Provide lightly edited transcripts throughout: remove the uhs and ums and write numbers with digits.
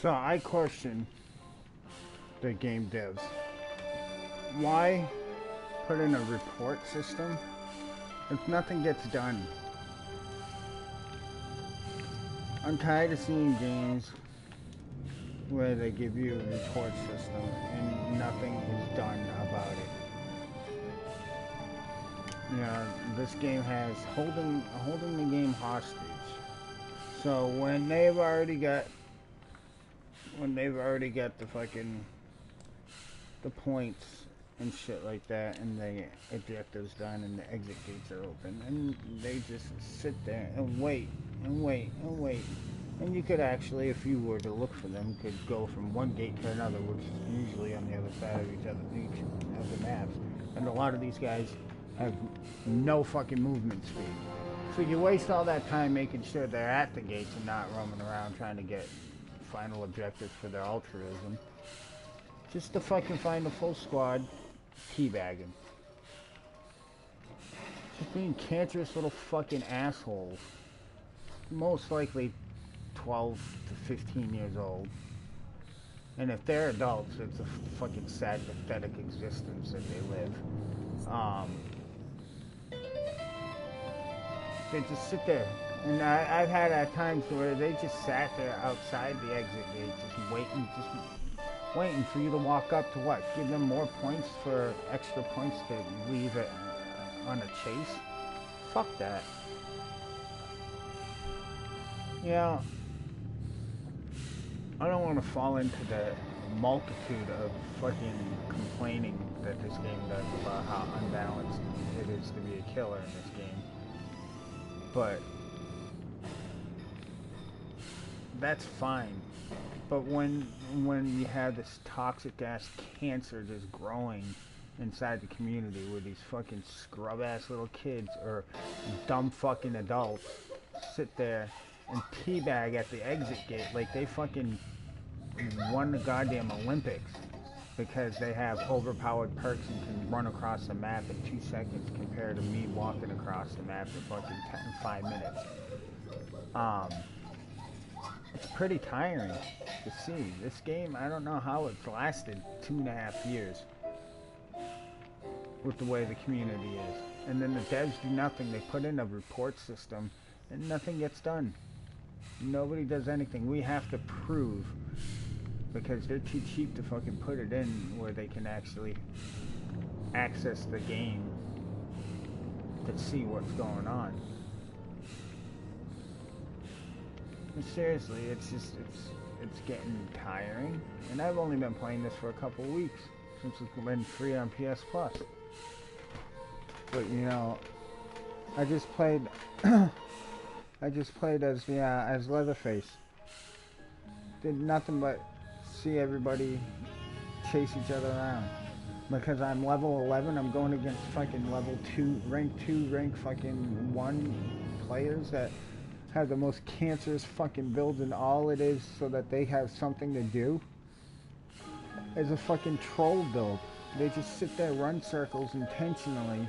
So I question the game devs. Why put in a report system if nothing gets done? I'm tired of seeing games where they give you a report system and nothing is done about it. You know, this game has holding the game hostage. So when they've already got the fucking the points and shit like that, and the objectives done, and the exit gates are open, and they just sit there and wait and wait and wait. And you could actually, if you were to look for them, could go from one gate to another, which is usually on the other side of each of the maps. And a lot of these guys have no fucking movement speed. So you waste all that time making sure they're at the gates and not roaming around trying to get final objectives for their altruism. Just to fucking find a full squad teabagging. Just being cancerous little fucking assholes. Most likely 12 to 15 years old. And if they're adults, it's a fucking sad, pathetic existence that they live. They just sit there. And I've had at times where they just sat there outside the exit gate, just waiting for you to walk up to what? Give them more points for extra points to leave it on a chase? Fuck that. Yeah, I don't want to fall into the multitude of fucking complaining that this game does about how unbalanced it is to be a killer in this game. But that's fine. But when you have this toxic ass cancer just growing inside the community where these fucking scrub ass little kids or dumb fucking adults sit there and teabag at the exit gate like they fucking won the goddamn Olympics because they have overpowered perks and can run across the map in 2 seconds compared to me walking across the map in fucking 5 minutes. It's pretty tiring to see. This game, I don't know how it's lasted 2.5 years with the way the community is. And then the devs do nothing. They put in a report system and nothing gets done. Nobody does anything. We have to prove, because they're too cheap to fucking put it in where they can actually access the game to see what's going on. And seriously, it's getting tiring. And I've only been playing this for a couple weeks since it's been free on PS Plus. But you know, I just played as Leatherface. Did nothing but see everybody chase each other around. Because I'm level 11, I'm going against fucking level 2, rank 1 players that have the most cancerous fucking builds, and all it is so that they have something to do is a fucking troll build. They just sit there, run circles intentionally,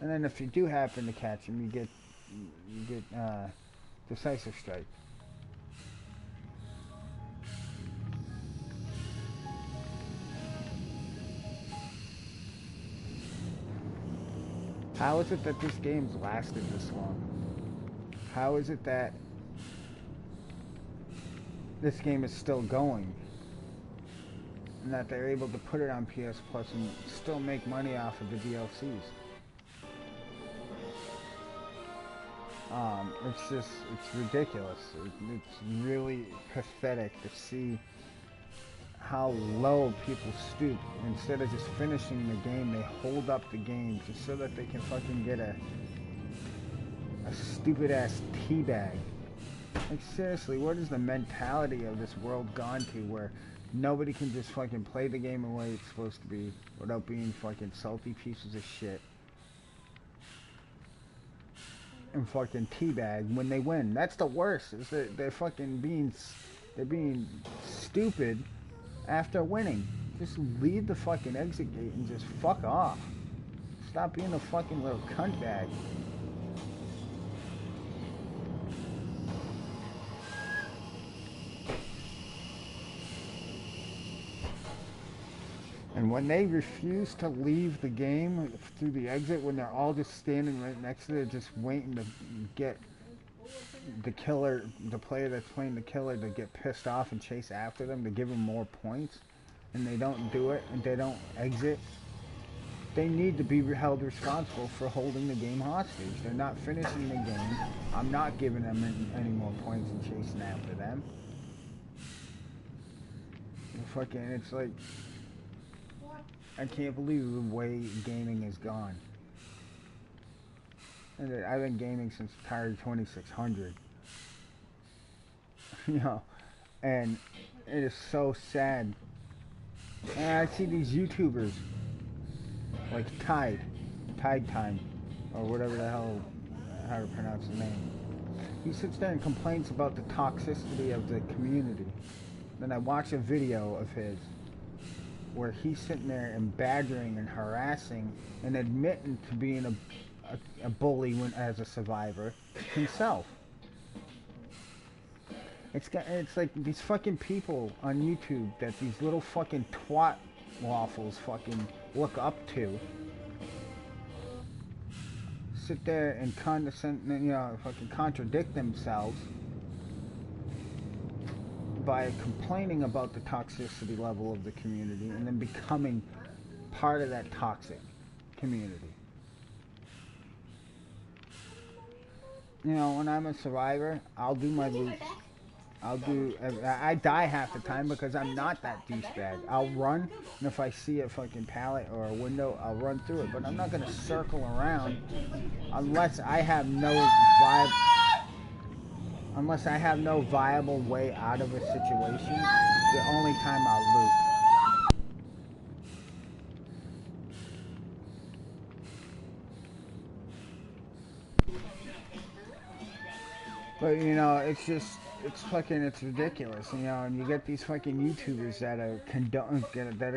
and then if you do happen to catch them, you get decisive strike. How is it that this game's lasted this long? How is it that this game is still going? And that they're able to put it on PS Plus and still make money off of the DLCs? It's ridiculous. It's really pathetic to see how low people stoop. Instead of just finishing the game, they hold up the game just so that they can fucking get a stupid ass teabag. Like seriously, what is the mentality of this world gone to where nobody can just fucking play the game the way it's supposed to be without being fucking salty pieces of shit and fucking teabag when they win? That's the worst, is that they're fucking being stupid after winning. Just leave the fucking exit gate and just fuck off. Stop being a fucking little cunt bag. And when they refuse to leave the game through the exit, when they're all just standing right next to it, just waiting to get the killer, the player that's playing the killer, to get pissed off and chase after them to give them more points, and they don't do it, and they don't exit, they need to be held responsible for holding the game hostage. They're not finishing the game. I'm not giving them any more points and chasing after them. Fucking, it's like, I can't believe the way gaming is gone. And I've been gaming since Atari 2600. You know, and it is so sad. And I see these YouTubers, like Tide Time, or whatever the hell, how to pronounce the name. He sits there and complains about the toxicity of the community. Then I watch a video of his where he's sitting there and badgering and harassing and admitting to being a bully as a survivor himself. It's like these fucking people on YouTube that these little fucking twat waffles fucking look up to. Sit there and fucking contradict themselves by complaining about the toxicity level of the community and then becoming part of that toxic community. You know, when I'm a survivor, I'll do my loops. I die half the time because I'm not that douchebag. I'll run, and if I see a fucking pallet or a window, I'll run through it. But I'm not gonna circle around unless I have no viable way out of a situation. The only time I'll loop. But you know, it's ridiculous, you know, and you get these fucking YouTubers that are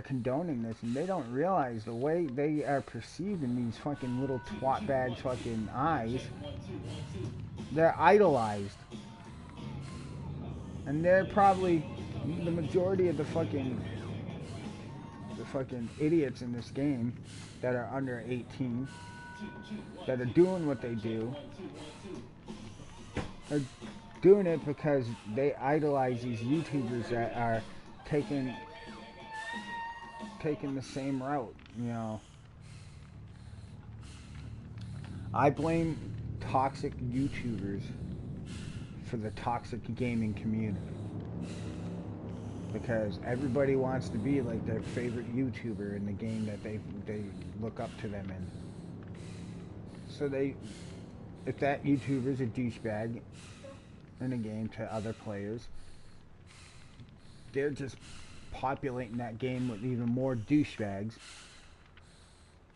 condoning this, and they don't realize the way they are perceived in these fucking little twat bags fucking eyes. They're idolized. And they're probably the majority of the fucking idiots in this game that are under 18, that are doing what they do, are doing it because they idolize these YouTubers that are taking the same route, you know. I blame toxic YouTubers for the toxic gaming community, because everybody wants to be like their favorite YouTuber in the game that they look up to them in. So if that YouTuber's a douchebag in a game to other players, they're just populating that game with even more douchebags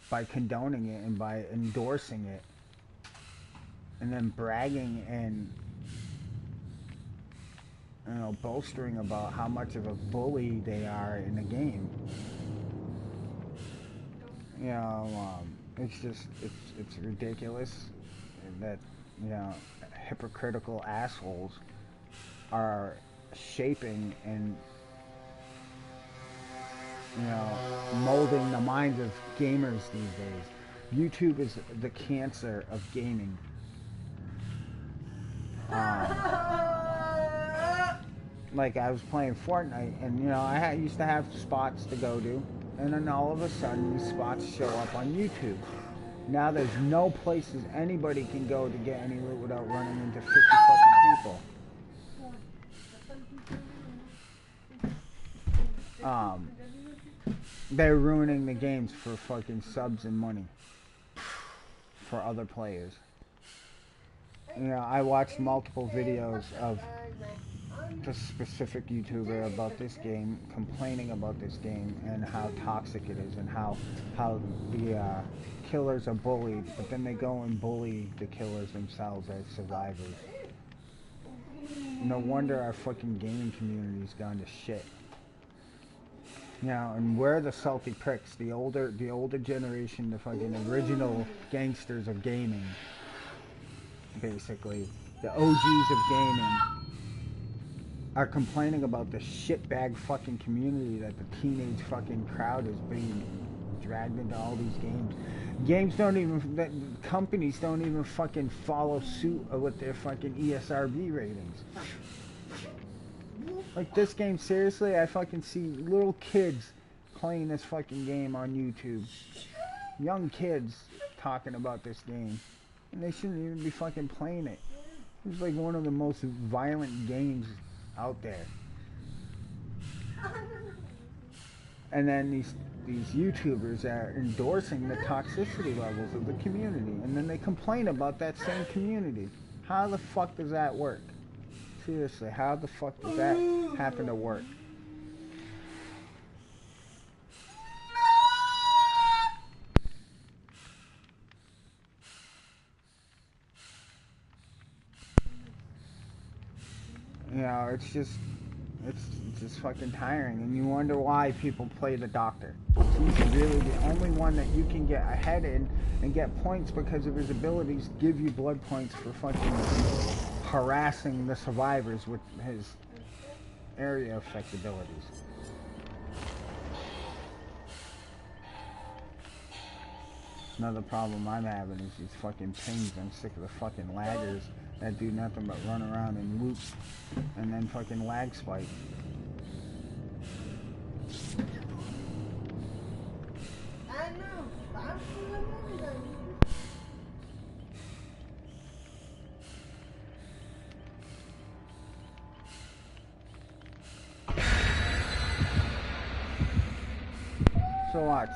by condoning it and by endorsing it, and then bragging and, you know, bolstering about how much of a bully they are in the game. You know, it's ridiculous that, you know, hypocritical assholes are shaping and, you know, molding the minds of gamers these days. YouTube is the cancer of gaming. Like, I was playing Fortnite, and, you know, I used to have spots to go to, and then all of a sudden these spots show up on YouTube. Now there's no places anybody can go to get any loot without running into 50 fucking people. They're ruining the games for fucking subs and money for other players. You know, I watched multiple videos of this specific YouTuber about this game, complaining about this game and how toxic it is, and how the killers are bullied, but then they go and bully the killers themselves as survivors. No wonder our fucking gaming community's gone to shit. You know, and we're the salty pricks, the older generation, the fucking original gangsters of gaming, basically, the OGs of gaming. are complaining about the shitbag fucking community that the teenage fucking crowd is being dragged into all these games. Games don't even, companies don't even fucking follow suit with their fucking ESRB ratings. Like this game, seriously, I fucking see little kids playing this fucking game on YouTube. Young kids talking about this game. And they shouldn't even be fucking playing it. It's like one of the most violent games out there. And then these YouTubers are endorsing the toxicity levels of the community. And then they complain about that same community. How the fuck does that work? Seriously, how the fuck does that happen to work? You know, it's just fucking tiring, and you wonder why people play the doctor. He's really the only one that you can get ahead in and get points because of his abilities give you blood points for fucking harassing the survivors with his area effect abilities. Another problem I'm having is these fucking pings. I'm sick of the fucking laggers that do nothing but run around and loop and then fucking lag spike. I know. I'm So watch.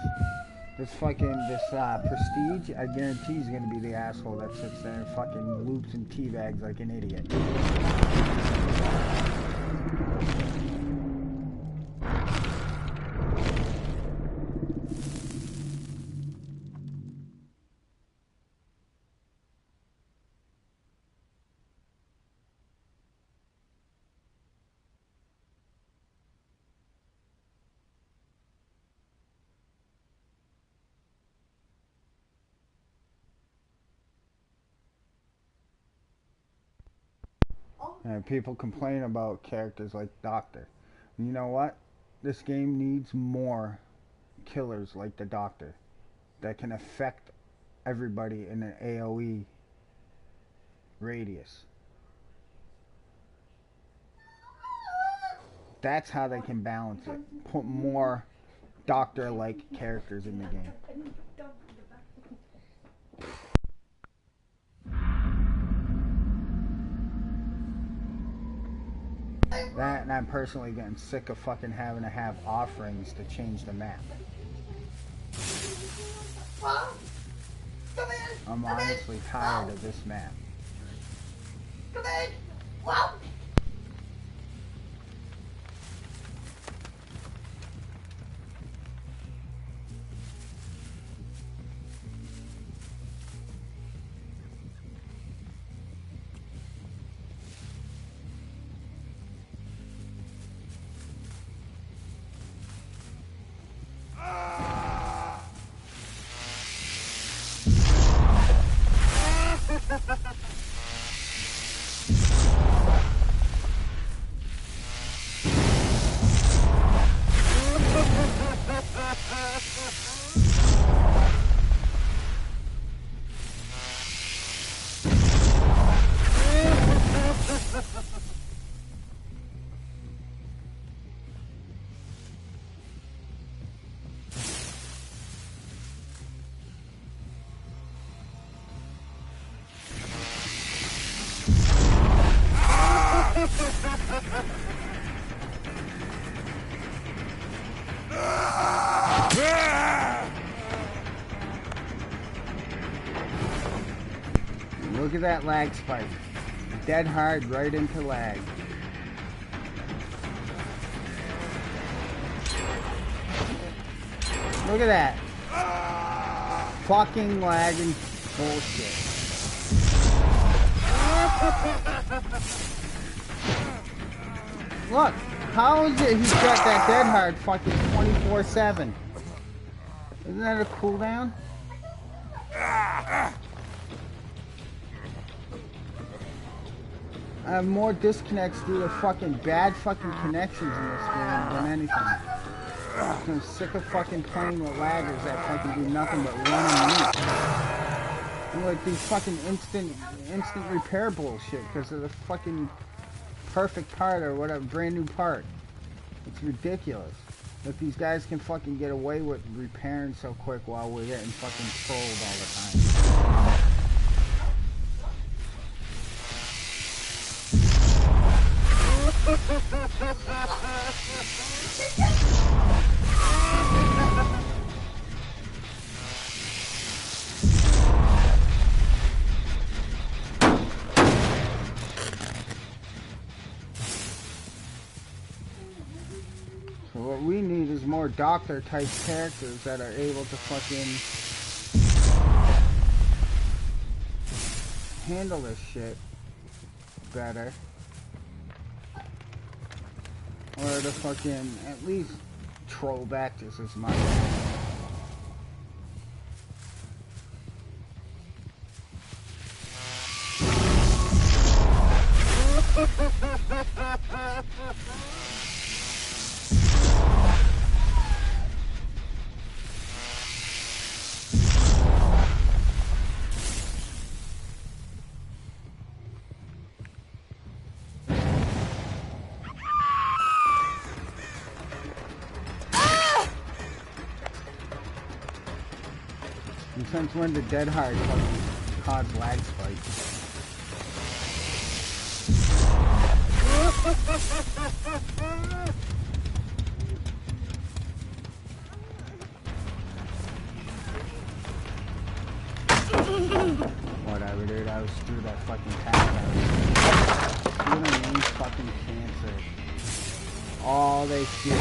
This Prestige, I guarantee he's gonna be the asshole that sits there and fucking loops and teabags like an idiot. And people complain about characters like Doctor. And you know what? This game needs more killers like the Doctor that can affect everybody in an AoE radius. That's how they can balance it. Put more Doctor-like characters in the game. That, and I'm personally getting sick of fucking having to have offerings to change the map. I'm honestly tired of this map. Look at that lag spike. Dead hard right into lag. Look at that. Fucking lagging bullshit. Look, how is it he's got that dead hard fucking 24/7? Isn't that a cooldown? I have more disconnects due to fucking bad fucking connections in this game than anything. I'm sick of fucking playing with laggers that fucking do nothing but run and leap. And like these fucking instant repair bullshit because of the fucking perfect part or whatever, brand new part. It's ridiculous that these guys can fucking get away with repairing so quick while we're getting fucking trolled all the time. So what we need is more doctor type characters that are able to fucking handle this shit better. Or to fucking at least troll back just as much. And since when did Dead Hard fucking cause lag spikes? Whatever, dude. I was through that fucking tap. You know, mean fucking cancer. All they see.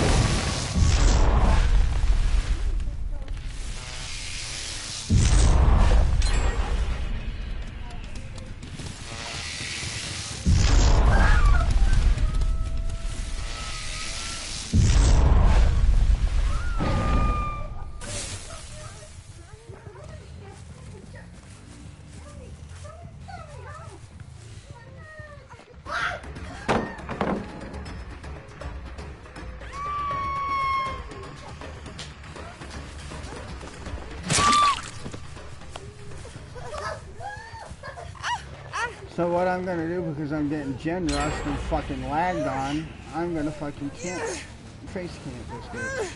So what I'm gonna do, because I'm getting gen rushed and fucking lagged on, I'm gonna fucking face camp this bitch.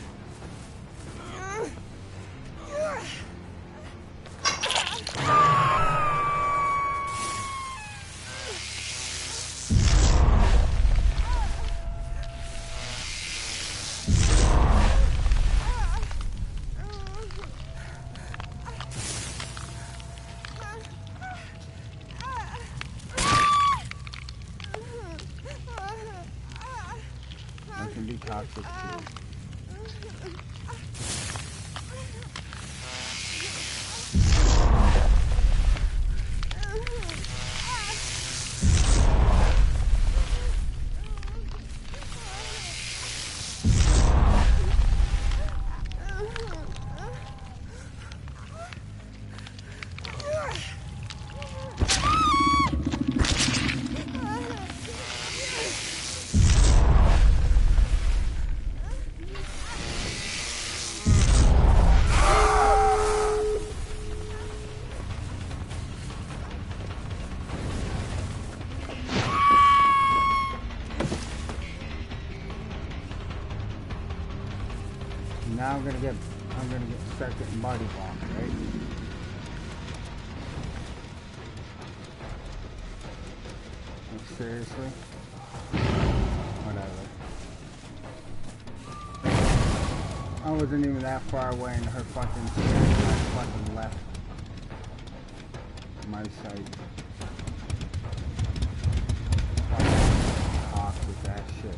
Can be toxic too. Now I'm gonna start getting body blocked, right? Like, seriously? Whatever. I wasn't even that far away and her fucking fucking left my sight. Toxic ass shit.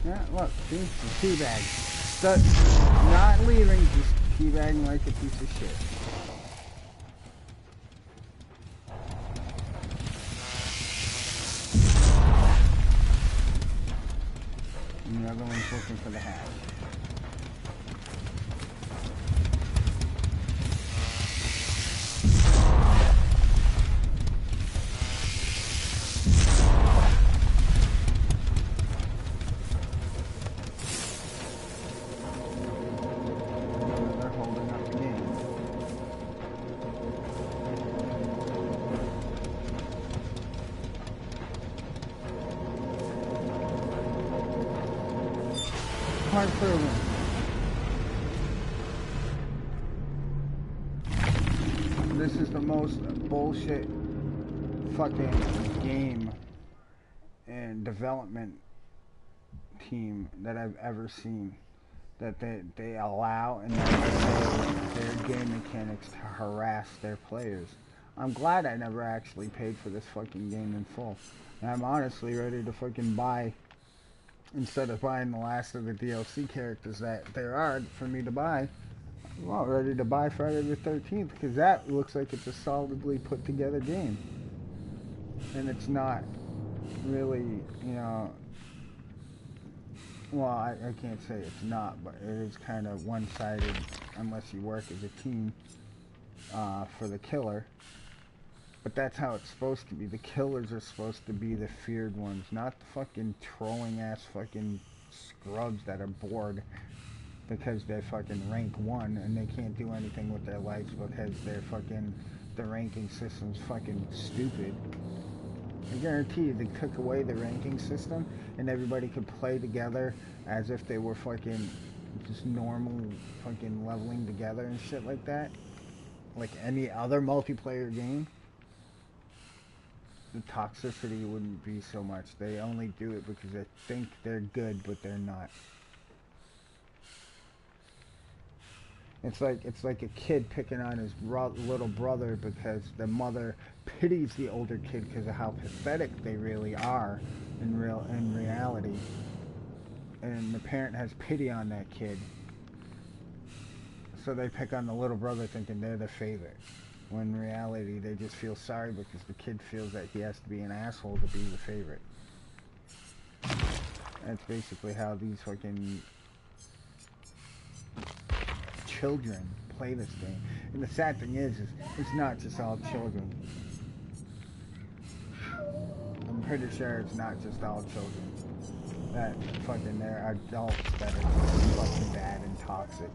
Yeah, look, see? The teabag. Not leaving, just teabagging like a piece of shit. And the other one's looking for the hatch. They're holding up the game. Hard proven. This is the most bullshit fucking game and development team that I've ever seen. That they allow and their game mechanics to harass their players. I'm glad I never actually paid for this fucking game in full. And I'm honestly ready to fucking buy, instead of buying the last of the DLC characters that there are for me to buy, I'm all ready to buy Friday the 13th, because that looks like it's a solidly put together game. And it's not really, you know, well, I can't say it's not, but it is kind of one-sided unless you work as a team for the killer. But that's how it's supposed to be. The killers are supposed to be the feared ones, not the fucking trolling ass fucking scrubs that are bored because they're fucking rank 1 and they can't do anything with their lives because they're fucking, the ranking system's fucking stupid. I guarantee you, they took away the ranking system and everybody could play together as if they were fucking just normal fucking leveling together and shit like that, like any other multiplayer game. The toxicity wouldn't be so much. They only do it because they think they're good, but they're not. It's like a kid picking on his little brother because the mother pities the older kid because of how pathetic they really are in reality, and the parent has pity on that kid, so they pick on the little brother thinking they're the favorite. When in reality they just feel sorry because the kid feels that he has to be an asshole to be the favorite. That's basically how these fucking children play this game. And the sad thing is it's not just all children. I'm pretty sure it's not just all children. That fucking, there are adults that are fucking bad and toxic.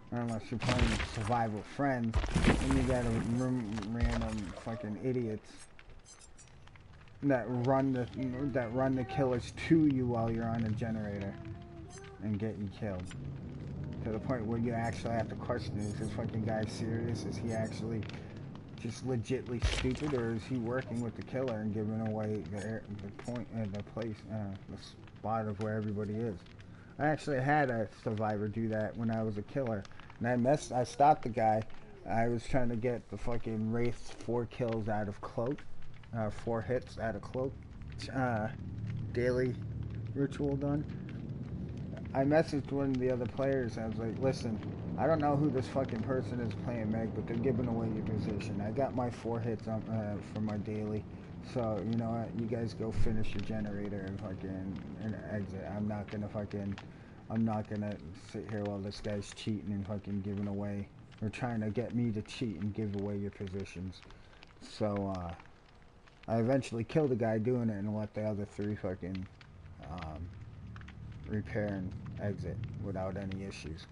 Unless you're playing survival friends and you got random fucking idiots that run the killers to you while you're on a generator and get you killed. To the point where you actually have to question, is this fucking guy serious? Is he actually just legitly stupid, or is he working with the killer and giving away the spot of where everybody is? I actually had a survivor do that when I was a killer, and I stopped the guy. I was trying to get the fucking Wraith's 4 kills out of Cloak, 4 hits out of Cloak, daily ritual done. I messaged one of the other players. I was like, listen, I don't know who this fucking person is playing Meg, but they're giving away your position. I got my 4 hits on, for my daily. So, you know what, you guys go finish your generator and fucking exit. I'm not gonna sit here while this guy's cheating and fucking giving away, or trying to get me to cheat and give away your positions. So, I eventually killed the guy doing it and let the other 3 fucking, repair and exit without any issues.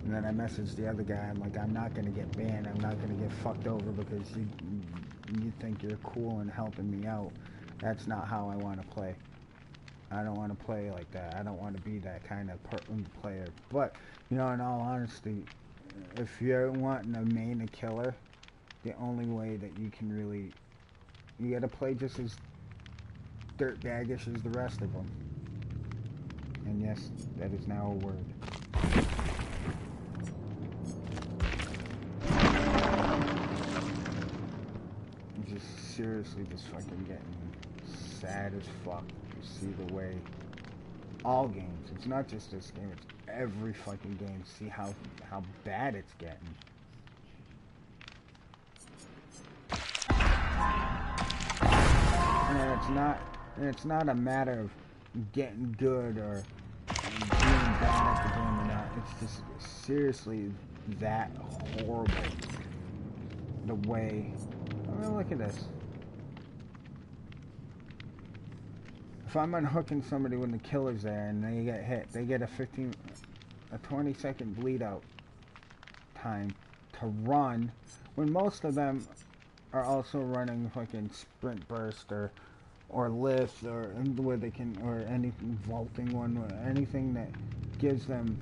And then I messaged the other guy, I'm like, I'm not gonna get banned, I'm not gonna get fucked over because you think you're cool and helping me out. That's not how I want to play. I don't want to play like that. I don't want to be that kind of player. But, you know, in all honesty, if you're wanting to main a killer, the only way that you can really, you gotta play just as dirtbaggish as the rest of them. And yes, that is now a word. I'm just seriously just fucking getting sad as fuck to see the way all games. It's not just this game. It's every fucking game. See how bad it's getting. And it's not a matter of getting good or being bad at the game or not. It's just seriously that horrible. The way, I mean, look at this. If I'm unhooking somebody when the killer's there and they get hit, they get a 20-second bleed out time to run, when most of them are also running fucking sprint burst or lift or where they can, or any vaulting one, or anything that gives them.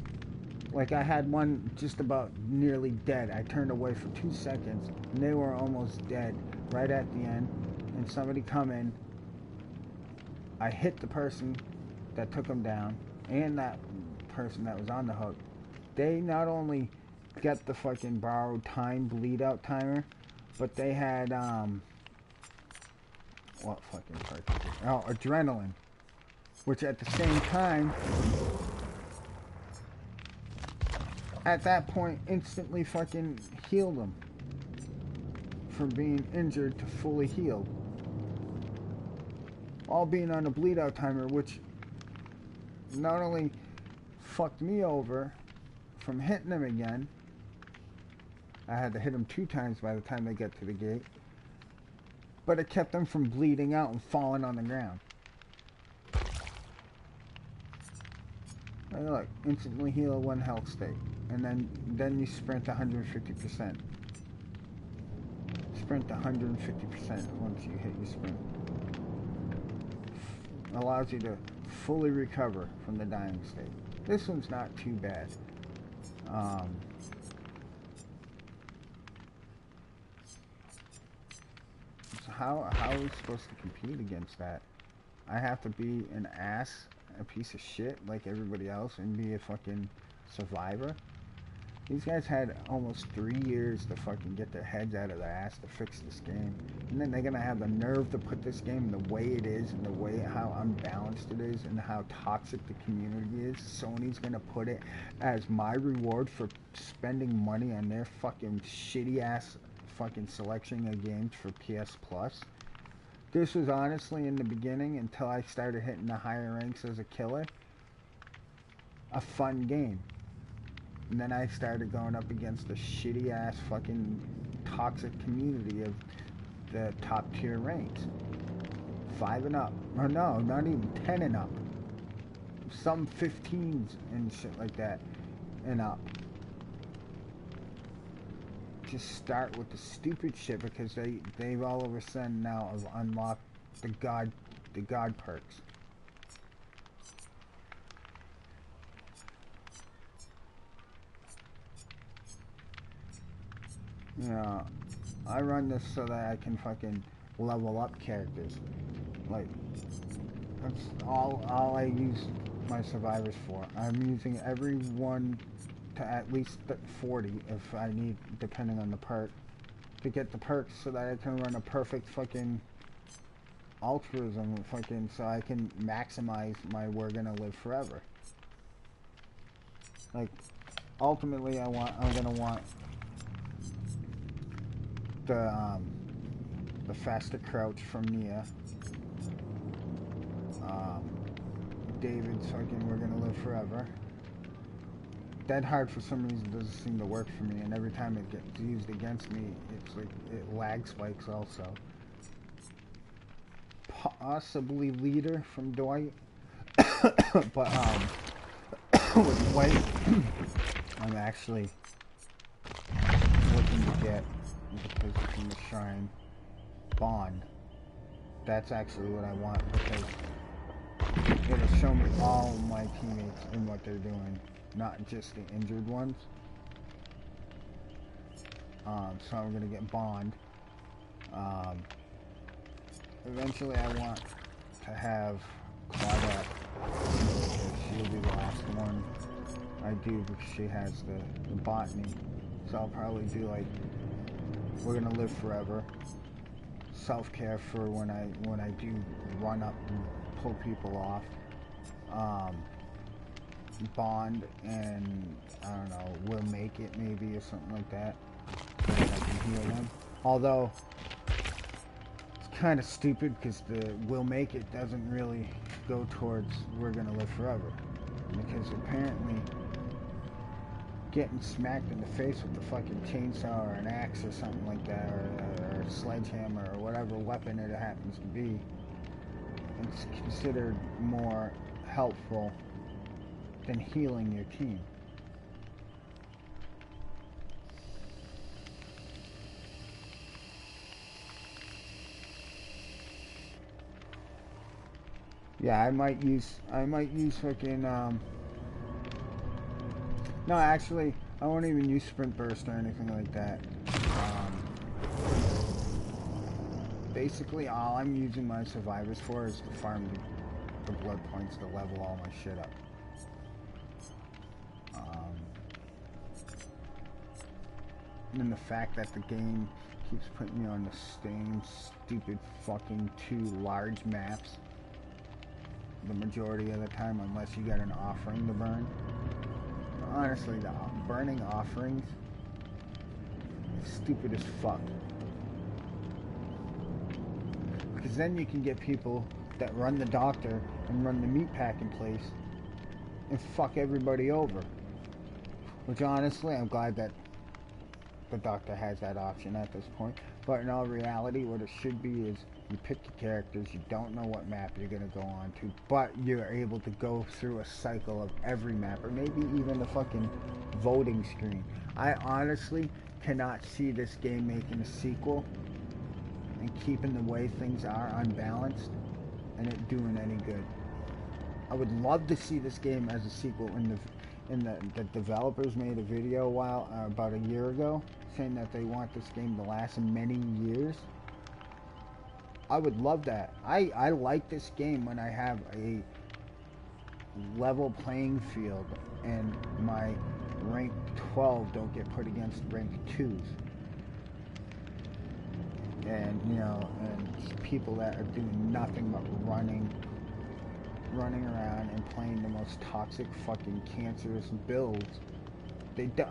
Like, I had one just about nearly dead. I turned away for 2 seconds and they were almost dead right at the end, and somebody come in. I hit the person that took them down and that person that was on the hook. They not only get the fucking borrowed time bleed out timer, but they had what fucking cartridges? Oh, adrenaline, which at the same time, at that point, instantly fucking healed them from being injured to fully healed. All being on a bleed out timer, which not only fucked me over from hitting them again, I had to hit them 2 times by the time they get to the gate, but it kept them from bleeding out and falling on the ground. And look, instantly heal 1 health state, and then you sprint 150%. Sprint 150% once you hit your sprint. Allows you to fully recover from the dying state. This one's not too bad. So how are we supposed to compete against that? I have to be an ass, a piece of shit like everybody else, and be a fucking survivor? These guys had almost 3 years to fucking get their heads out of their ass to fix this game. And then they're gonna have the nerve to put this game the way it is, and the way how unbalanced it is, and how toxic the community is. Sony's gonna put it as my reward for spending money on their fucking shitty ass fucking selection of games for PS Plus. This was honestly, in the beginning, until I started hitting the higher ranks as a killer, a fun game. And then I started going up against the shitty ass fucking toxic community of the top tier ranks. 5 and up. Or no, not even 10 and up. Some 15s and shit like that and up. Just start with the stupid shit because they've all of a sudden now have unlocked the god perks. You know, I run this so that I can fucking level up characters. Like, that's all I use my survivors for. I'm using every one to at least 40 if I need, depending on the perk, to get the perks so that I can run a perfect fucking altruism fucking, so I can maximize my we're gonna live forever. Like, ultimately I'm gonna want the faster crouch from Nia. David's fucking we're gonna live forever. Dead Hard for some reason doesn't seem to work for me, and every time it gets used against me, it's like it lag spikes also. Possibly Leader from Dwight, but with Dwight, I'm actually looking to get, because it's in the shrine, Bond. That's actually what I want, because it'll show me all my teammates and what they're doing, not just the injured ones. So I'm gonna get Bond. Eventually I want to have Claudette, because she'll be the last one I do, because she has the botany. So I'll probably do like, we're gonna live forever. Self-care for when I do run up and pull people off. Bond and, I don't know, Will Make It maybe or something like that. I can heal them. Although, it's kind of stupid because the Will Make It doesn't really go towards We're Gonna Live Forever. Because apparently, getting smacked in the face with a fucking chainsaw or an axe or something like that, or a sledgehammer or whatever weapon it happens to be, it's considered more helpful than healing your team. Yeah, I might use fucking no, actually, I won't even use Sprint Burst or anything like that. Basically, all I'm using my survivors for is to farm the blood points to level all my shit up. And the fact that the game keeps putting me on the same stupid fucking 2 large maps the majority of the time, unless you got an offering to burn. Honestly, the burning offerings is stupid as fuck. Because then you can get people that run the doctor and run the meat packing place and fuck everybody over. Which honestly, I'm glad that the doctor has that option at this point. But in all reality, what it should be is you pick your characters, you don't know what map you're going to go on to, but you're able to go through a cycle of every map, or maybe even the fucking voting screen. I honestly cannot see this game making a sequel and keeping the way things are unbalanced and it doing any good. I would love to see this game as a sequel. The developers made a video about a year ago saying that they want this game to last many years. I would love that. I like this game when I have a level playing field and my rank 12 don't get put against rank 2s. And, you know, and people that are doing nothing but running around and playing the most toxic fucking cancerous builds.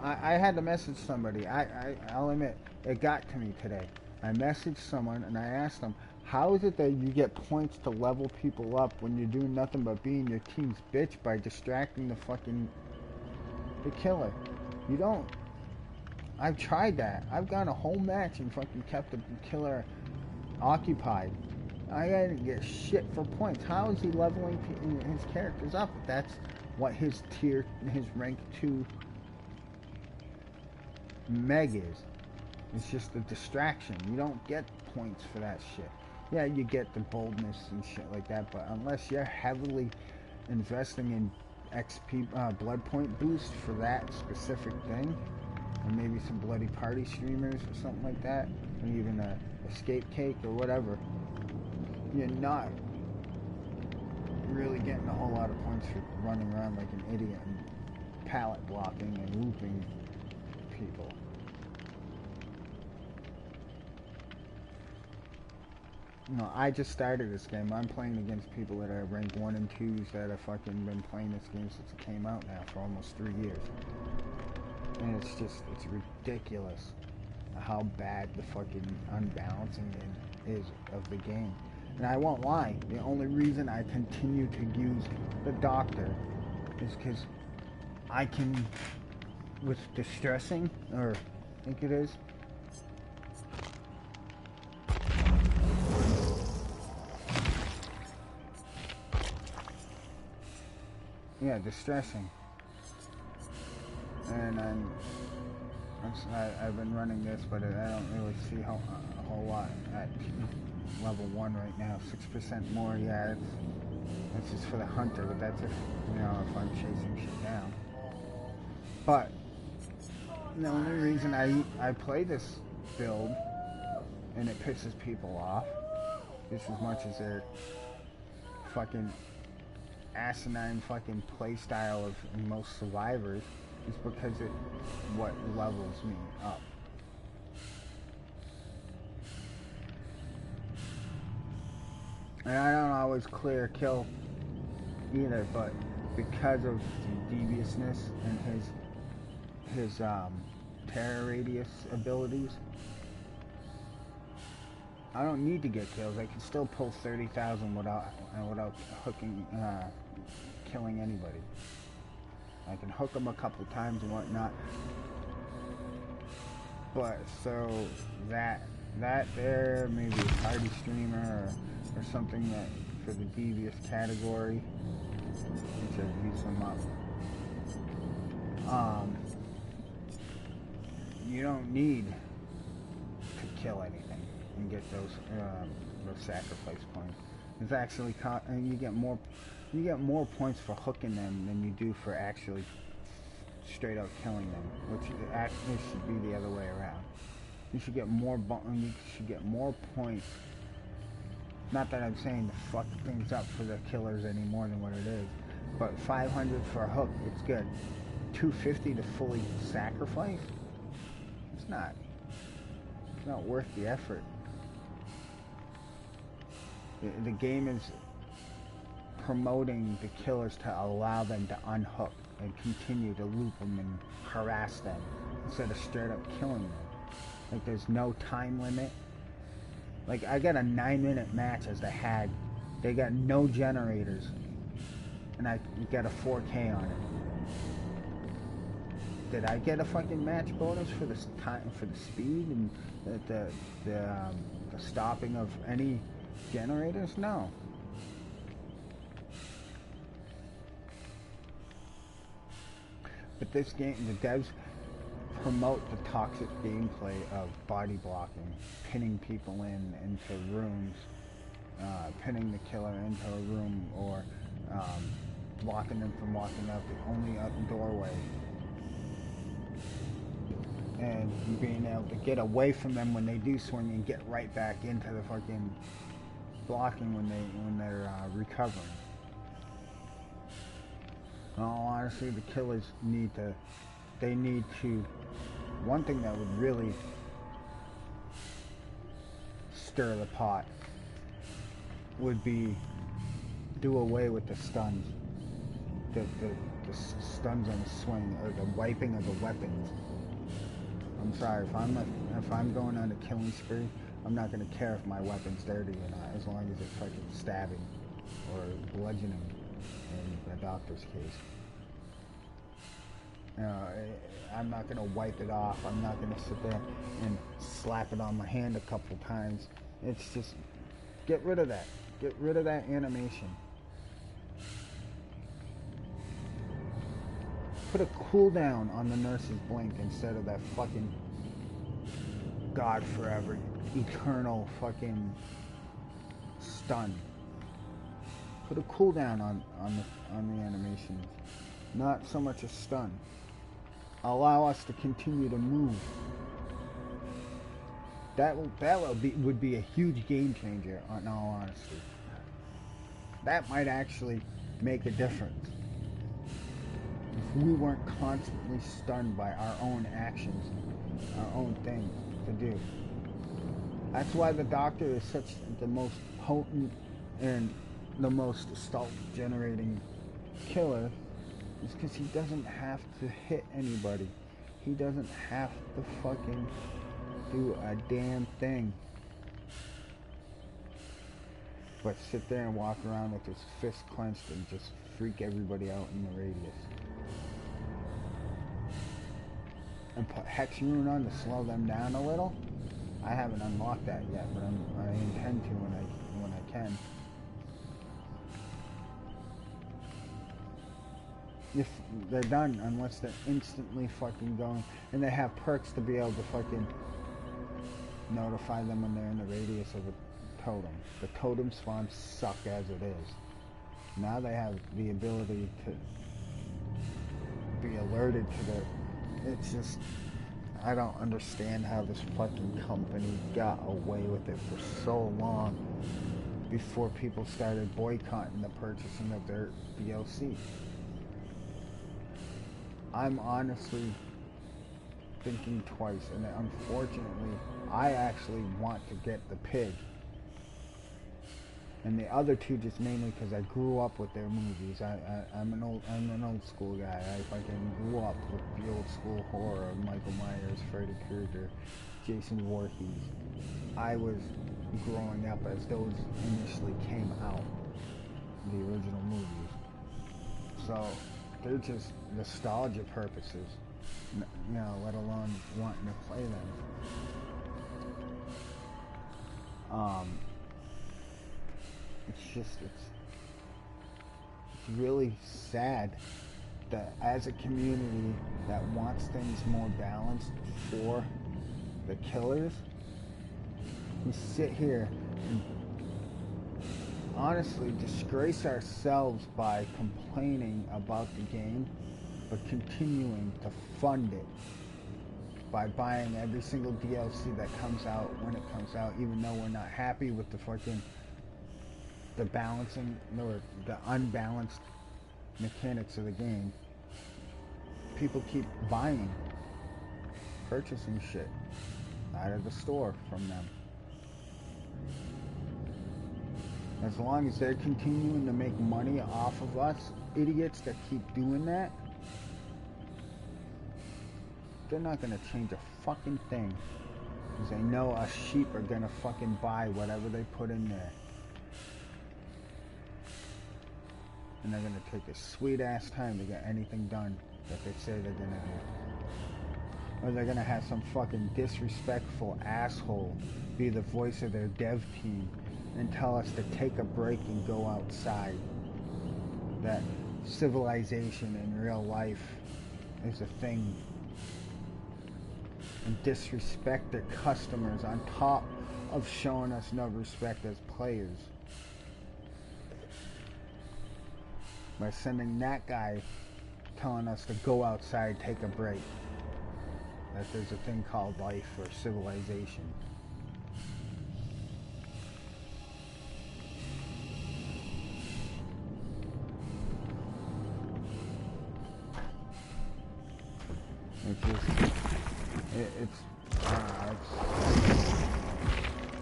I had to message somebody. I'll admit, it got to me today. I messaged someone and I asked them, how is it that you get points to level people up when you're doing nothing but being your team's bitch by distracting the killer? You don't. I've tried that. I've gone a whole match and fucking kept the killer occupied. I didn't get shit for points. How is he leveling his characters up? That's what his rank 2 meg is. It's just a distraction. You don't get points for that shit. Yeah, you get the boldness and shit like that, but unless you're heavily investing in XP, blood point boost for that specific thing, and maybe some bloody party streamers or something like that, or even a escape cake or whatever, you're not really getting a whole lot of points for running around like an idiot and pallet blocking and looping people. No, I just started this game. I'm playing against people that are ranked 1 and 2s that have fucking been playing this game since it came out now for almost 3 years. And it's ridiculous how bad the fucking unbalancing is of the game. And I won't lie, the only reason I continue to use the doctor is because I can, with distressing, or I think it is, yeah, distressing. And I've been running this, but I don't really see a whole lot at level 1 right now. 6% more, yeah, it's just for the hunter, but that's if, you know, if I'm chasing shit down. But the only reason I play this build, and it pisses people off, just as much as their fucking asinine fucking playstyle of most survivors, is because it's what levels me up. And I don't always clear kill either, but because of the deviousness and his terror radius abilities, I don't need to get kills. I can still pull 30,000 without hooking, killing anybody. I can hook them a couple times and whatnot. But so that there, maybe a party streamer or something that for the devious category, which I've used them up. You don't need to kill anything and get those sacrifice points. It's actually and you get more points for hooking them than you do for actually straight out killing them, which actually should be the other way around. You should get more points. Not that I'm saying to fuck things up for the killers any more than what it is, but 500 for a hook, it's good. 250 to fully sacrifice, it's not worth the effort. The game is promoting the killers to allow them to unhook and continue to loop them and harass them instead of straight up killing them. Like, there's no time limit. Like, I got a 9-minute match as they got no generators, and I got a 4K on it. Did I get a fucking match bonus for the time, for the speed and the stopping of any generators? No. But this game, the devs promote the toxic gameplay of body blocking, pinning people into rooms, pinning the killer into a room, or blocking them from walking out the only out doorway, and being able to get away from them when they do swing and get right back into the fucking blocking when they're recovering. Honestly, the killers need to. One thing that would really stir the pot would be do away with the stuns, the stuns on the swing, or the wiping of the weapons. I'm sorry, if I'm going on a killing spree, I'm not going to care if my weapon's dirty or not, as long as it's fucking stabbing or bludgeoning in the doctor's case. I'm not going to wipe it off. I'm not going to sit there and slap it on my hand a couple times. It's just, get rid of that. Get rid of that animation. Put a cooldown on the nurse's blink instead of that fucking God forever, eternal fucking stun. Put a cooldown on the animations. Not so much a stun. Allow us to continue to move. That would be a huge game changer, in all honesty. That might actually make a difference. If we weren't constantly stunned by our own actions, our own things to do. That's why the Doctor is the most potent and the most stealth generating killer. It's because he doesn't have to hit anybody. He doesn't have to fucking do a damn thing. But sit there and walk around with his fist clenched and just freak everybody out in the radius. And put Hex Rune on to slow them down a little. I haven't unlocked that yet, but I intend to when I can. If they're done, unless they're instantly fucking going, and they have perks to be able to fucking notify them when they're in the radius of a totem. The totem spawns suck as it is. Now they have the ability to be alerted to the. It's just, I don't understand how this fucking company got away with it for so long before people started boycotting the purchasing of their DLC. I'm honestly thinking twice, and unfortunately, I actually want to get the pig. and the other two just mainly because I grew up with their movies. I'm an old school guy. I fucking grew up with the old school horror of Michael Myers, Freddy Krueger, Jason Voorhees. I was growing up as those initially came out, the original movies. So they're just nostalgia purposes, let alone wanting to play them. It's really sad that as a community that wants things more balanced for the killers, we sit here and honestly disgrace ourselves by complaining about the game, but continuing to fund it by buying every single DLC that comes out when it comes out, even though we're not happy with the balancing or the unbalanced mechanics of the game. People keep purchasing shit out of the store from them. As long as they're continuing to make money off of us idiots that keep doing that, they're not gonna change a fucking thing. Because they know us sheep are gonna fucking buy whatever they put in there. And they're gonna take a sweet ass time to get anything done that they say they're gonna do. Or they're gonna have some fucking disrespectful asshole be the voice of their dev team and tell us to take a break and go outside. That civilization in real life is a thing. And disrespect their customers on top of showing us no respect as players. By sending that guy telling us to go outside, take a break. That there's a thing called life or civilization.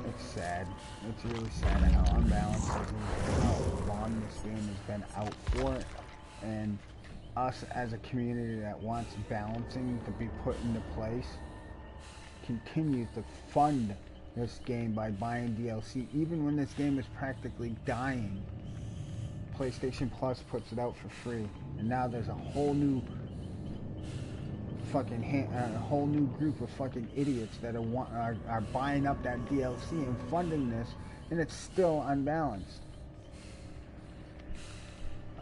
It's sad. It's really sad how unbalanced it is, how long this game has been out for it, and us as a community that wants balancing to be put into place continue to fund this game by buying DLC, even when this game is practically dying. PlayStation Plus puts it out for free, and now there's a whole new a whole new group of fucking idiots that are buying up that DLC and funding this, and it's still unbalanced.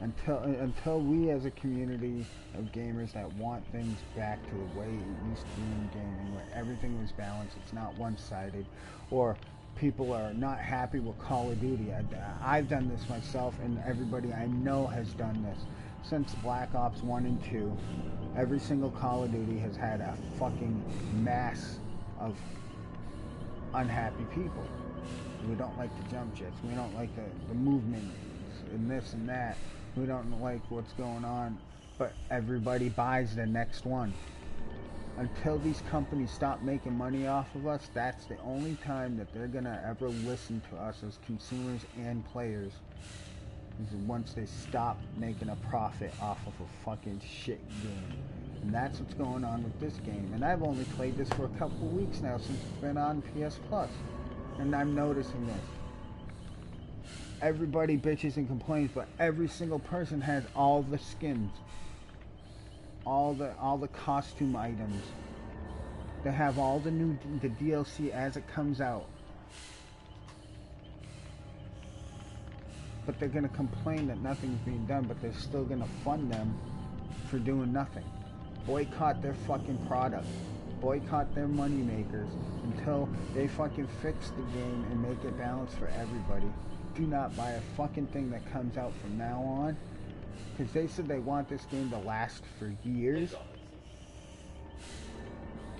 Until we as a community of gamers that want things back to the way it used to be in gaming, where everything was balanced, it's not one-sided, or people are not happy with Call of Duty. I've done this myself, and everybody I know has done this. Since Black Ops 1 and 2, every single Call of Duty has had a fucking mass of unhappy people. We don't like the jump jets. We don't like the movement and this and that. We don't like what's going on. But everybody buys the next one. Until these companies stop making money off of us, that's the only time that they're gonna ever listen to us as consumers and players. Is once they stop making a profit off of a fucking shit game. And that's what's going on with this game. And I've only played this for a couple of weeks now since it's been on PS Plus. And I'm noticing this. Everybody bitches and complains, but every single person has all the skins. All the costume items. They have all the DLC as it comes out. But they're going to complain that nothing's being done, but they're still going to fund them for doing nothing. Boycott their fucking product. Boycott their money makers until they fucking fix the game and make it balanced for everybody. Do not buy a fucking thing that comes out from now on, because they said they want this game to last for years.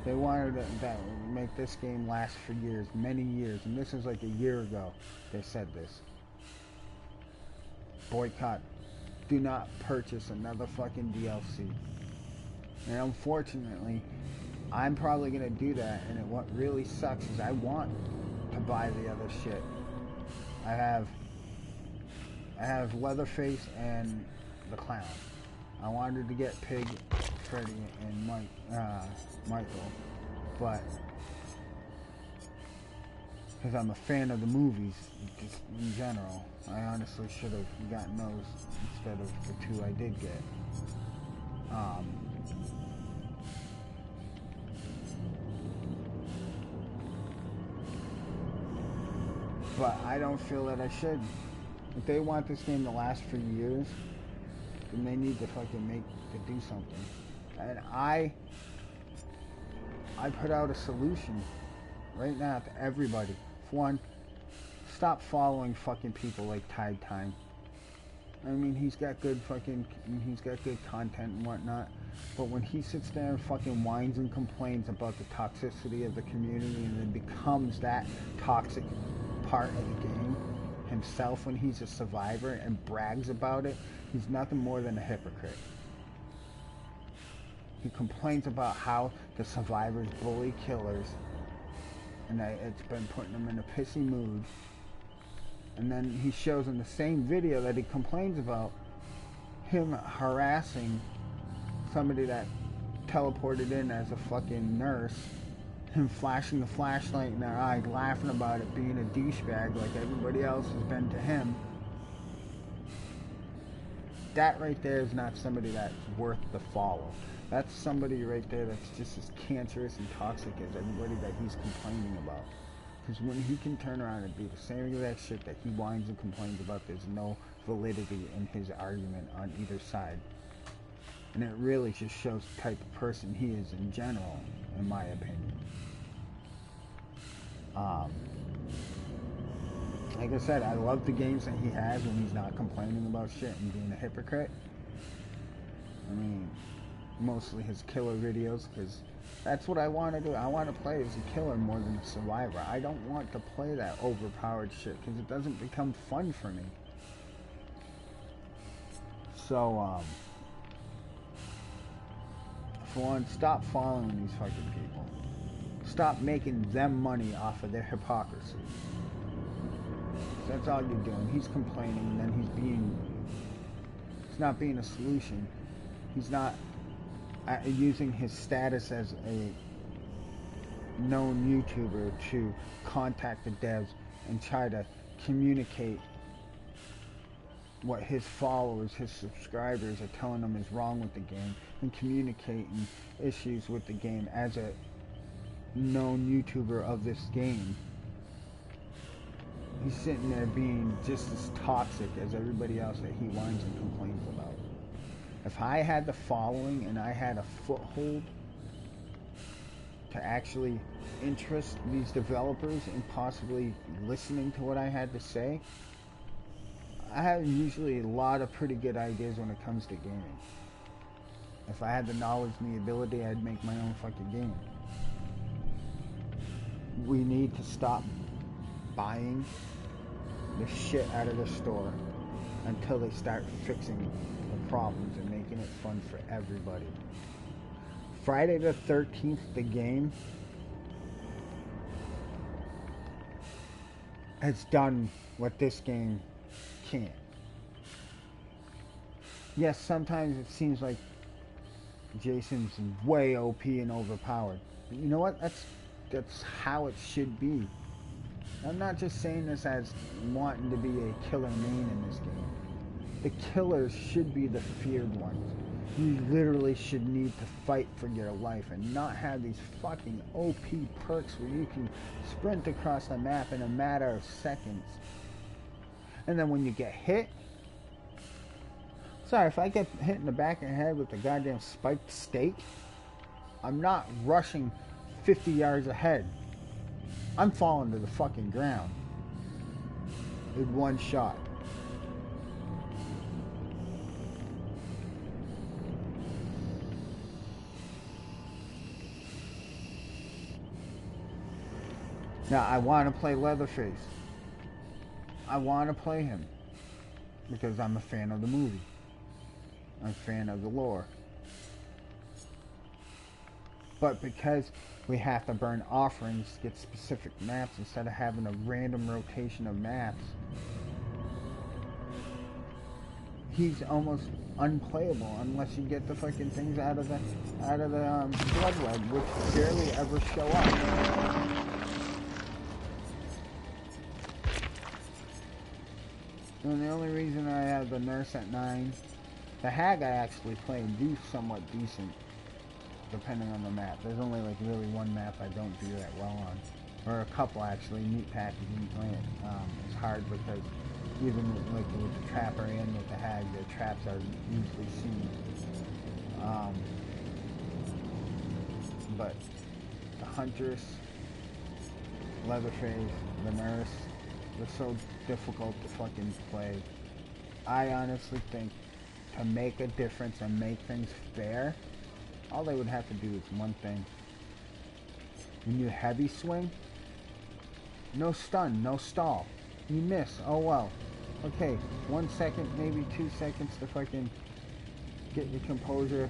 They wanted to make this game last for years, many years, and this is like a year ago they said this. Boycott. Do not purchase another fucking DLC. And unfortunately, I'm probably going to do that, and what really sucks is I want to buy the other shit. I have I have Leatherface and the Clown. I wanted to get Pig, Freddy, and Michael, but because I'm a fan of the movies, just in general, I honestly should have gotten those instead of the two I did get. But I don't feel that I should. If they want this game to last for years, then they need to fucking do something. And I put out a solution right now to everybody. For one, stop following fucking people like Tide Time. I mean, he's got good content and whatnot, but when he sits there and fucking whines and complains about the toxicity of the community and then becomes that toxic part of the game himself when he's a survivor and brags about it, he's nothing more than a hypocrite. He complains about how the survivors bully killers and that it's been putting him in a pissy mood. And then he shows in the same video that he complains about him harassing somebody that teleported in as a fucking nurse, him flashing the flashlight in their eye, laughing about it, being a douchebag like everybody else has been to him. That right there is not somebody that's worth the follow. That's somebody right there that's just as cancerous and toxic as everybody that he's complaining about. Because when he can turn around and do the same exact shit that he whines and complains about, there's no validity in his argument on either side. And it really just shows the type of person he is in general, in my opinion. Like I said, I love the games that he has when he's not complaining about shit and being a hypocrite. I mean, mostly his killer videos, because that's what I want to do. I want to play as a killer more than a survivor. I don't want to play that overpowered shit, because it doesn't become fun for me. So, for one, stop following these fucking people. Stop making them money off of their hypocrisy. That's all you're doing. He's complaining, and then he's not being a solution. He's not using his status as a known YouTuber to contact the devs and try to communicate what his followers, his subscribers are telling him is wrong with the game, and communicating issues with the game as a known YouTuber of this game. He's sitting there being just as toxic as everybody else that he whines and complains about. If I had the following and I had a foothold to actually interest these developers in possibly listening to what I had to say, I have usually a lot of pretty good ideas when it comes to gaming. If I had the knowledge and the ability, I'd make my own fucking game. We need to stop buying the shit out of the store until they start fixing the problems and making it fun for everybody. Friday the 13th, the game, has done what this game can't. Yes, sometimes it seems like Jason's way OP and overpowered. But you know what? That's how it should be. I'm not just saying this as wanting to be a killer main in this game. The killers should be the feared ones. You literally should need to fight for your life and not have these fucking OP perks where you can sprint across the map in a matter of seconds. And then when you get hit, sorry, if I get hit in the back of the head with a goddamn spiked stake, I'm not rushing 50 yards ahead. I'm falling to the fucking ground in one shot. Now, I want to play Leatherface. I want to play him because I'm a fan of the movie. I'm a fan of the lore. But because we have to burn offerings to get specific maps instead of having a random rotation of maps, he's almost unplayable unless you get the fucking things out of the blood leg, which barely ever show up. And the only reason I have the nurse at 9, the hag I actually play and do somewhat decent, depending on the map. There's only like really one map I don't do that well on, or a couple actually. Meat packaging plant is hard because even like with the trapper and with the hag, the traps are easily seen. But the huntress, Leatherface, the nurse, they're so difficult to fucking play. I honestly think to make a difference and make things fair, all they would have to do is one thing. When you heavy swing, no stun, no stall. You miss, oh well. Okay, 1 second, maybe 2 seconds to fucking get your composure,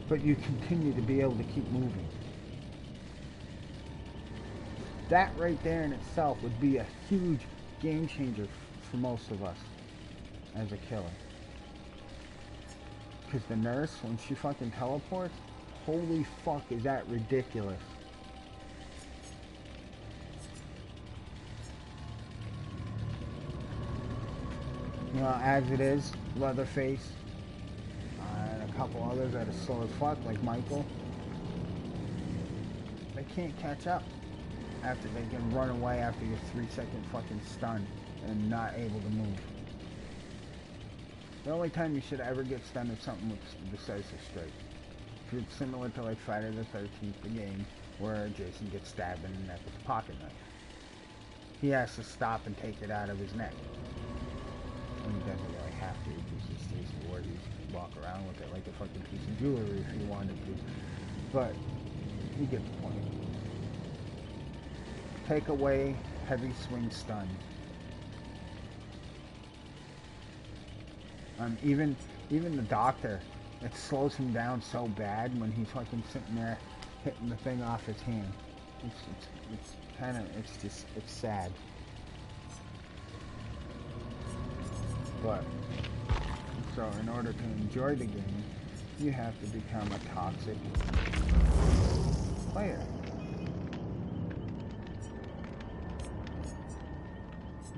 but you continue to be able to keep moving. That right there in itself would be a huge game changer for most of us as a killer. Because the nurse, when she fucking teleports, holy fuck is that ridiculous. You know, as it is, Leatherface, and a couple others that are slow as fuck, like Michael, they can't catch up after they can run away after your 3-second fucking stun and not able to move. The only time you should ever get stunned is something with decisive strike. It's similar to like Friday the 13th, the game, where Jason gets stabbed in the neck with a pocket knife. He has to stop and take it out of his neck. And he doesn't really have to, because he's Jason Voorhees. He can walk around with it like a fucking piece of jewelry if he wanted to. But you get the point. Take away heavy swing stun. Even the doctor, it slows him down so bad when he's fucking sitting there hitting the thing off his hand. It's sad. But so in order to enjoy the game, you have to become a toxic player.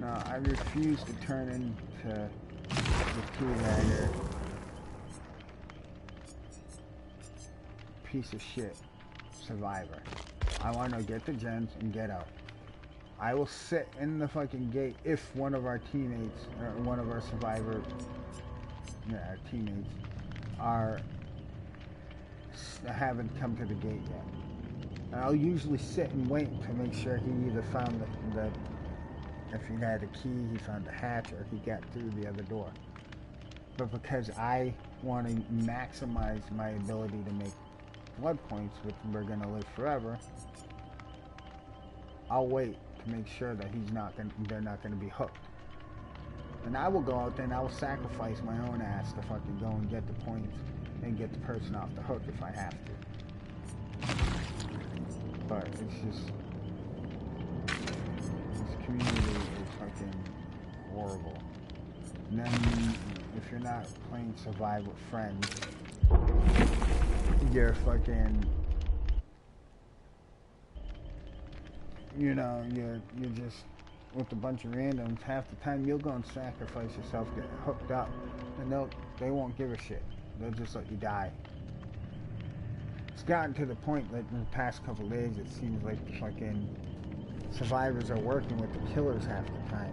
Now, I refuse to turn into the two-bagger piece of shit survivor. I want to get the gens and get out. I will sit in the fucking gate if one of our teammates, or one of our survivor, our teammates, haven't come to the gate yet. And I'll usually sit and wait to make sure he either found the if he had a key, he found the hatch, or he got through the other door. But because I want to maximize my ability to make blood points, which we're going to live forever, I'll wait to make sure that they're not going to be hooked. And I will go out there and I will sacrifice my own ass to fucking go and get the points and get the person off the hook if I have to. But it's just, this community is fucking horrible. And then if you're not playing Survive with friends, you're fucking, you know, you're just with a bunch of randoms. Half the time you'll go and sacrifice yourself, get hooked up, and they won't give a shit. They'll just let you die. It's gotten to the point that in the past couple of days it seems like fucking survivors are working with the killers half the time.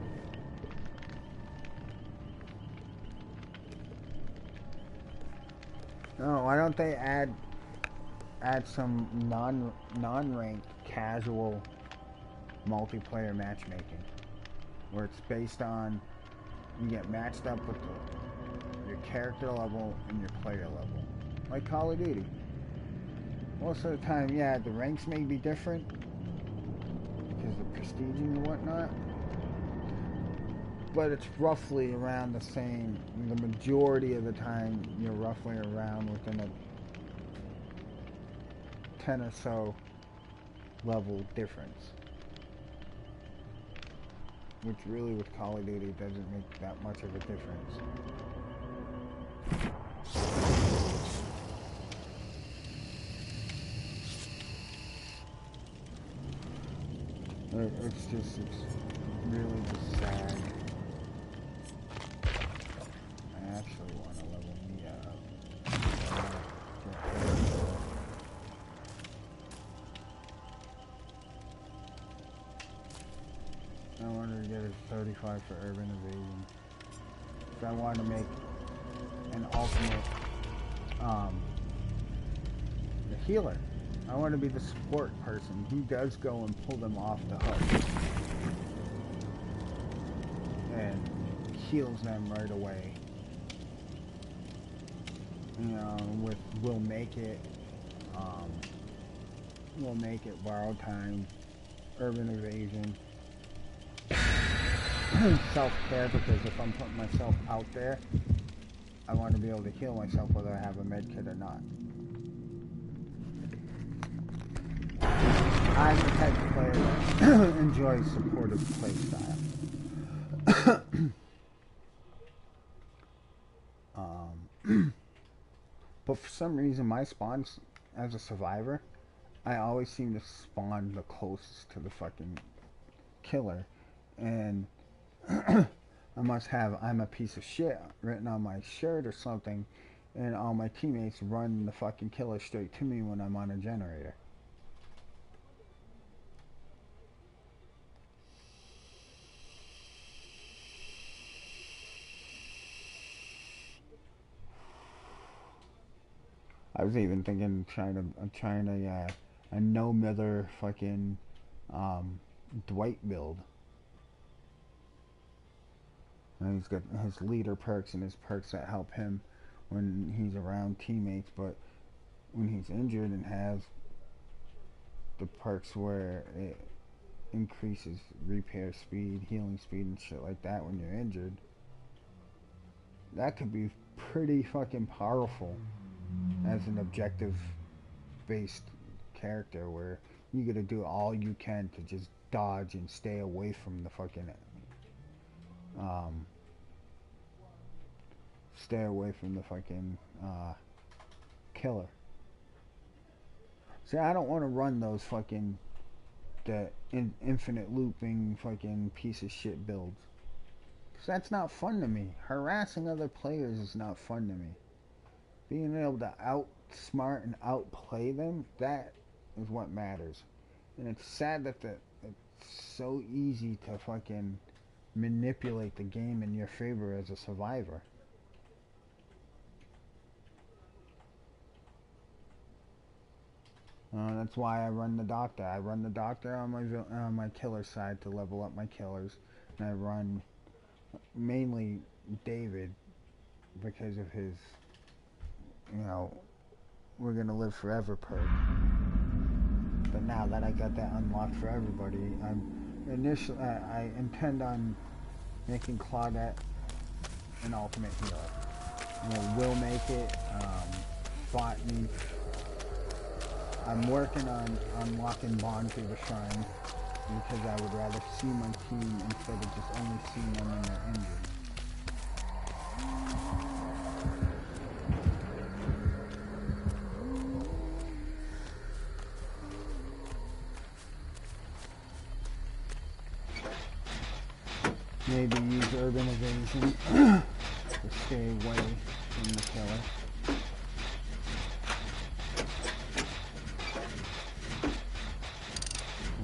No, why don't they add some non-ranked casual multiplayer matchmaking, where it's based on you get matched up with your character level and your player level, like Call of Duty. Most of the time, yeah, the ranks may be different because of prestiging and whatnot, but it's roughly around the same. The majority of the time, you're roughly around within a 10 or so level difference. which really with Call of Duty doesn't make that much of a difference. It's really just sad. I actually want to level me up. I wanted to get a 35 for Urban Evasion. I wanted to make an ultimate, the healer. I want to be the support person who does go and pull them off the hook and heals them right away. You know, with We'll Make It, Borrowed Time, Urban Evasion, self-care, because if I'm putting myself out there, I want to be able to heal myself whether I have a med kit or not. I'm the type of player that enjoys supportive playstyle. But for some reason, my spawns as a survivor, I always seem to spawn the closest to the fucking killer. And I must have "I'm a piece of shit" written on my shirt or something, and all my teammates run the fucking killer straight to me when I'm on a generator. I was even thinking trying a no mither fucking Dwight build. And he's got his leader perks and his perks that help him when he's around teammates, but when he's injured and has the perks where it increases repair speed, healing speed, and shit like that when you're injured, that could be pretty fucking powerful as an objective based character where you gotta do all you can to just dodge and stay away from the fucking killer. See, I don't want to run those fucking infinite looping fucking piece of shit builds, because that's not fun to me. Harassing other players is not fun to me. Being able to outsmart and outplay them, that is what matters. And it's sad that it's so easy to fucking manipulate the game in your favor as a survivor. That's why I run the doctor. I run the doctor on my killer side to level up my killers, and I run mainly David because of his, we're gonna live forever perk. But now that I got that unlocked for everybody, I intend on making Claudette an ultimate healer. We'll Make It, Botany. I'm working on unlocking Bond through the Shrine because I would rather see my team instead of just only seeing them when they're injured. Maybe use Urban Evasion to stay away from the killer.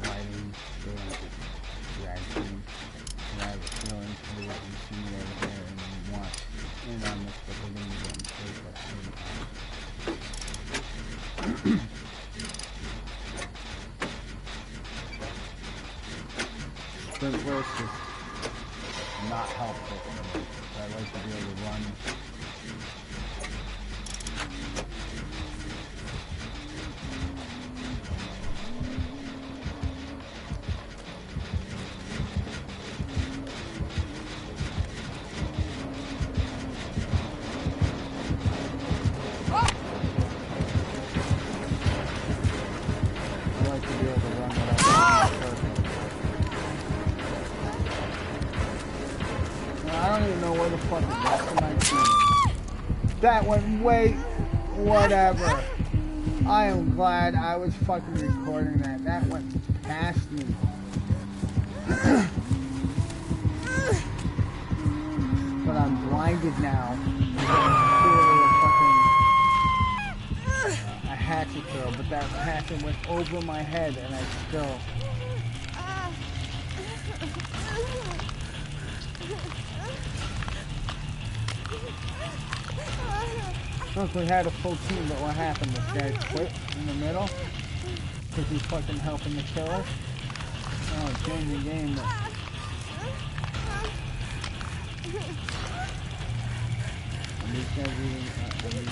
Lighting, drag team, drag it through into the incinerator there, and watch in on this, but we're going to get in place at the same time. Sprint burst is not helpful for me. So I like to be able to run. I like to be able to run without being perfect. That went way, whatever. I am glad I was fucking recording that. That went past me. But I'm blinded now. Clearly a hatchet throw, but that hatchet went over my head and I still... Look, we had a full team, but what happened? This guy quit in the middle? Because he's fucking helping the killer? Oh, it's in the game. But... And these guys really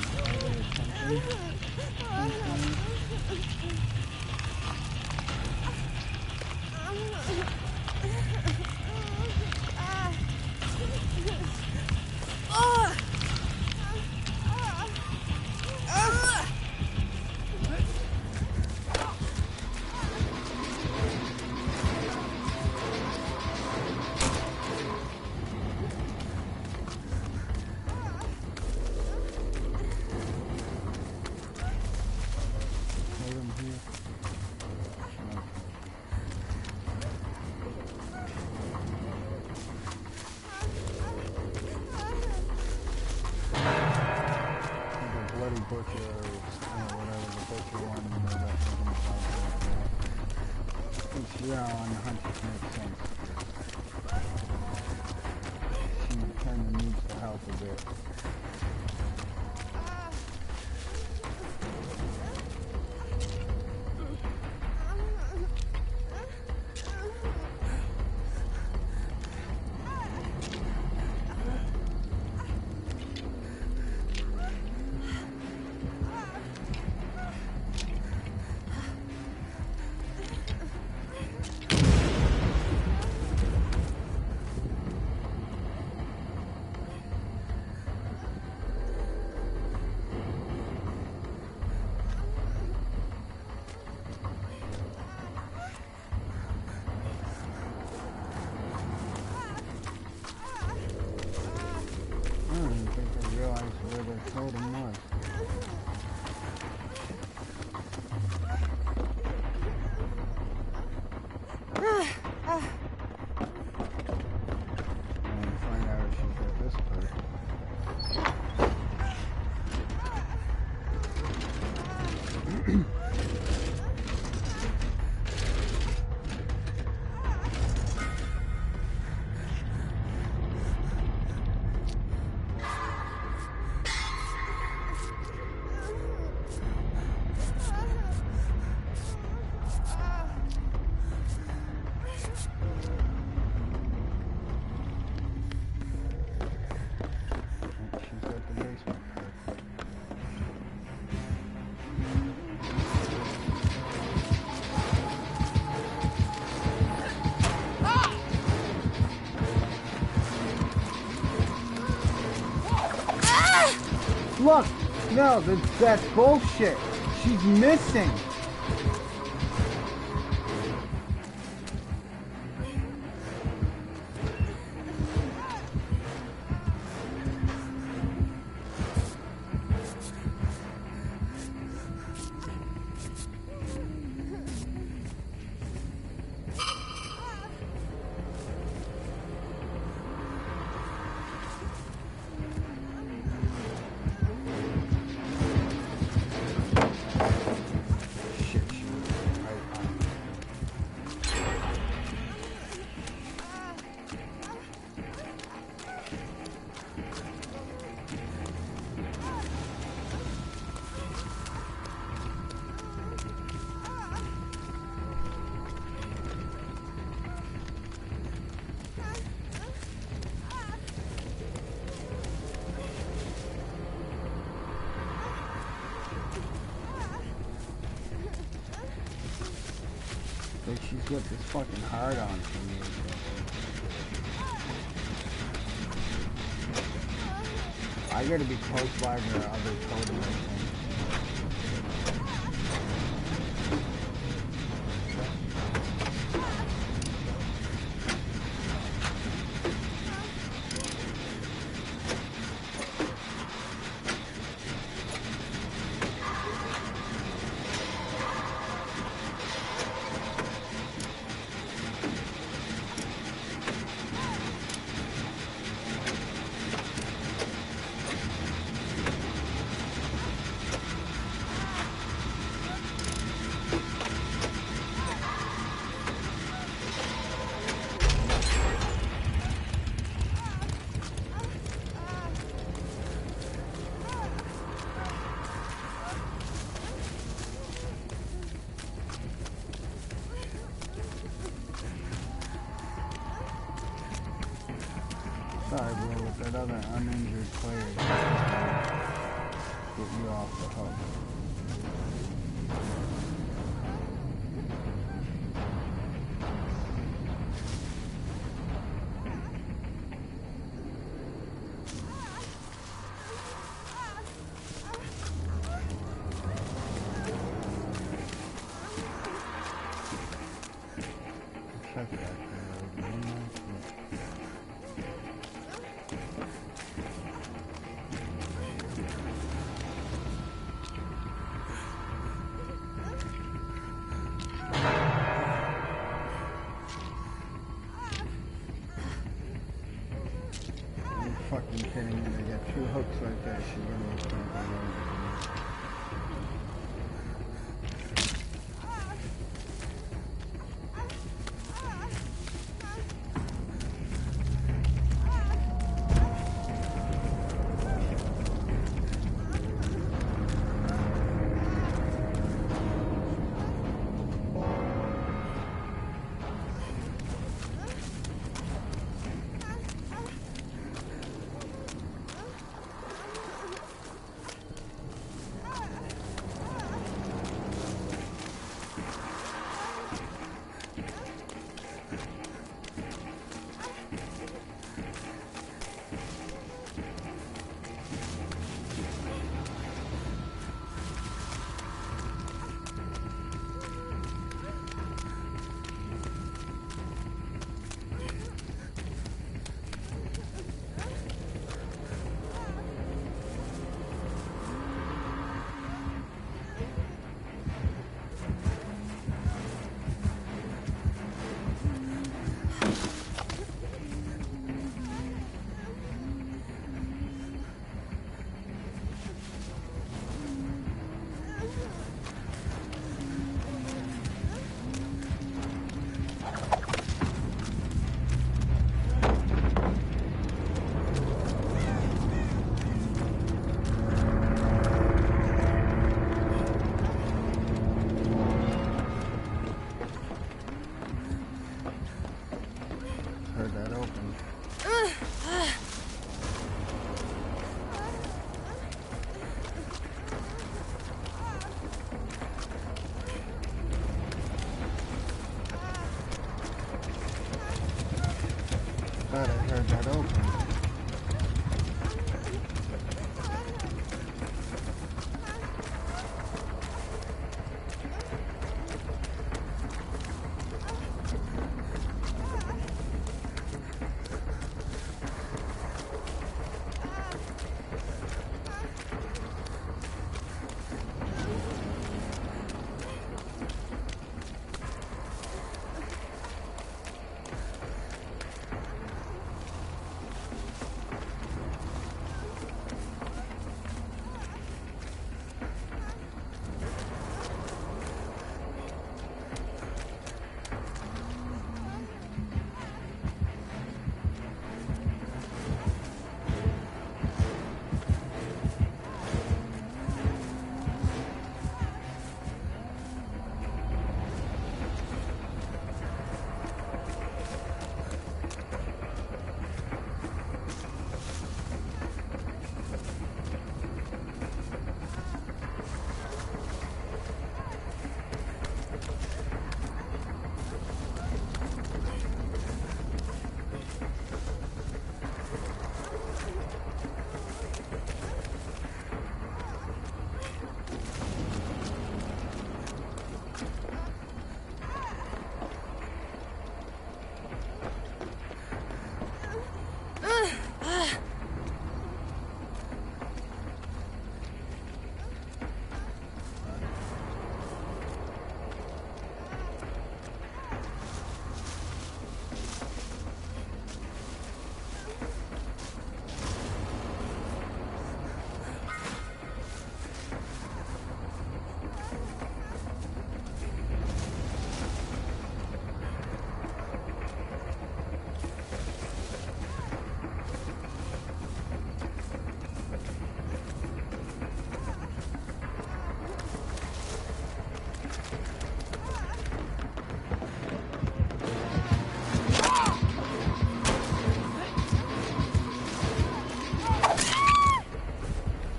yeah, on the hunt just makes sense. She kind of needs the help a bit. Look! No, that's bullshit. She's missing. Like she's got this fucking hard on for me. I gotta be close by her other totem, I think. Sorry, bro, with that other uninjured player, get you off the hook. Check that. Fucking kidding me, they got two hooks right there, she really can't go wrong. Heard that open. Thought I heard that open.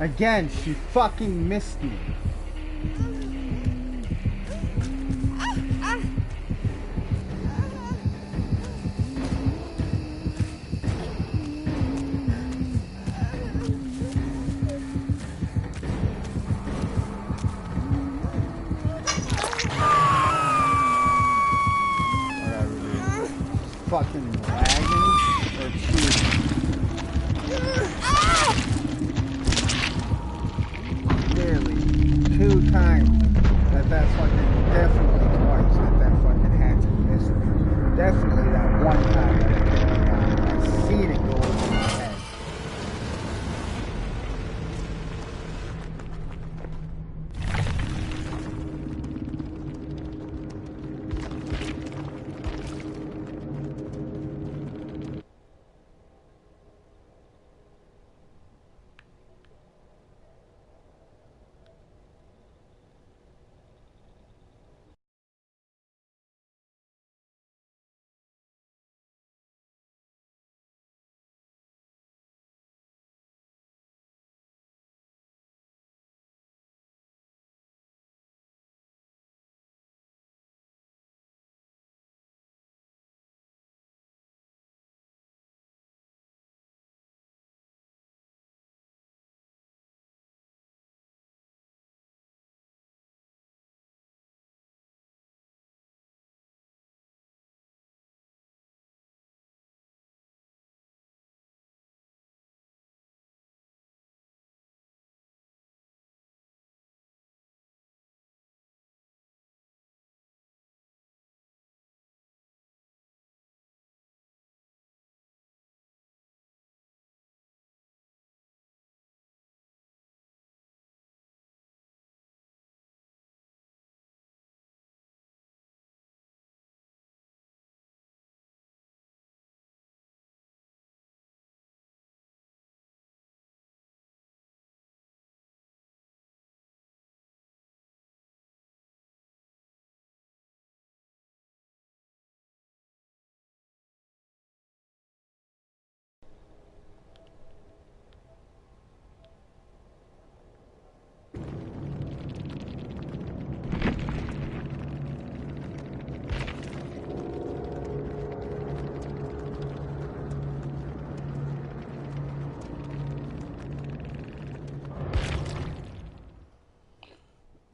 Again, she fucking missed me. Fucking lagging or cheating. Clearly, 2 times that fucking, definitely twice that fucking hatchet missed me. Definitely that 1 time that it hit me on. I seen it go over my head.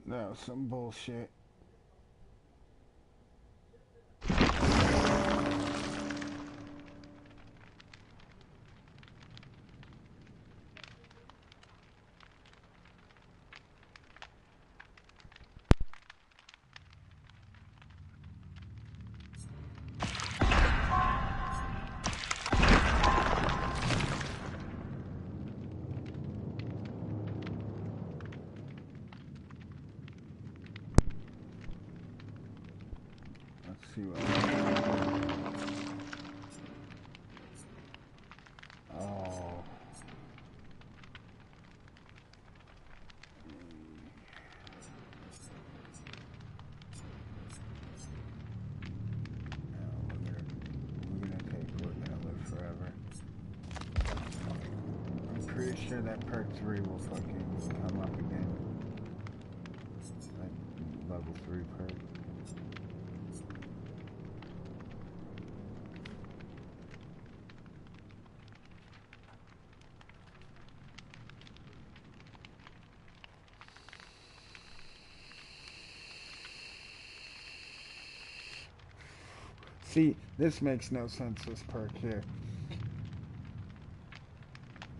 That was some bullshit. Let's see what. Oh. We're gonna take. We're gonna live forever. I'm pretty sure that perk 3 will fucking come up again. Like level 3 perk. See, this makes no sense, this perk here.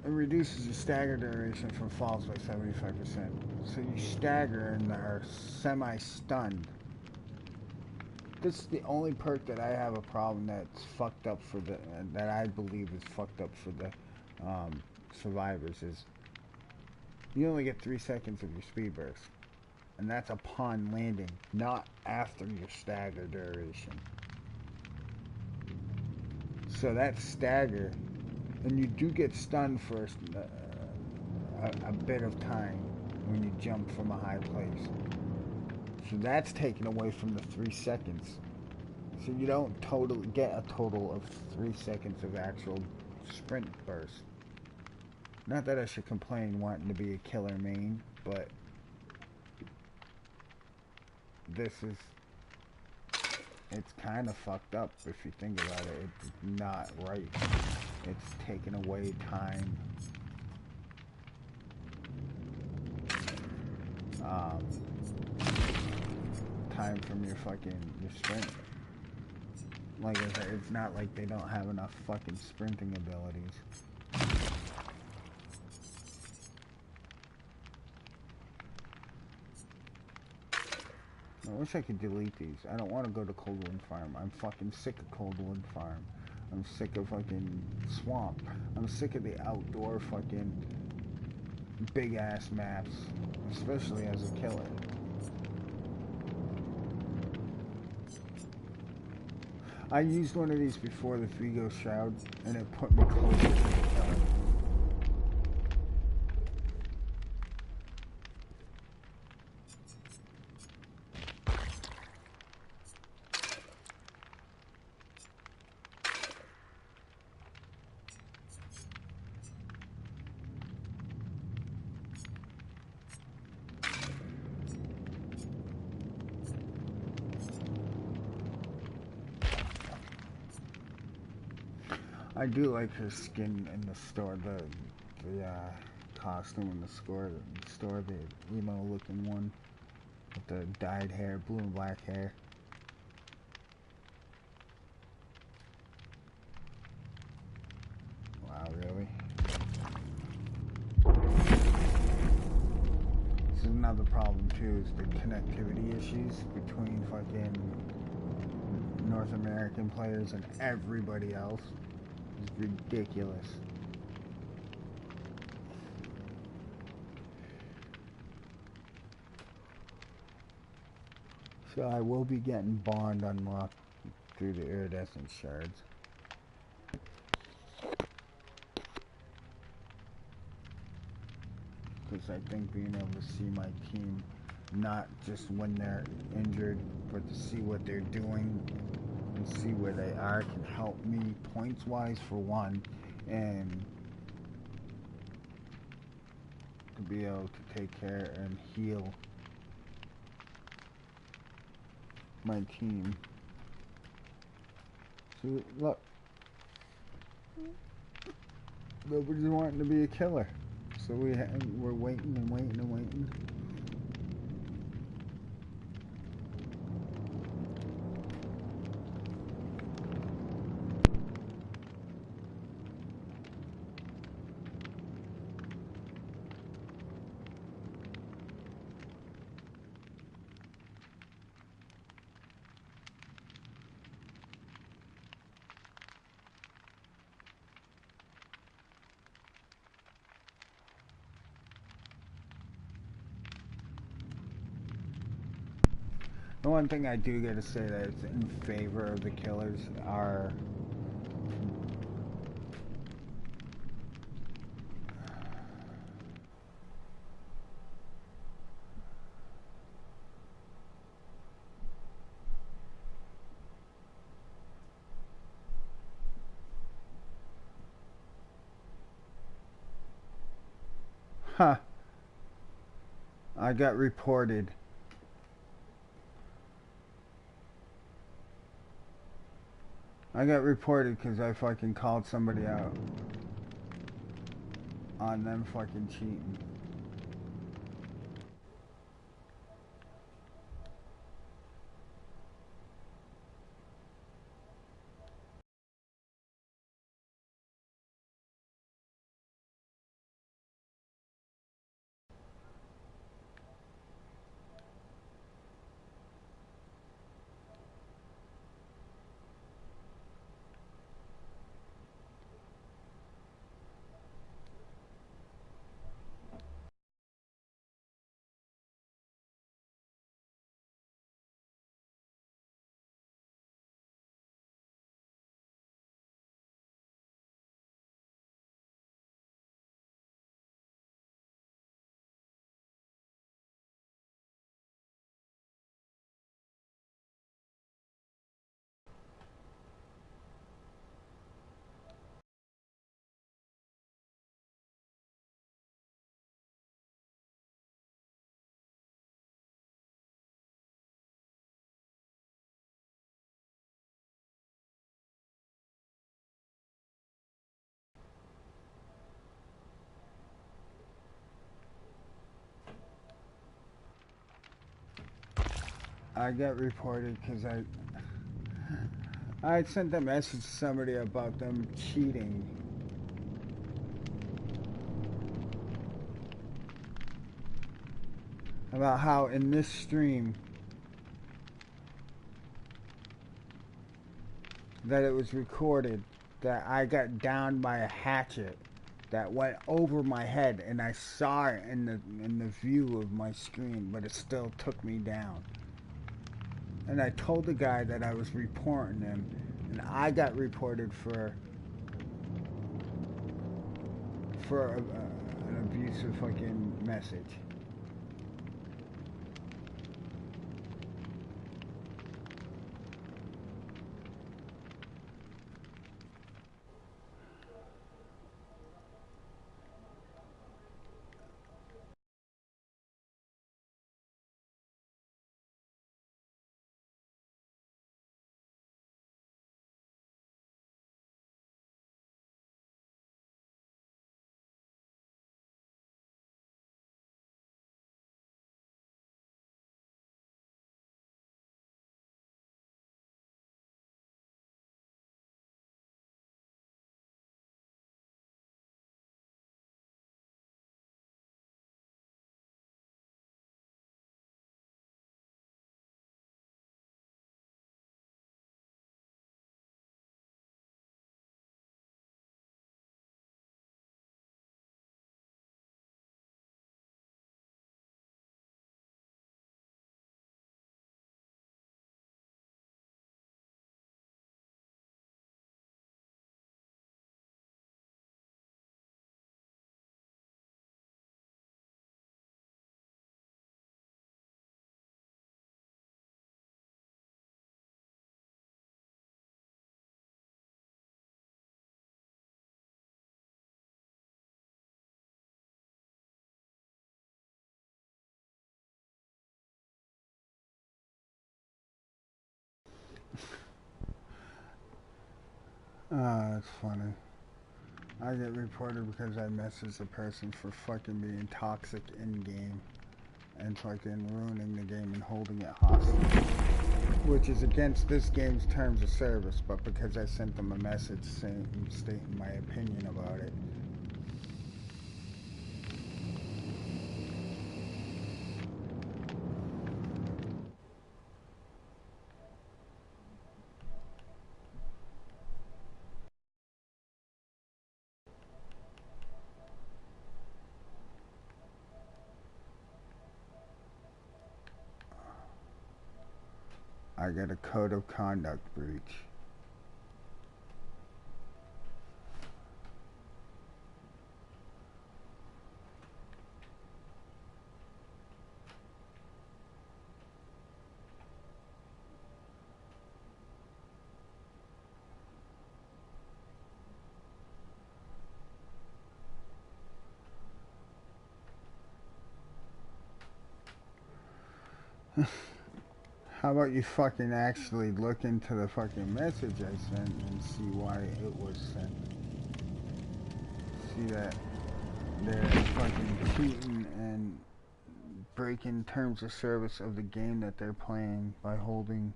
It reduces your stagger duration from falls by 75%. So you stagger and are semi-stunned. This is the only perk that I have a problem that's fucked up for the, that I believe is fucked up for the survivors is you only get 3 seconds of your speed burst. And that's upon landing, not after your stagger duration. So that stagger, and you do get stunned for a bit of time when you jump from a high place. So that's taken away from the 3 seconds. So you don't totally get a total of 3 seconds of actual sprint burst. Not that I should complain wanting to be a killer main, but this is, it's kind of fucked up if you think about it. It's not right. It's taking away time. Time from your sprint. Like I said, it's not like they don't have enough fucking sprinting abilities. I wish I could delete these. I don't want to go to Coldwood Farm. I'm fucking sick of Coldwood Farm. I'm sick of fucking Swamp. I'm sick of the outdoor fucking big ass maps, especially as a killer. I used one of these before, the Vigo Shroud, and it put me closer to the killer. I do like her skin in the store, the costume in the store, the emo looking one with the dyed hair, blue and black hair. Wow, really? This is another problem too, is the connectivity issues between fucking North American players and everybody else. It's ridiculous. So I will be getting Bond unlocked through the iridescent shards. Because I think being able to see my team, not just when they're injured, but to see what they're doing and see where they are, can help me points wise for one, and to be able to take care and heal my team. So look, nobody's wanting to be a killer, so we're waiting and waiting and waiting. The one thing I do gotta say that is in favor of the killers are I got reported. I got reported because I fucking called somebody out on them fucking cheating. I got reported because I sent a message to somebody about them cheating. About how in this stream that it was recorded that I got downed by a hatchet that went over my head, and I saw it in the view of my screen, but it still took me down. And I told the guy that I was reporting him, and I got reported for an abusive fucking message. That's funny. I get reported because I messaged a person for fucking being toxic in game and fucking ruining the game and holding it hostage, which is against this game's terms of service, but because I sent them a message stating my opinion about it. I get a code of conduct breach. How about you fucking actually look into the fucking message I sent and see why it was sent? See that they're fucking cheating and breaking terms of service of the game that they're playing by holding.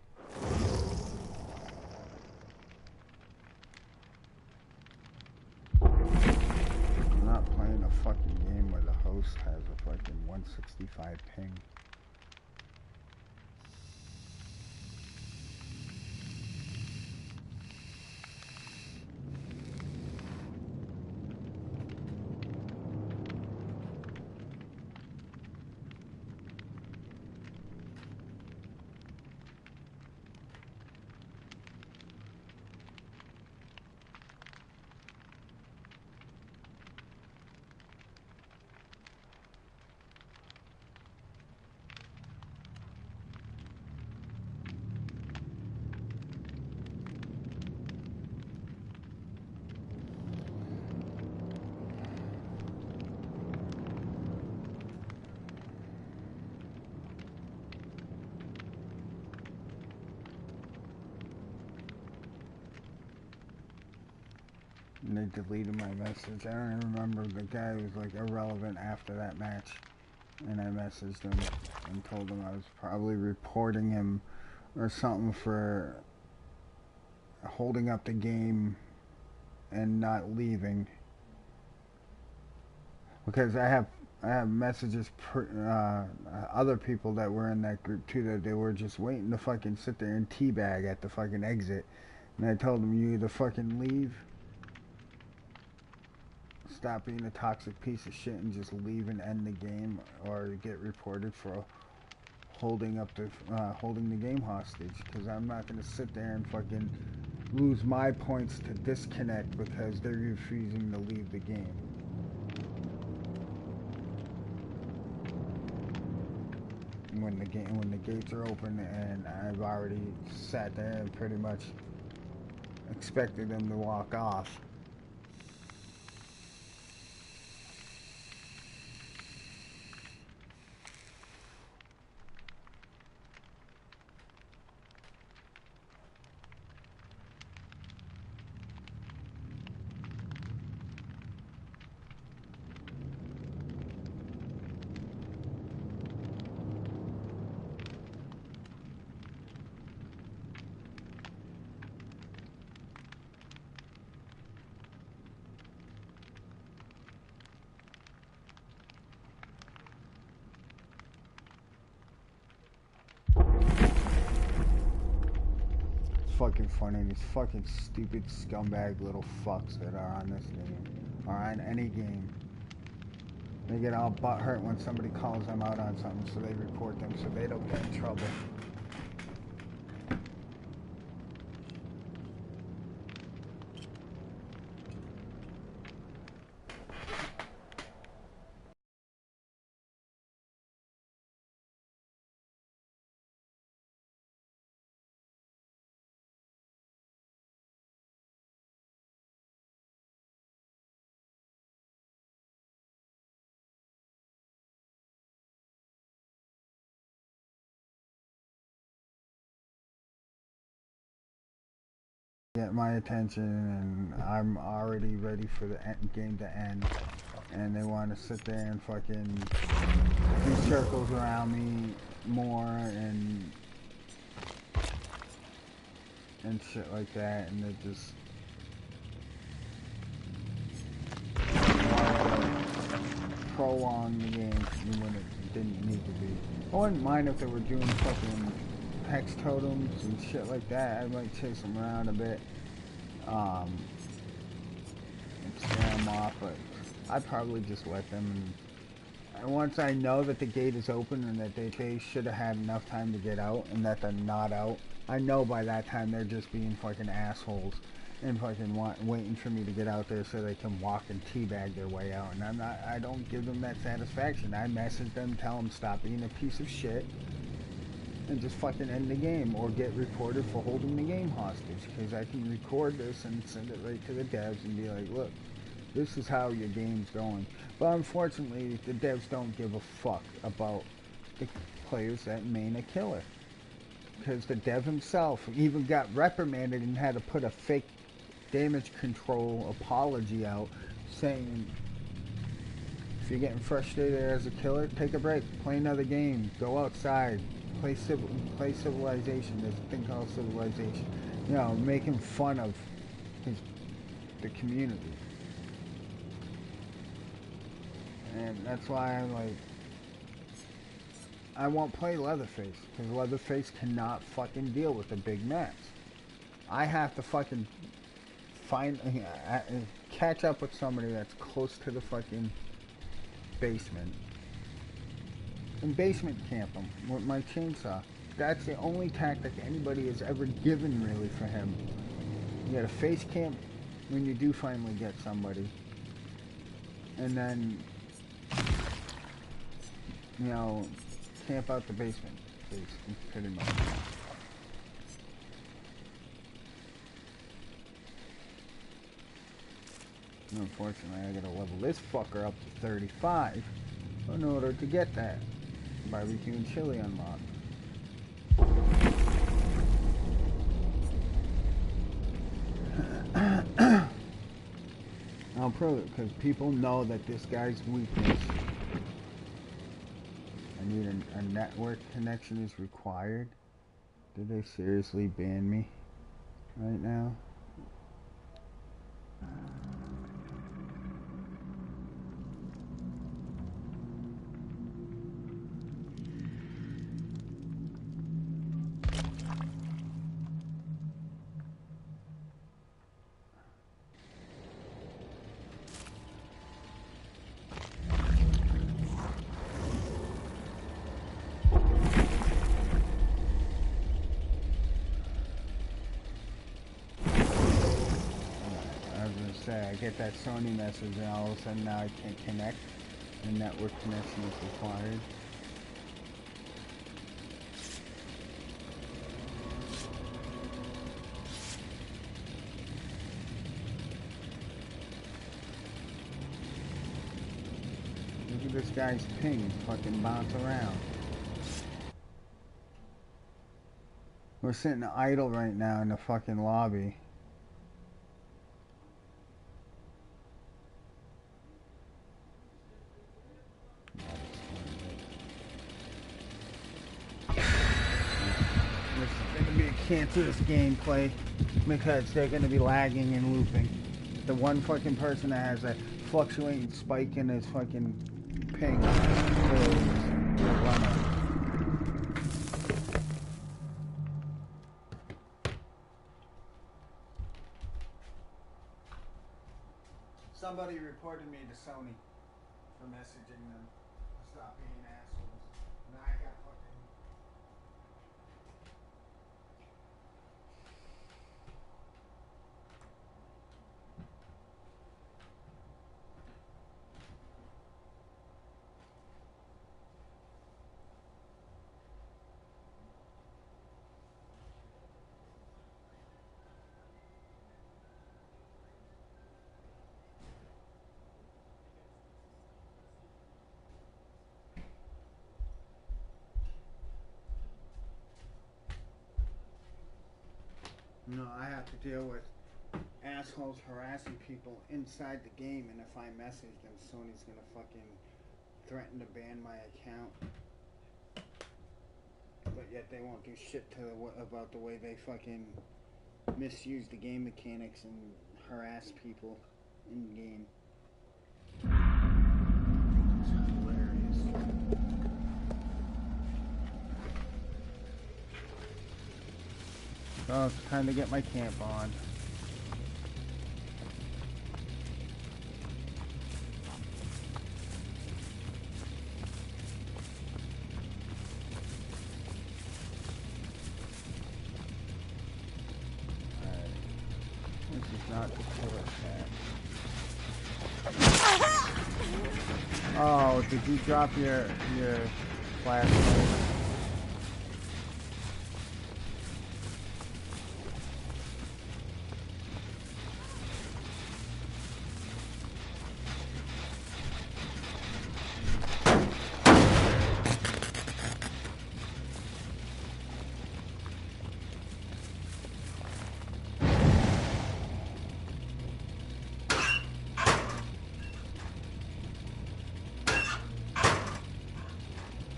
I'm not playing a fucking game where the host has a fucking 165 ping. And they deleted my message. I don't even remember. The guy was like irrelevant after that match. And I messaged him. and told him I was probably reporting him or something for holding up the game and not leaving. Because I have messages other people that were in that group too, that they were just waiting to fucking sit there and teabag at the fucking exit. And I told them, you either fucking leave, stop being a toxic piece of shit and just leave and end the game, or get reported for holding the game hostage. Because I'm not gonna sit there and fucking lose my points to disconnect because they're refusing to leave the game. When the gates are open, and I've already sat there and pretty much expected them to walk off. Fucking funny, these fucking stupid scumbag little fucks that are on this game, or on any game. They get all butthurt when somebody calls them out on something, so they report them so they don't get in trouble. Get my attention, and I'm already ready for the game to end, and they want to sit there and fucking do circles around me more and shit like that, and they just prolong the game when it didn't need to be. I wouldn't mind if they were doing fucking hex totems and shit like that. I might chase them around a bit, and scare them off, but I'd probably just let them. And once I know that the gate is open and that they should have had enough time to get out, and that they're not out, I know by that time they're just being fucking assholes and fucking waiting for me to get out there so they can walk and teabag their way out. And I don't give them that satisfaction. I message them, tell them stop being a piece of shit, and just fucking end the game, or get reported for holding the game hostage. Because I can record this and send it right to the devs and be like, look, this is how your game's going. But unfortunately, the devs don't give a fuck about the players that main a killer. Because the dev himself even got reprimanded and had to put a fake damage control apology out saying, if you're getting frustrated as a killer, take a break, play another game, go outside, play Civilization. There's a thing called Civilization. You know, making fun of the community. And that's why I'm like, I won't play Leatherface, because Leatherface cannot fucking deal with the big maps. I have to fucking catch up with somebody that's close to the fucking basement, and basement camp him with my chainsaw. That's the only tactic anybody has ever given, really, for him. You gotta face camp when you do finally get somebody, and then, you know, camp out the basement, pretty much. Unfortunately, I gotta level this fucker up to 35 in order to get that barbecue and chili unlocked. I'll prove it, because people know that this guy's weakness. A network connection is required? Did they seriously ban me right now? I get that Sony message and all of a sudden now I can't connect. The network connection is required. Look at this guy's ping fucking bounce around. We're sitting idle right now in the fucking lobby. Cancerous gameplay because they're going to be lagging and looping. The one fucking person that has a fluctuating spike in his fucking ping is the runner. Somebody reported me to Sony for messaging them to stop being assholes. And I got fucking... No, I have to deal with assholes harassing people inside the game, and if I message them, Sony's gonna fucking threaten to ban my account. But yet they won't do shit about the way they fucking misuse the game mechanics and harass people in game. It's hilarious. So it's time to get my camp on. Alright. This is not the killer cat. Oh, did you drop your flashlight?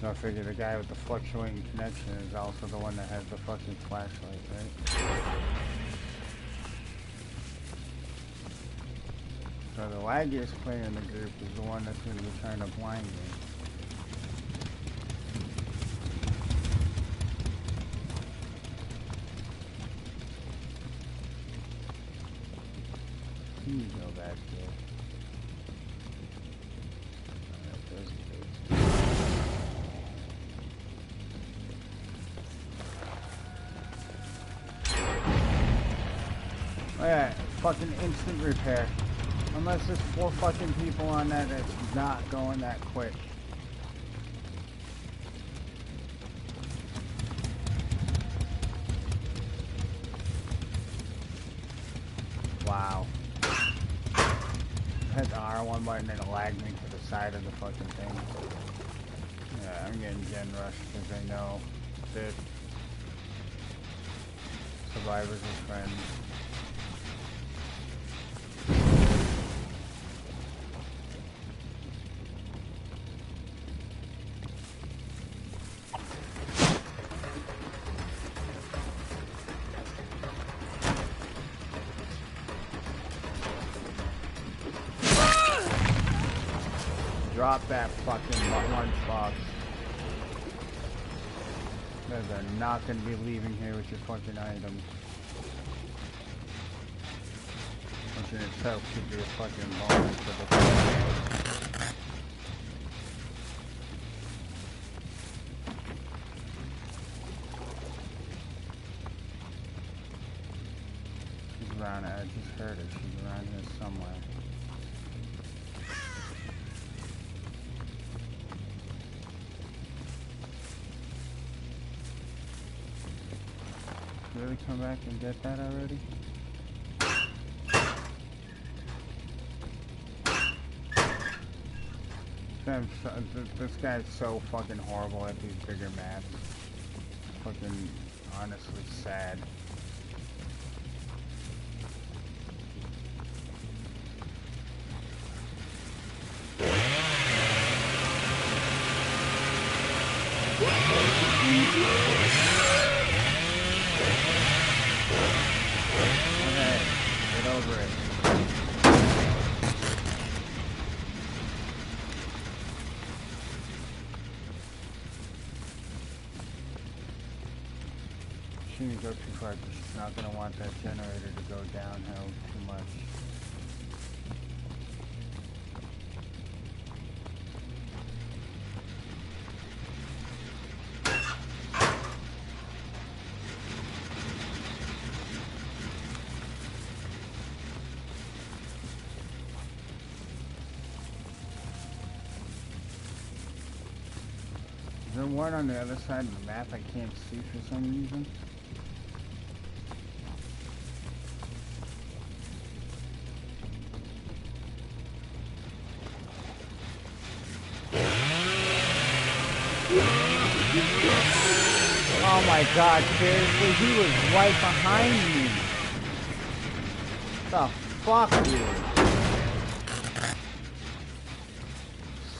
I figure the guy with the fluctuating connection is also the one that has the fucking flashlight, right? So the laggiest player in the group is the one that's going to be trying to blind me. You go back there. Oh yeah, fucking instant repair. Unless there's 4 fucking people on that, it's not going that quick. Wow. I hit the R1 button and it lagged me to the side of the fucking thing. Yeah, I'm getting gen rushed because I know that survivors are friends. Drop that fucking lunchbox. You guys are not gonna be leaving here with your fucking items. Which in itself should be a fucking bonus for the She's around, I just heard her. She's around here somewhere. Really come back and get that already? This guy's so fucking horrible at these bigger maps. Fucking honestly sad. Okay, get over it. She didn't go too far because she's not going to want that generator to go downhill too much. Is there one on the other side of the map I can't see for some reason? Oh my god, seriously? He was right behind me. The fuck, dude?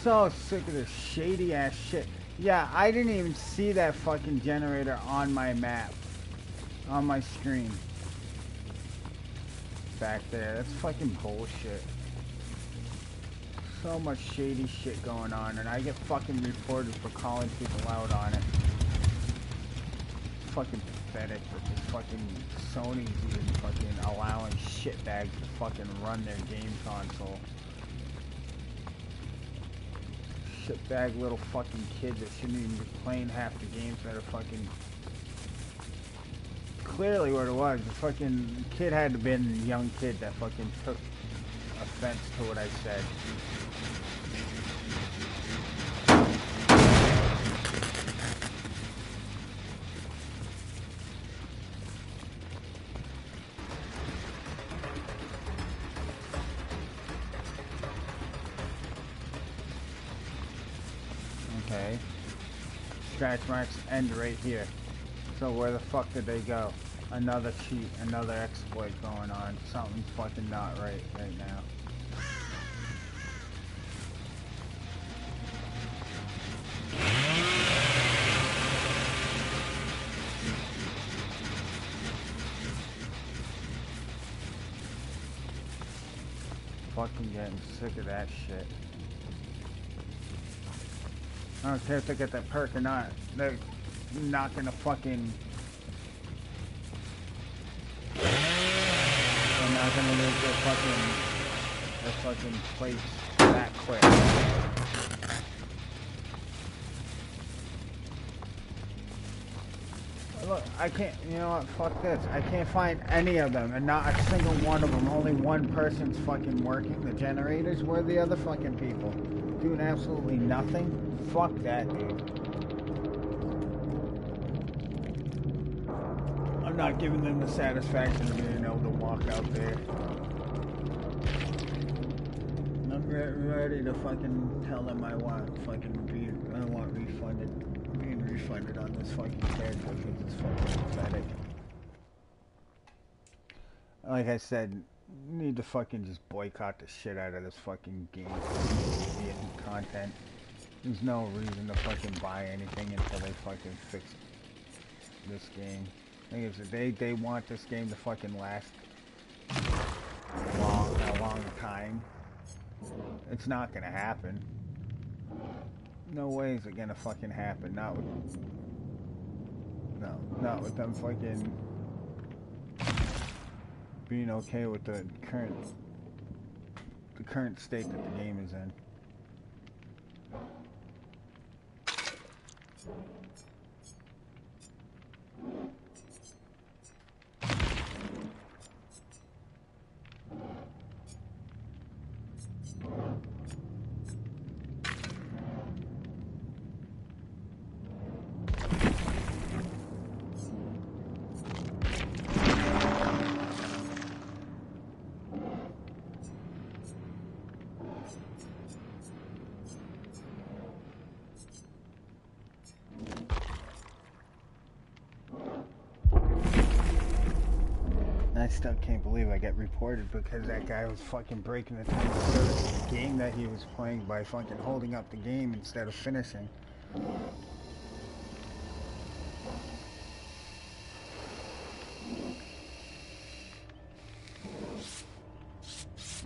So sick of this shady ass shit. Yeah, I didn't even see that fucking generator on my map. On my screen. Back there. That's fucking bullshit. So much shady shit going on, and I get fucking reported for calling people out on it. Fucking pathetic that this fucking Sony's even fucking allowing shitbags to fucking run their game console. Shitbag little fucking kids that shouldn't even be playing half the games that are fucking... Clearly what it was, the fucking kid had to have been a young kid that fucking took offense to what I said. Okay. Scratch marks end right here. So where the fuck did they go? Another cheat, another exploit going on. Something's fucking not right now. Fucking getting sick of that shit. I don't care if they get that perk or not. They're not gonna fucking... They're not gonna lose their fucking plates that quick. Look, I can't, you know what, fuck this. I can't find any of them, and not a single one of them. Only one person's fucking working the generators. Where are the other fucking people? Doing absolutely nothing? Fuck that, dude. I'm not giving them the satisfaction of being able to walk out there. I'm ready to fucking tell them I want being refunded on this fucking character because it's fucking pathetic. Like I said, need to fucking just boycott the shit out of this fucking game. Content. There's no reason to fucking buy anything until they fucking fix this game. I think it's they want this game to fucking last a long time. It's not gonna happen. No way is it gonna fucking happen. Not with, no, not with them fucking being okay with the current state that the game is in. I still can't believe I got reported because that guy was fucking breaking the terms of service of the game that he was playing by fucking holding up the game instead of finishing.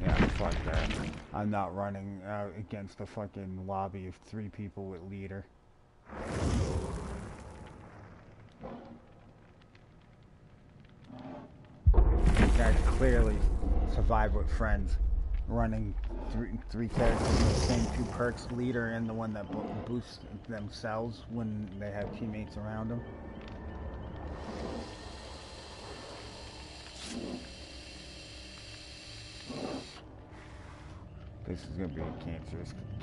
Yeah, fuck that. I'm not running against a fucking lobby of 3 people with leader. Guys clearly survived with friends, running three characters with the same 2 perks, leader and the one that boosts themselves when they have teammates around them. This is gonna be a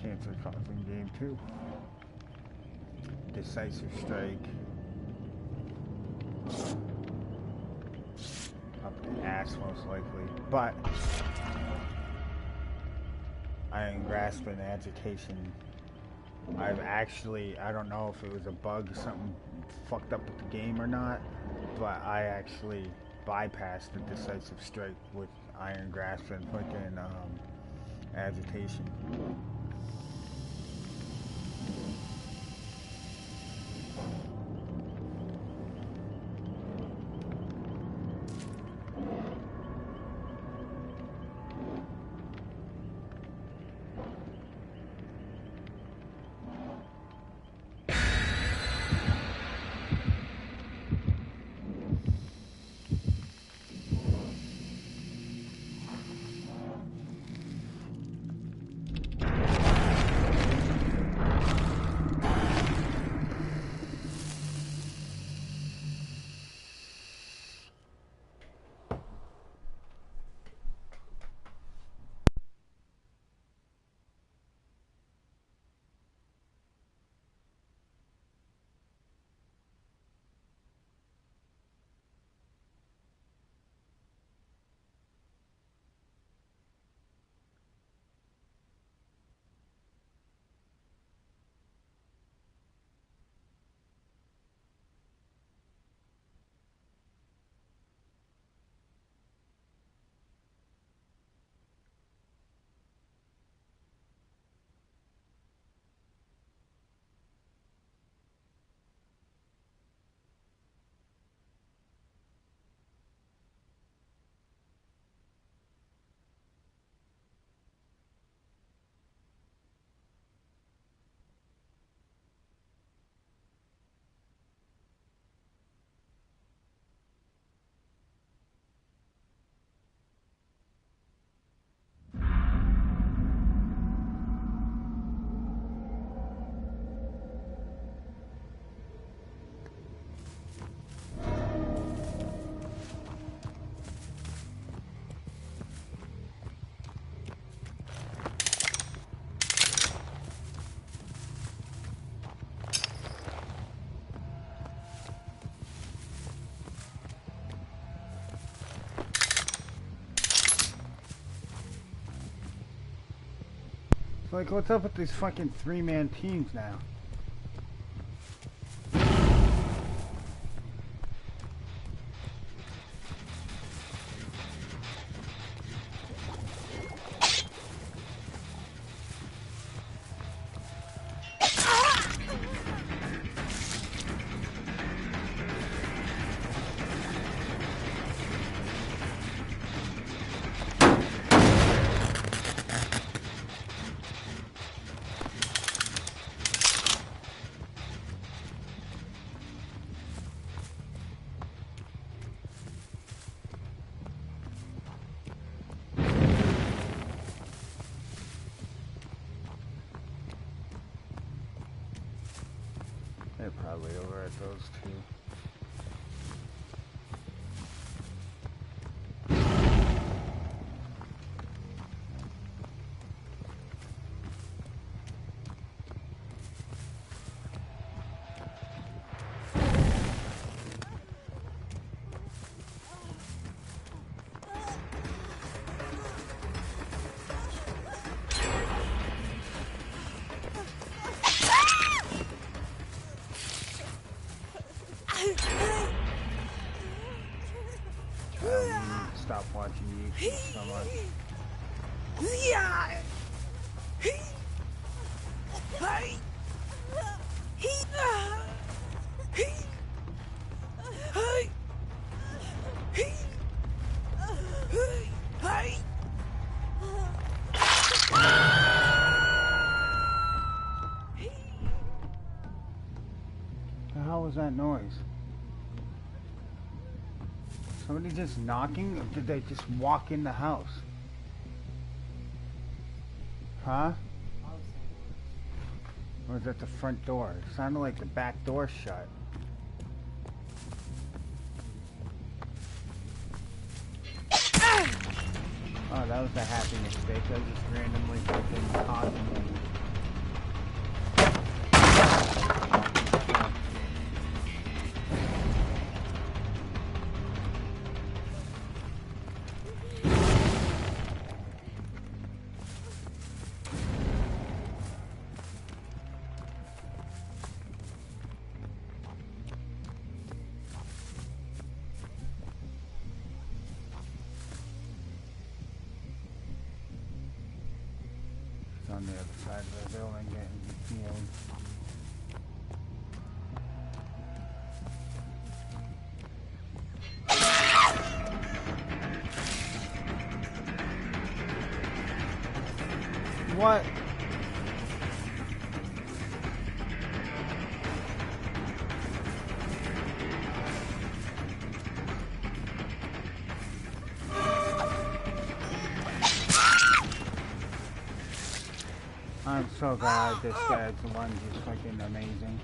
cancer-causing game too. Decisive strike. Up the ass most likely, but Iron Grasp and Agitation. I don't know if it was a bug, something fucked up with the game or not, but I actually bypassed the Decisive Strike with Iron Grasp and fucking Agitation. Like, what's up with these fucking 3-man teams now? get those two. Stop watching YouTube so much. The hell was that noise? Somebody just knocking, or did they just walk in the house? Huh? Or was that the front door? It sounded like the back door shut. Oh, that was a happy mistake. I just randomly fucking constantly. On the other side of the building getting healed. What? I'm so glad this guy's lunge is fucking amazing.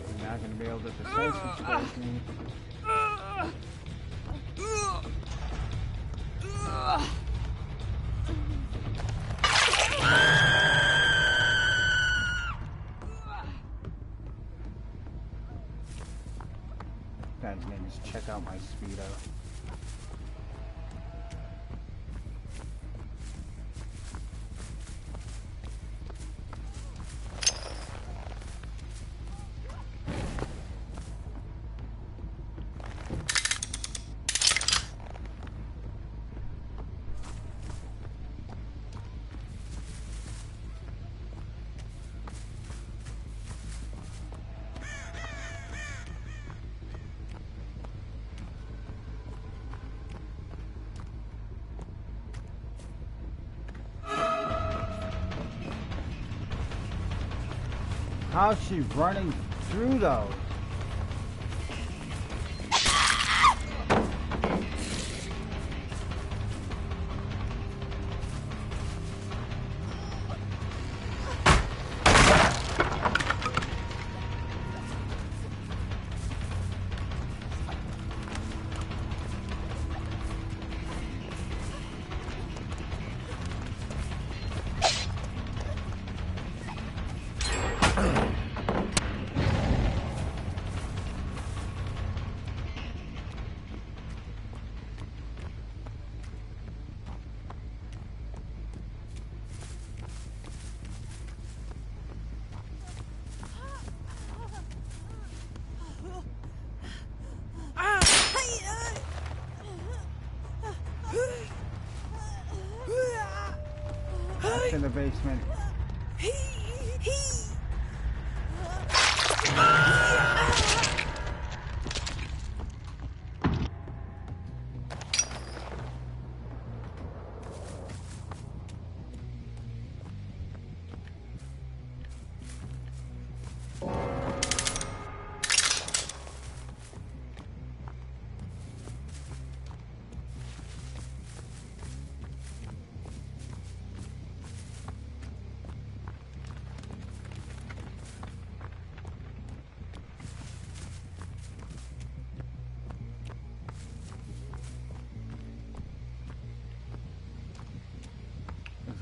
You're not gonna be able to decisive strike me. Guy's name is Check Out My Speedo. How's she running through those? In the basement.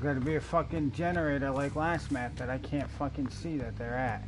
got to be a fucking generator like last map that I can't fucking see that they're at.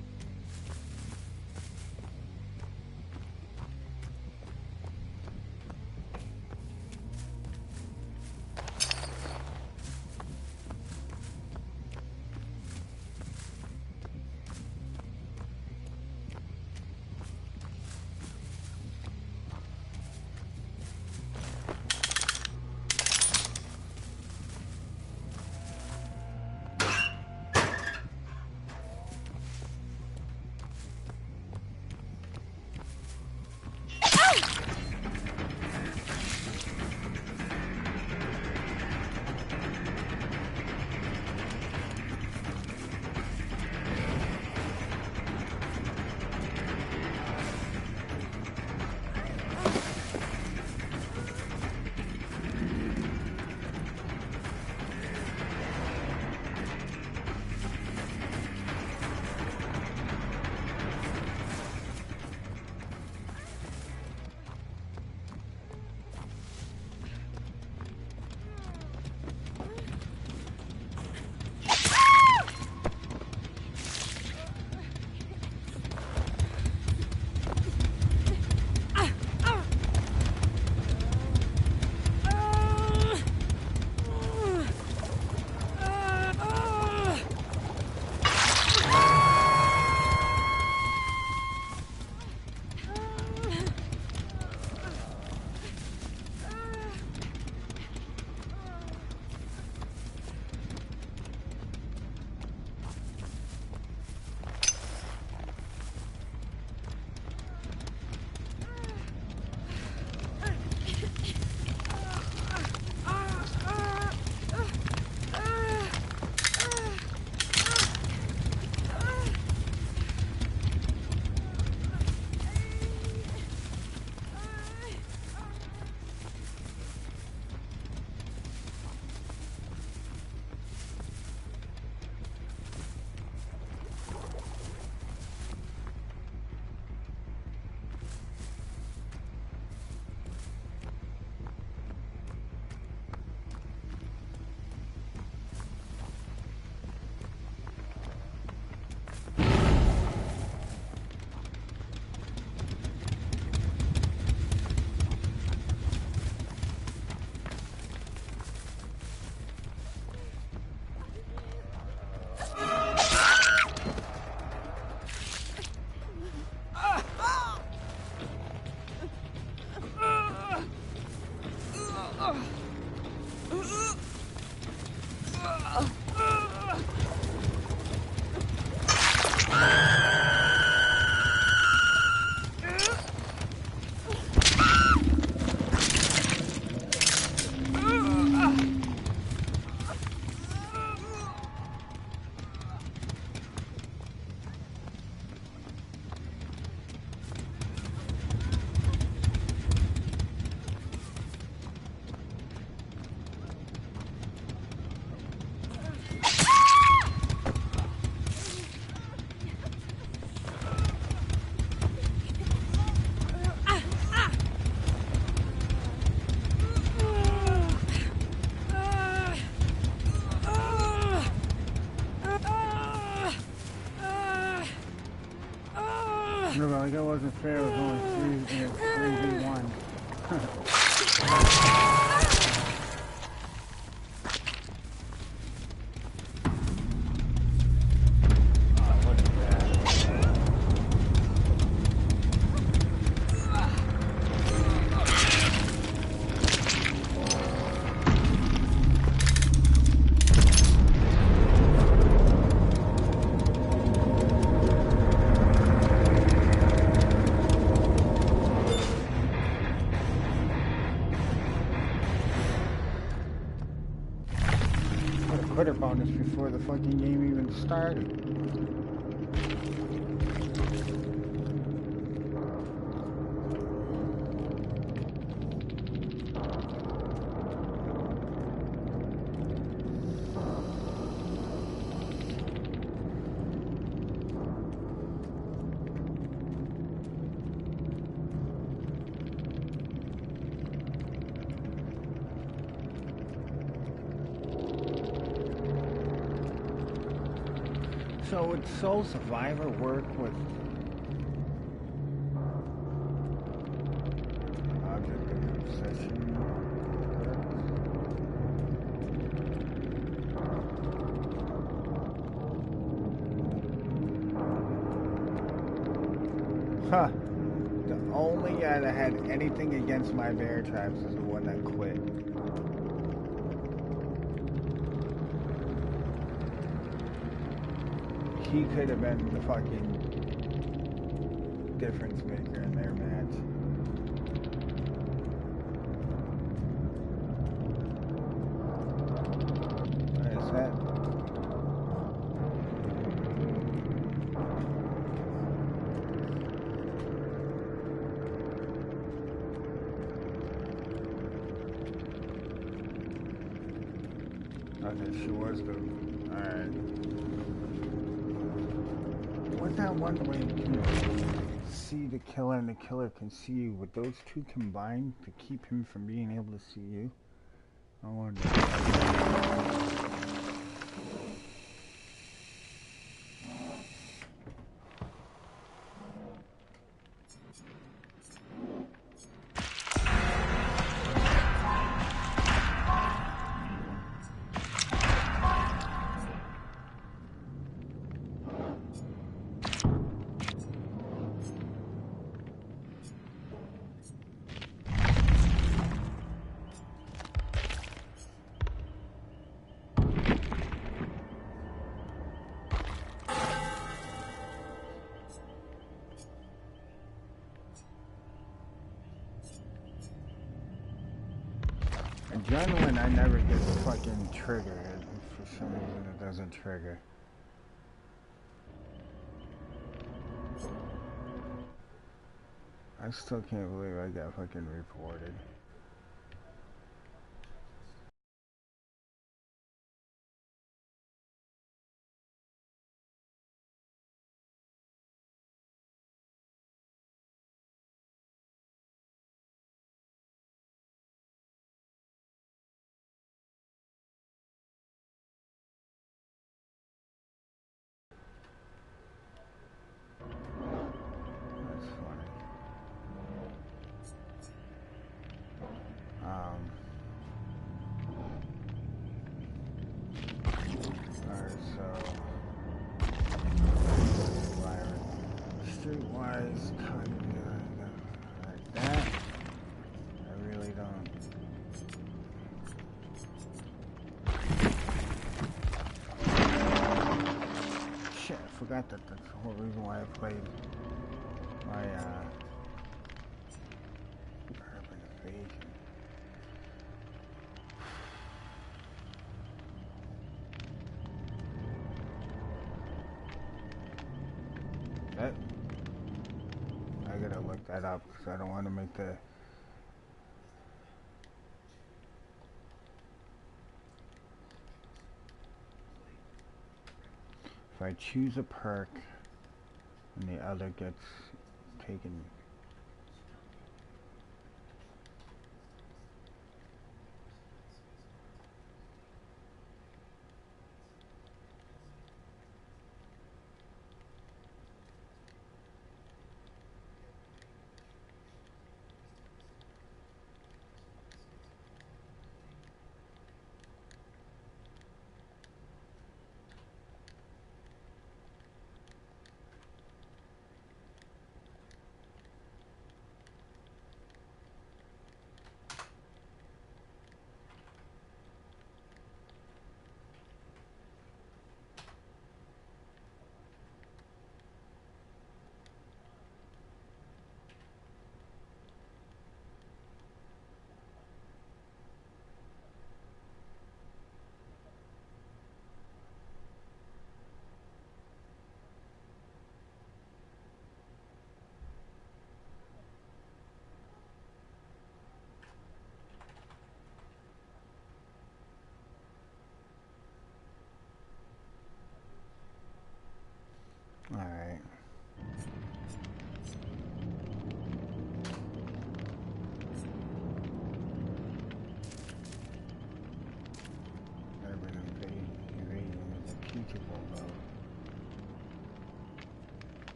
No, like it wasn't fair. It was only 3v1. Critter bonus before the fucking game even started. So would Soul Survivor work with object of obsession? Huh. The only guy that had anything against my bear traps is the one that quit. He could have been the fucking difference maker in their match. What is that? Okay, she was the... Alright. What's that one way you can see the killer and the killer can see you? Would those two combine to keep him from being able to see you? I wonder. Adrenaline, I never get the fucking trigger. For some reason, it doesn't trigger. I still can't believe I got fucking reported. That's funny. Alright, so... Streetwise, kind of like that. I really don't. Shit, I forgot that that's the whole reason why I played my Urban Invasion. That I gotta look that up because I don't want to make the. If I choose a perk and the other gets taken.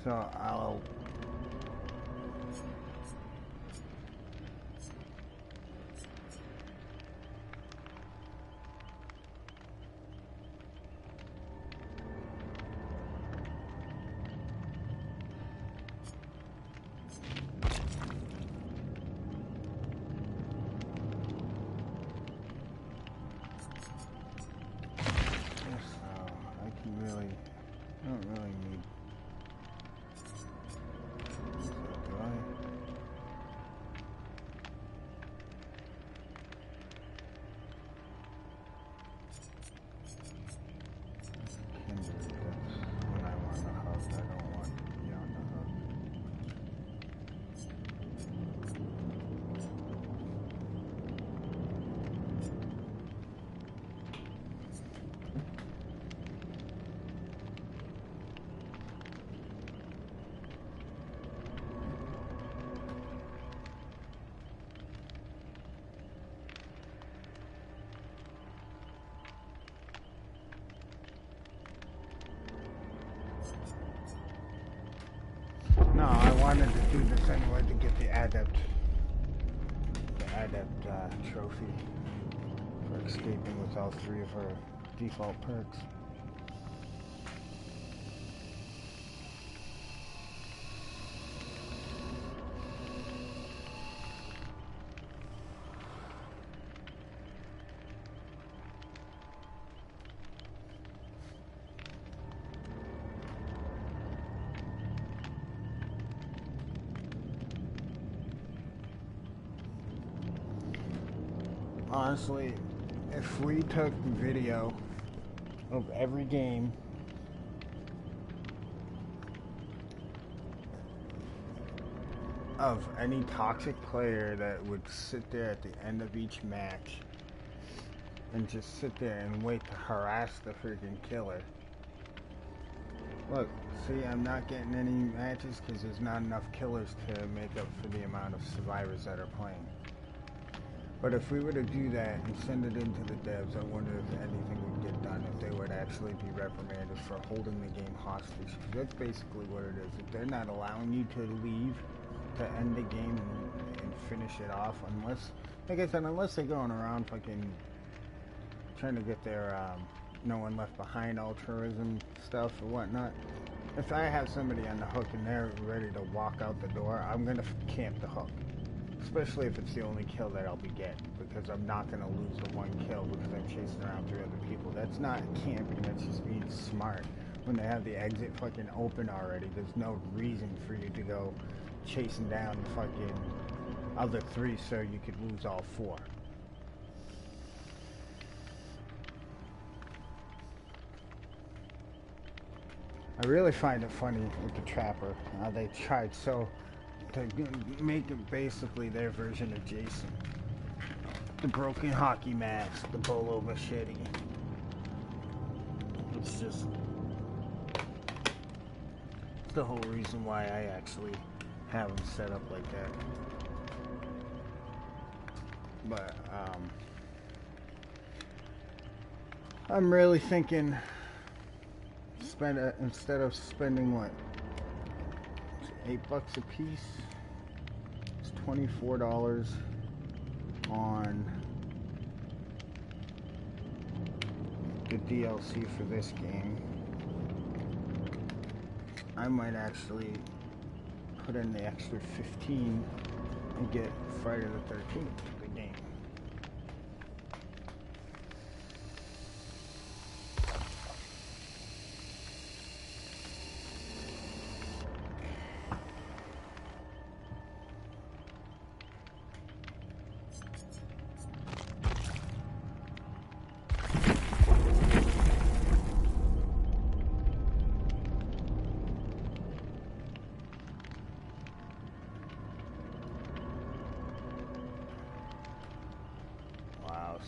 So I'll I don't really need. Do I? Kindred, that's when I want the hub. I don't want to be on the hub. No, I wanted to do this anyway to get the adept trophy for escaping with all 3 of her default perks. Honestly, if we took video of every game of any toxic player that would sit there at the end of each match and just sit there and wait to harass the freaking killer. Look, see, I'm not getting any matches because there's not enough killers to make up for the amount of survivors that are playing. But if we were to do that and send it into the devs, I wonder if anything would get done, if they would actually be reprimanded for holding the game hostage. Because that's basically what it is. If they're not allowing you to leave to end the game and finish it off, unless, like I said, unless they're going around fucking trying to get their no one left behind altruism stuff or whatnot. If I have somebody on the hook and they're ready to walk out the door, I'm going to camp the hook. Especially if it's the only kill that I'll be getting, because I'm not going to lose the one kill because I'm chasing around 3 other people. That's not camping, that's just being smart. When they have the exit fucking open already, there's no reason for you to go chasing down the fucking other 3 so you could lose all 4. I really find it funny with the Trapper. They tried so to make it basically their version of Jason. The broken hockey mask, the bolo machete. It's just the whole reason why I actually have them set up like that. But I'm really thinking instead of spending what, $8 a piece, it's $24 on the DLC for this game. I might actually put in the extra 15 and get Friday the 13th, the game.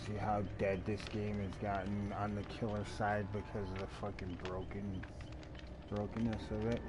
See how dead this game has gotten on the killer side because of the fucking brokenness of it.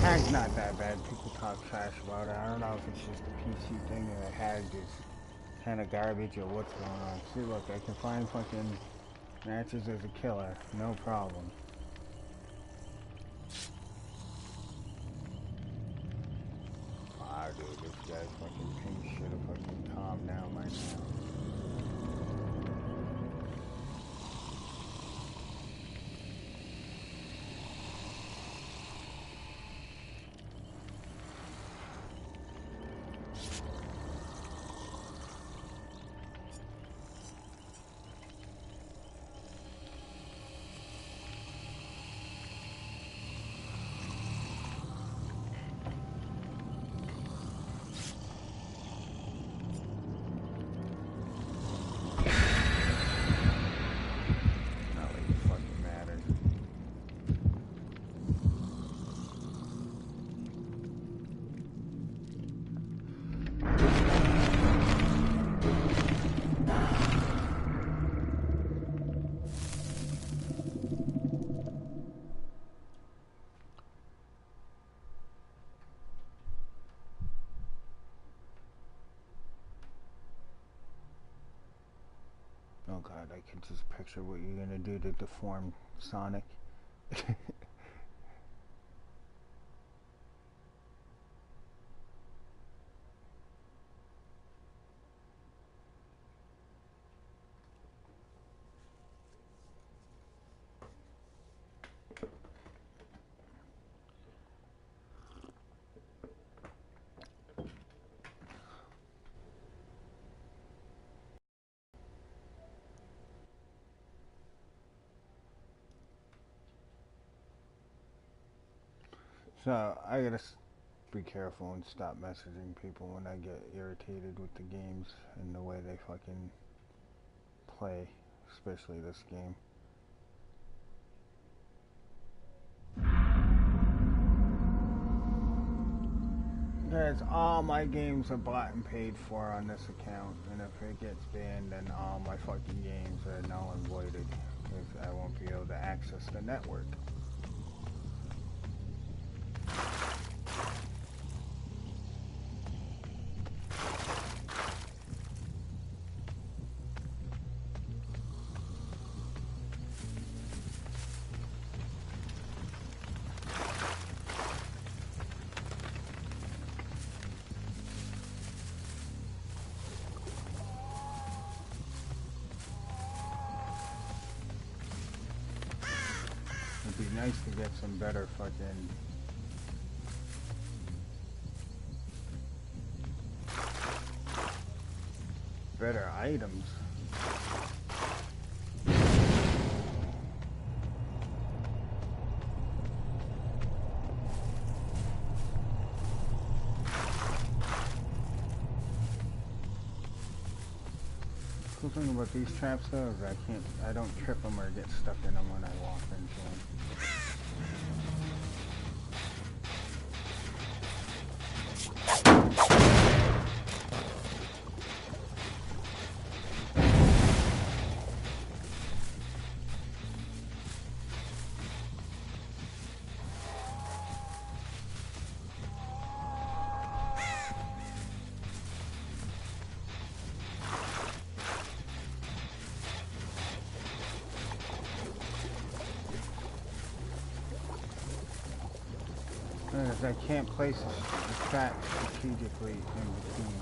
Hag's not that bad. People talk trash about it. I don't know if it's just a PC thing or Hag is kind of garbage or what's going on. See, look, I can find fucking matches as a killer. No problem. Ah, dude, this guy's fucking pink should have fucking calmed down by now. Oh god, I can just picture what you're gonna do to deform Sonic. So, I gotta be careful and stop messaging people when I get irritated with the games and the way they fucking play, especially this game. Guys, all my games are bought and paid for on this account, and if it gets banned, then all my fucking games are null and voided, because I won't be able to access the network. It'd be nice to get some better fucking better items. Cool thing about these traps though is I don't trip them or get stuck in them when I walk into them. Because I can't place the trap strategically in between.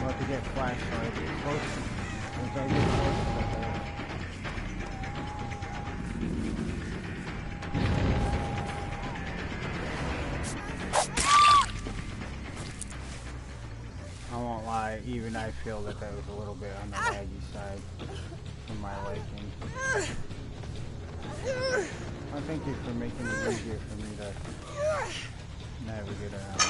To get flashed, so I get close. Once I get close to the hole. lie, even I feel that that was a little bit on the laggy side for my liking. I thank you for making it easier for me to navigate around.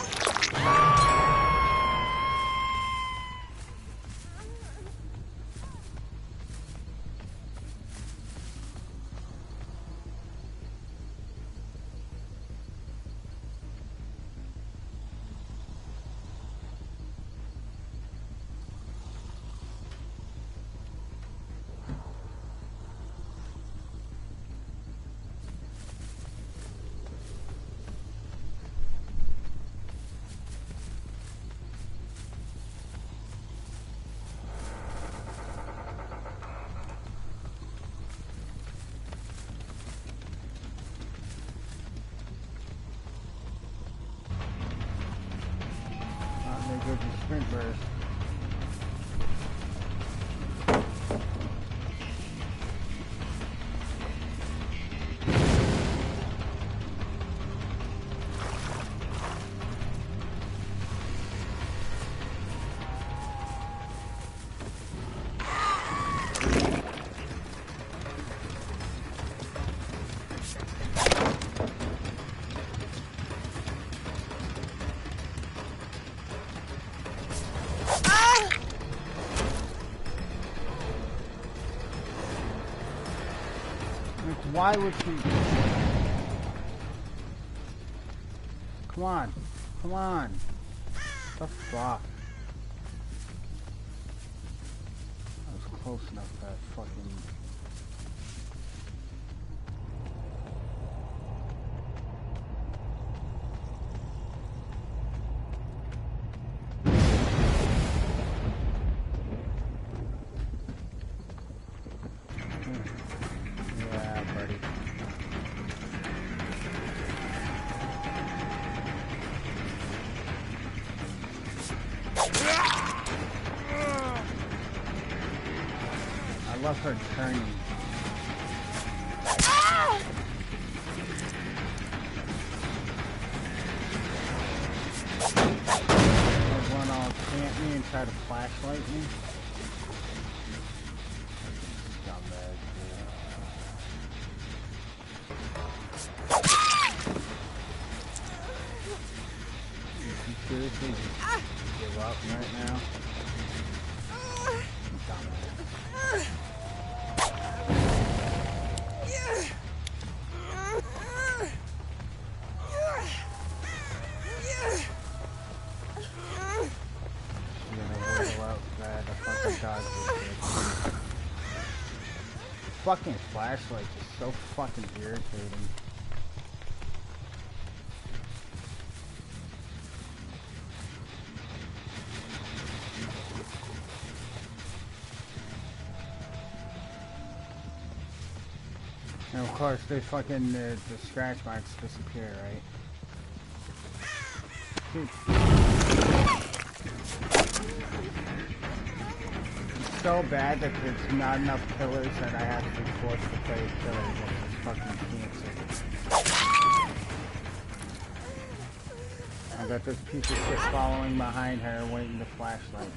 There goes the sprint burst. Why would she? Come on. Come on. What the fuck? I was close enough to that fucking... I love her turning. One all camp me and try to flashlight me. Scumbag. You seriously just give up right now? Dumbass. Fucking flashlight is so fucking irritating. And of course, they fucking the scratch marks disappear, right? Dude. It's so bad that there's not enough pillars that I have to be forced to play pillars with this fucking cancer. I got this piece of shit following behind her, waiting to flashlight me.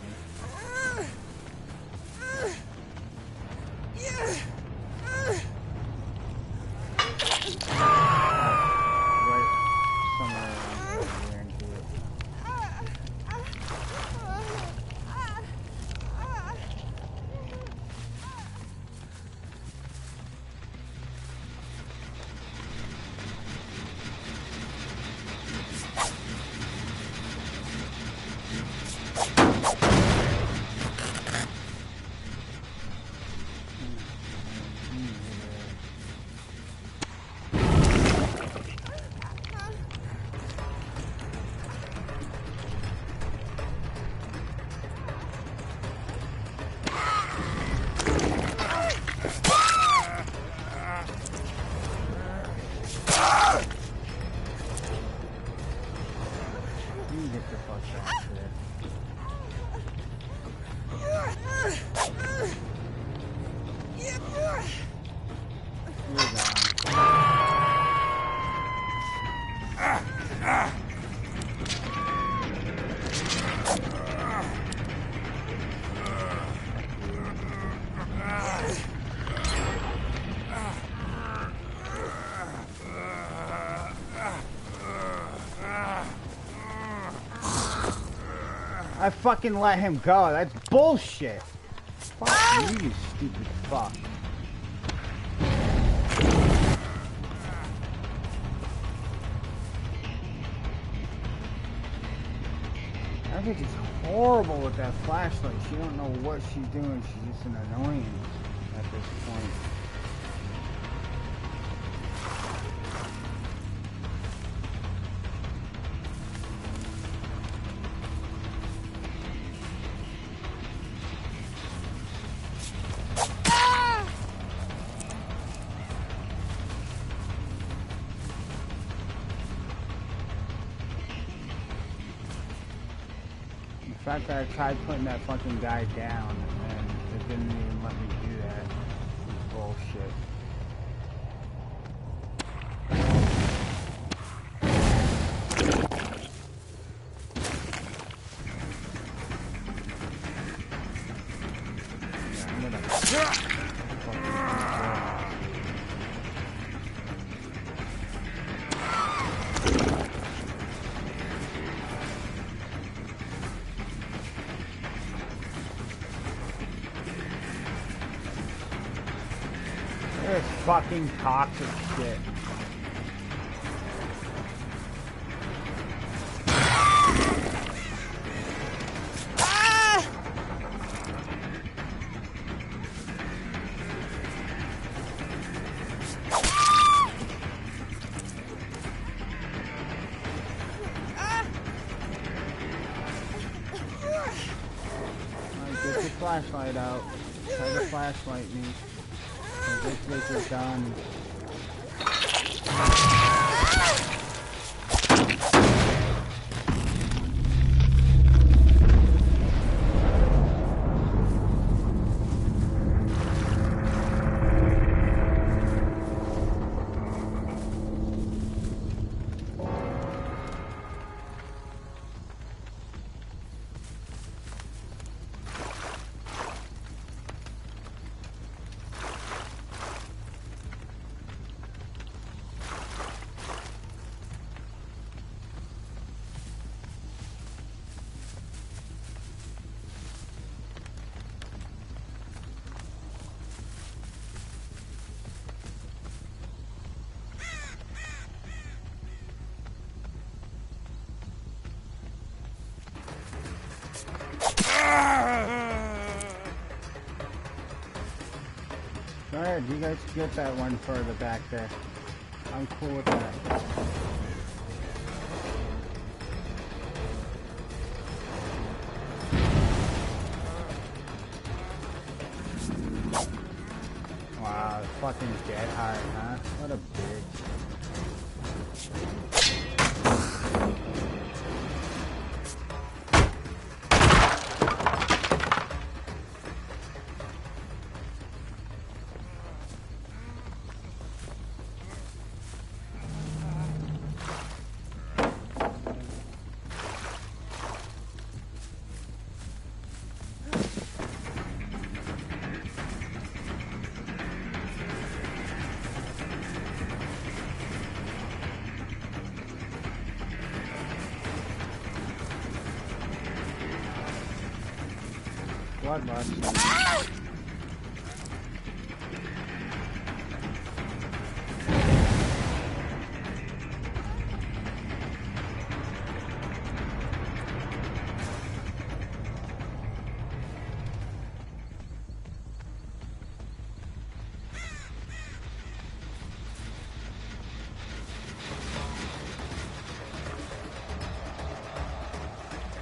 I fucking let him go. That's bullshit. Fuck you, you stupid fuck. I think it's horrible with that flashlight. She don't know what she's doing. She's just an annoyance at this point. The fact that I tried putting that fucking guy down and it didn't even let me do that is bullshit. Yeah, I'm gonna this fucking toxic shit. Get your flashlight out. Try to flashlight me. This bitch is done. Alright, you guys get that one further back there. I'm cool with that. Wow, fucking dead hard, huh? What a bitch. Bloodlust.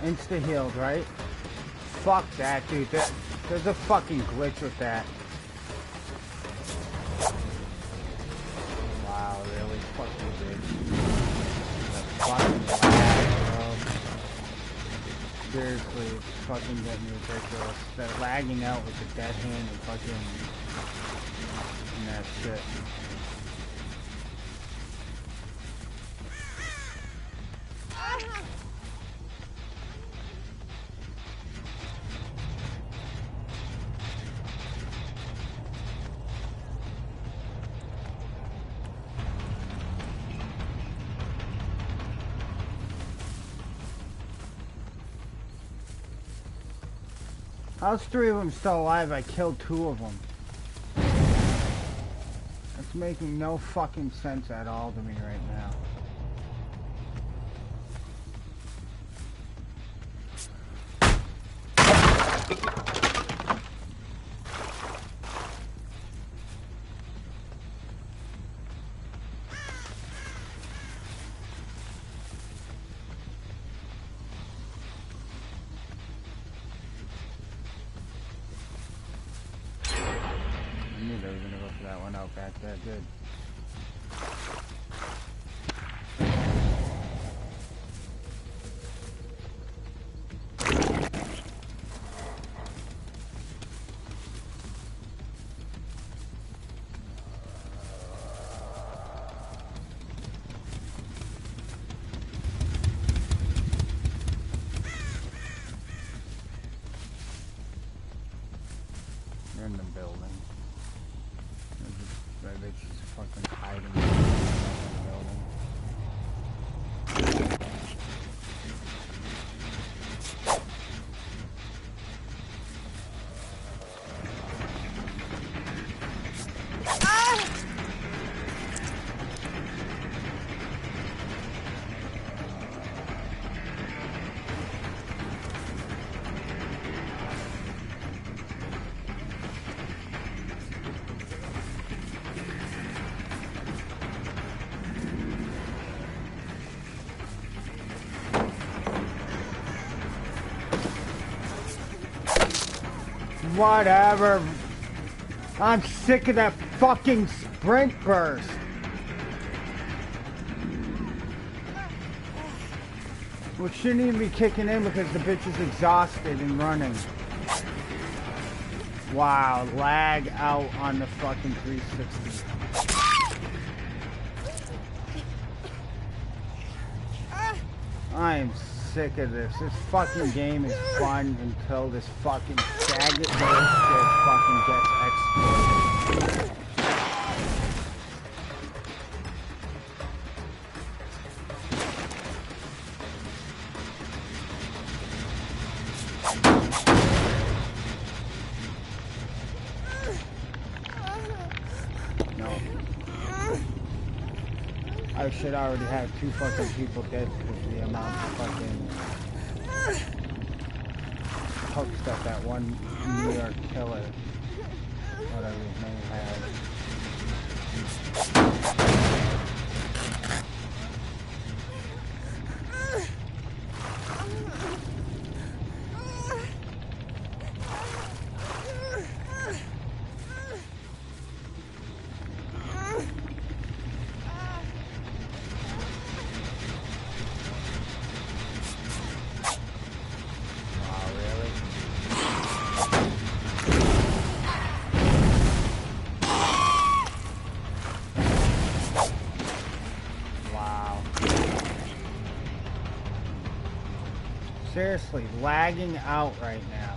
Insta healed, right? Fuck that, dude. There's a fucking glitch with that. Wow, really? Fuck you, bitch. That fucking lag, bro. Seriously, it's fucking getting ridiculous. That lagging out with the dead hand and fucking... and that shit. How's 3 of them still alive? I killed 2 of them. That's making no fucking sense at all to me right now. That good. They're in the building. That bitch is fucking hiding in the building. Whatever. I'm sick of that fucking sprint burst. Which shouldn't even be kicking in because the bitch is exhausted and running. Wow, lag out on the fucking 360. I am sick of this. This fucking game is fun until this fucking faggot bullshit fucking gets executed. No. I should already have 2 fucking people dead because of the amount of fucking hooks that one New York killer, whatever his name, had. Seriously, lagging out right now.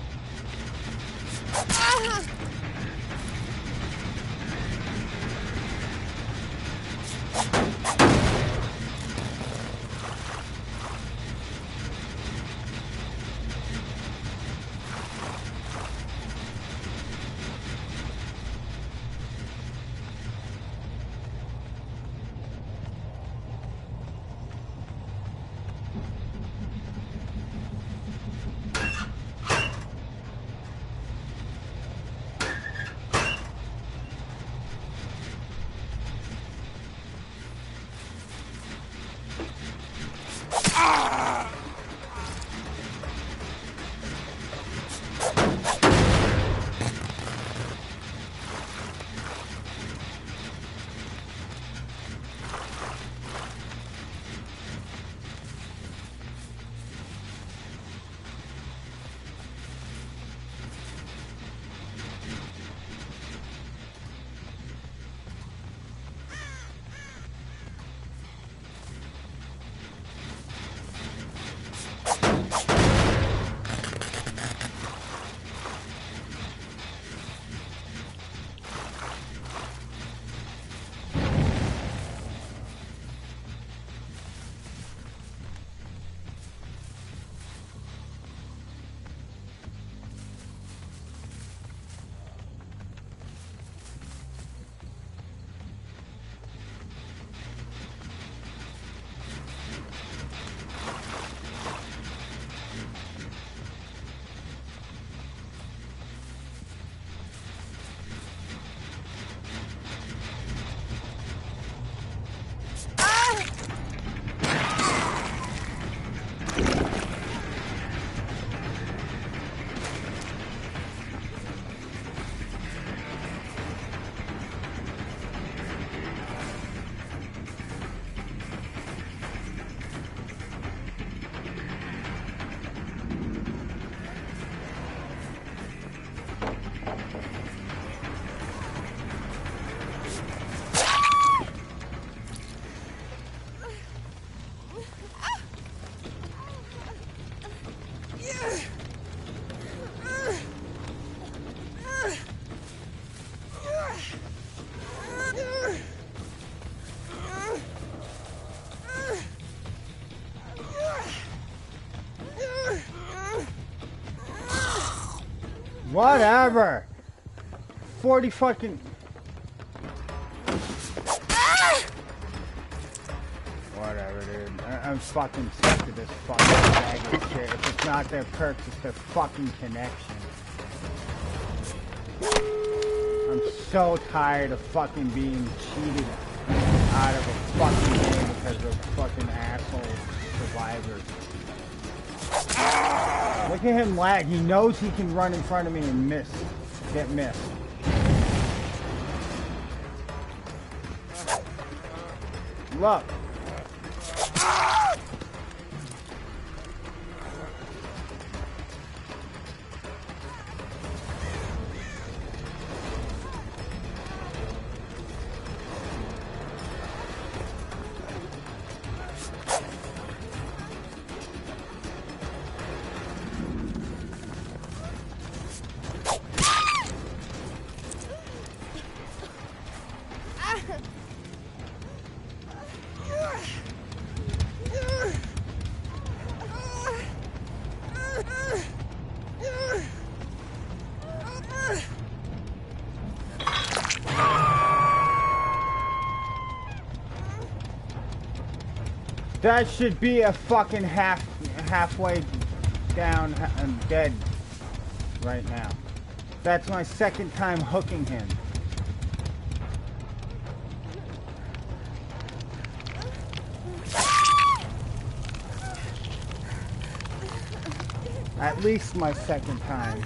Whatever. 40 fucking... Whatever, dude. I'm fucking sick of this fucking bag of shit. If it's not their perks, it's their fucking connection. I'm so tired of fucking being cheated out of a fucking game because of fucking asshole survivors. Look at him lag. He knows he can run in front of me and miss. Get missed. Look. That should be a fucking halfway down and dead right now. That's my second time hooking him. At least my second time.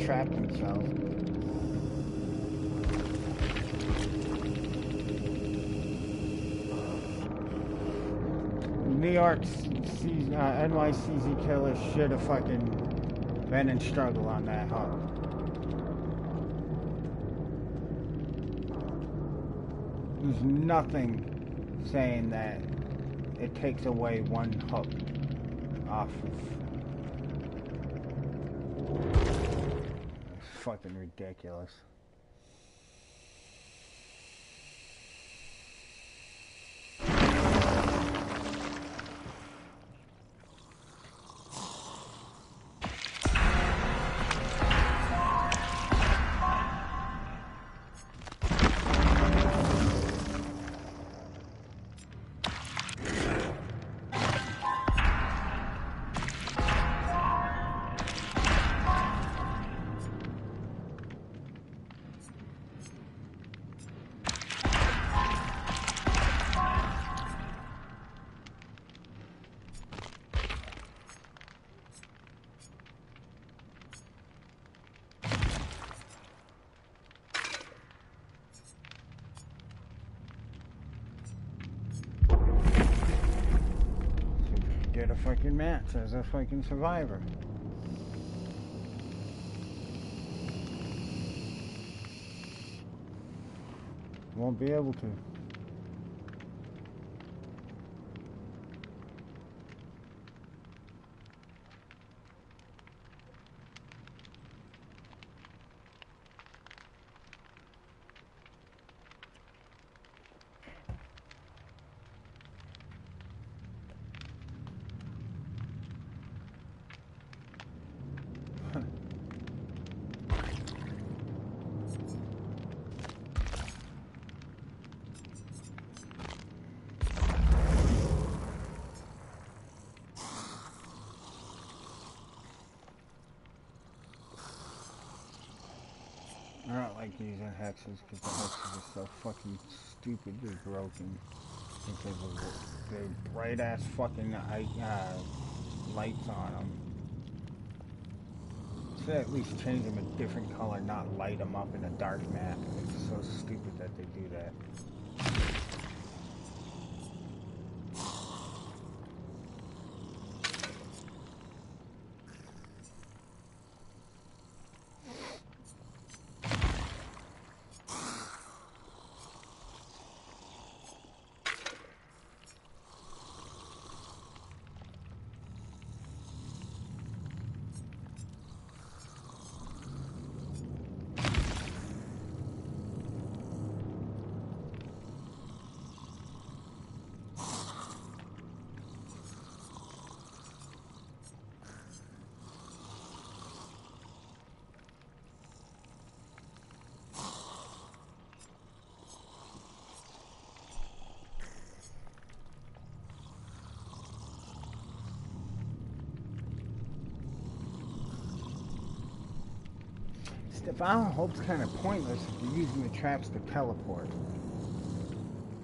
Trapped himself. New York NYCZ killer should have fucking been in struggle on that hub. There's nothing saying that it takes away one hook off of. It's fucking ridiculous. Get a fucking match as a fucking survivor. Won't be able to. I don't like using hexes because the hexes are so fucking stupidly broken because of the bright ass fucking lights on them. Should at least change them a different color, not light them up in a dark map. It's so stupid that they do that. Stefano Hope's kind of pointless if you're using the traps to teleport.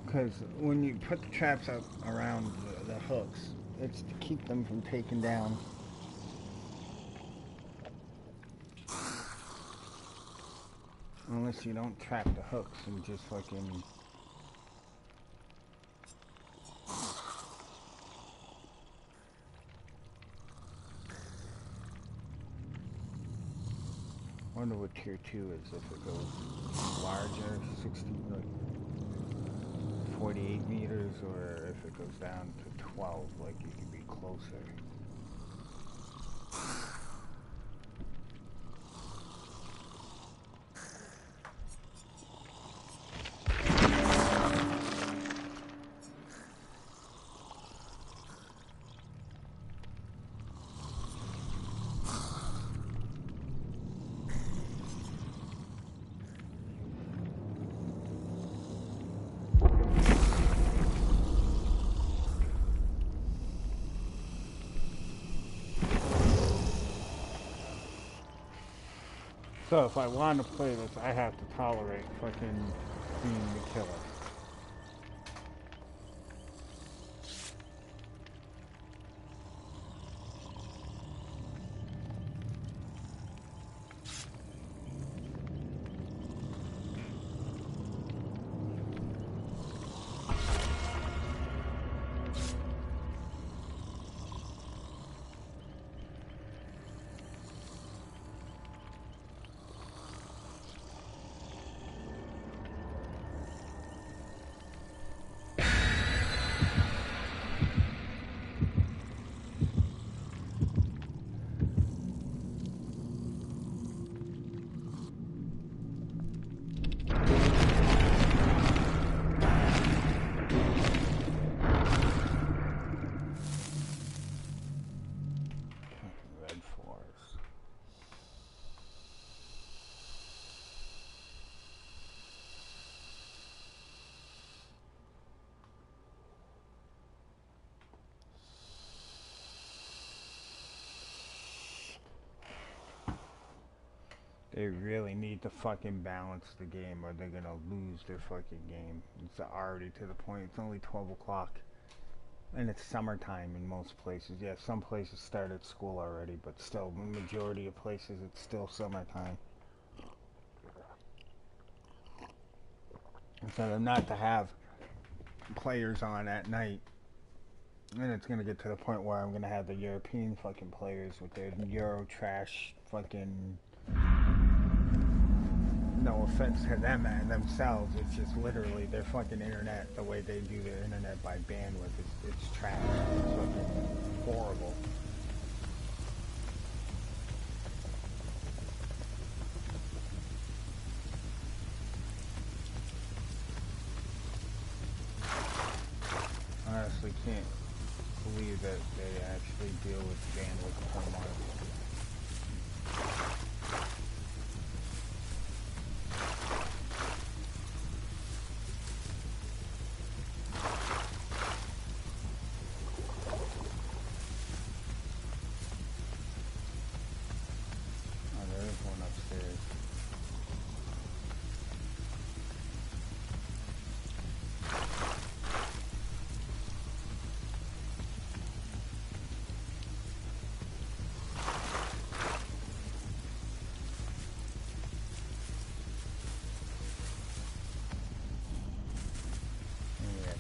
Because when you put the traps out around the hooks, it's to keep them from taking down. Unless you don't trap the hooks and just fucking... I wonder what tier 2 is if it goes larger, 60, like 48 meters, or if it goes down to 12, like you can be closer. So if I want to play this, I have to tolerate fucking being the killer. They really need to fucking balance the game or they're gonna lose their fucking game. It's already to the point, it's only 12 o'clock. And it's summertime in most places. Yeah, some places start at school already, but still, the majority of places it's still summertime. So they're not to have players on at night. And it's gonna get to the point where I'm gonna have the European fucking players with their Euro trash fucking no offense to them and themselves. It's just literally their fucking internet, the way they do their internet by bandwidth, it's trash. It's fucking horrible. Honestly can't believe that they actually deal with bandwidth per month. Oh, there is one upstairs.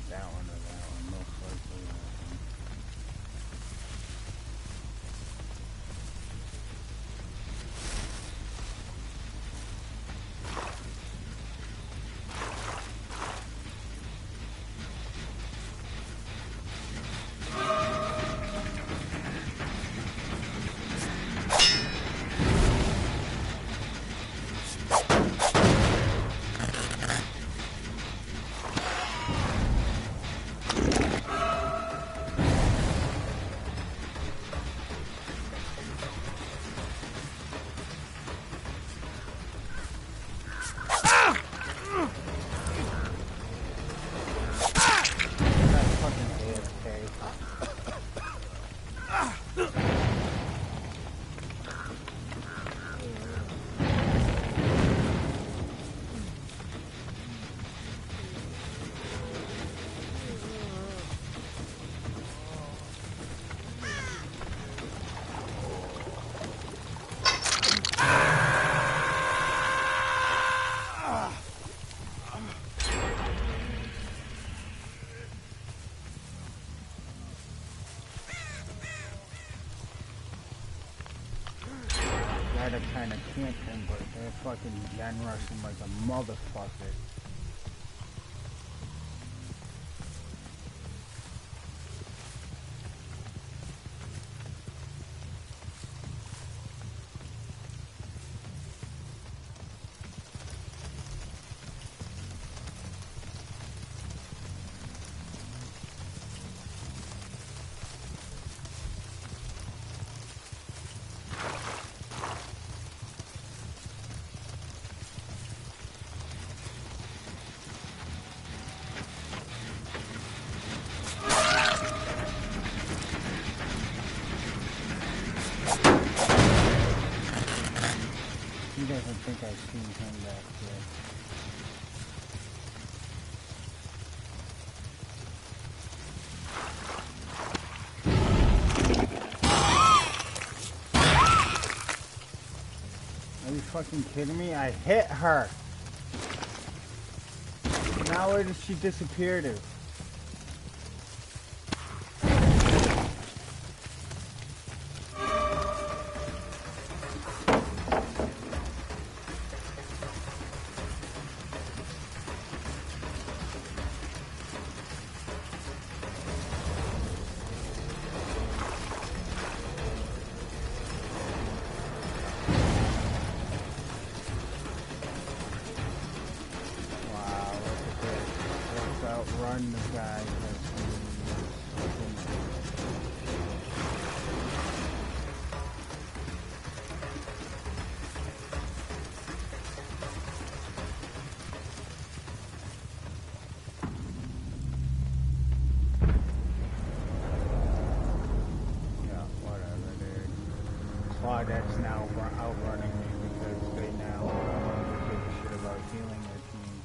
That one or that one, most likely that one. To kind of camp him, but they're fucking gen rushing like a motherfucker. He doesn't think I've seen him back here. Are you fucking kidding me? I hit her! Now where did she disappear to? Run the guy yeah, whatever, dude. Claudette's now outrunning me because they now give a shit about healing their team.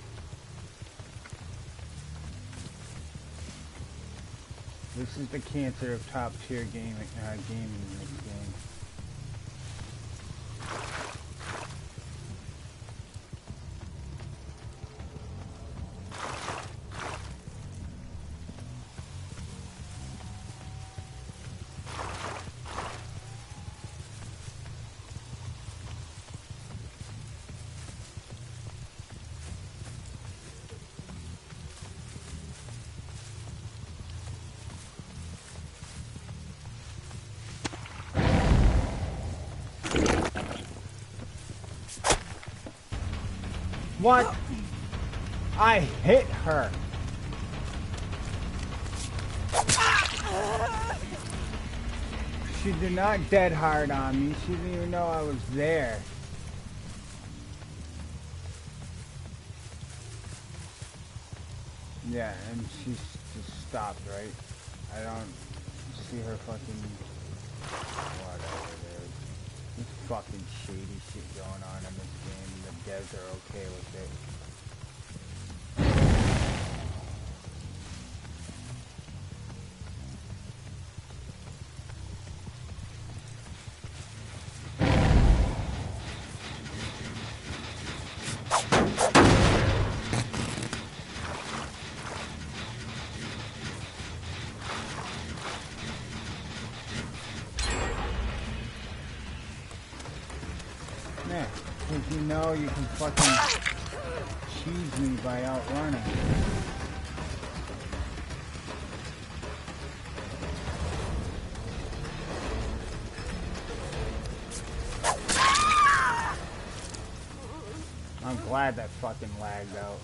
This is the cancer of top tier gaming in this game. What? I hit her. She did not dead hard on me. She didn't even know I was there. Yeah, and she's just stopped, right? I don't see her fucking... Whatever, dude. There's fucking shady shit going on in this game, and the devs are okay with it. Yeah, because you know you can fucking cheese me by outrunning. I'm glad that fucking lagged out.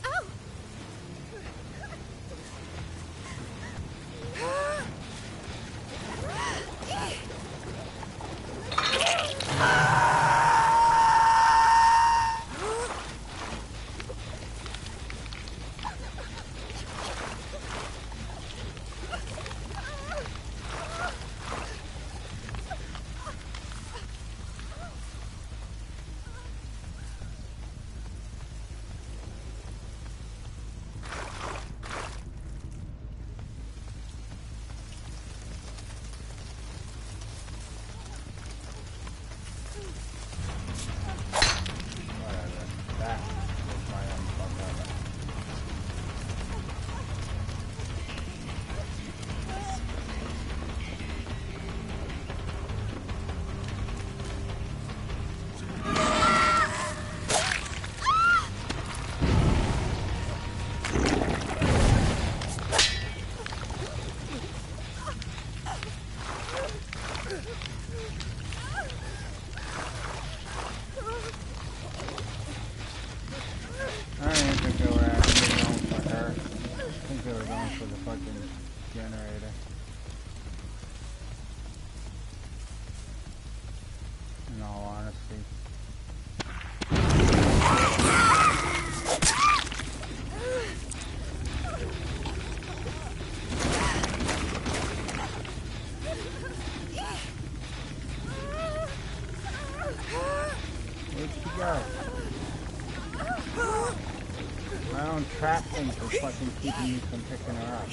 Trap things for fucking keeping you from picking her up.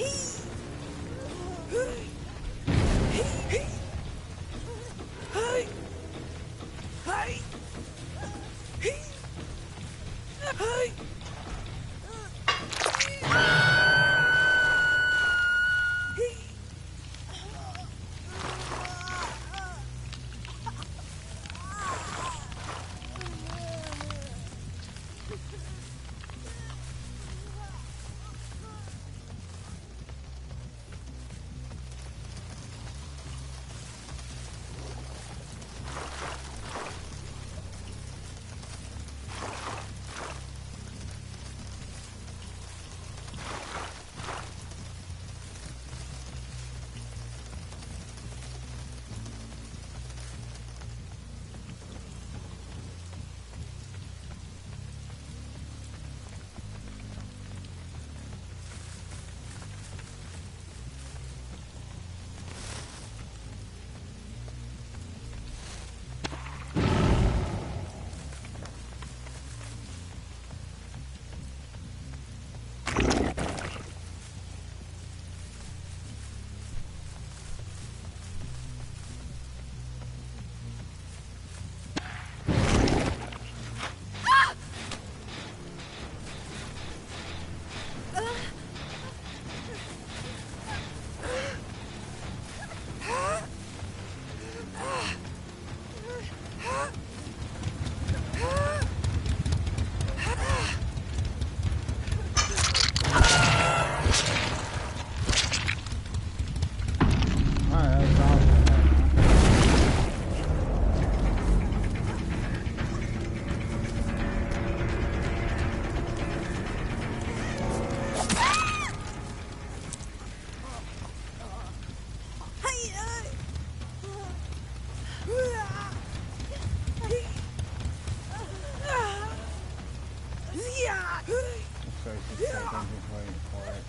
I'm just waiting for it.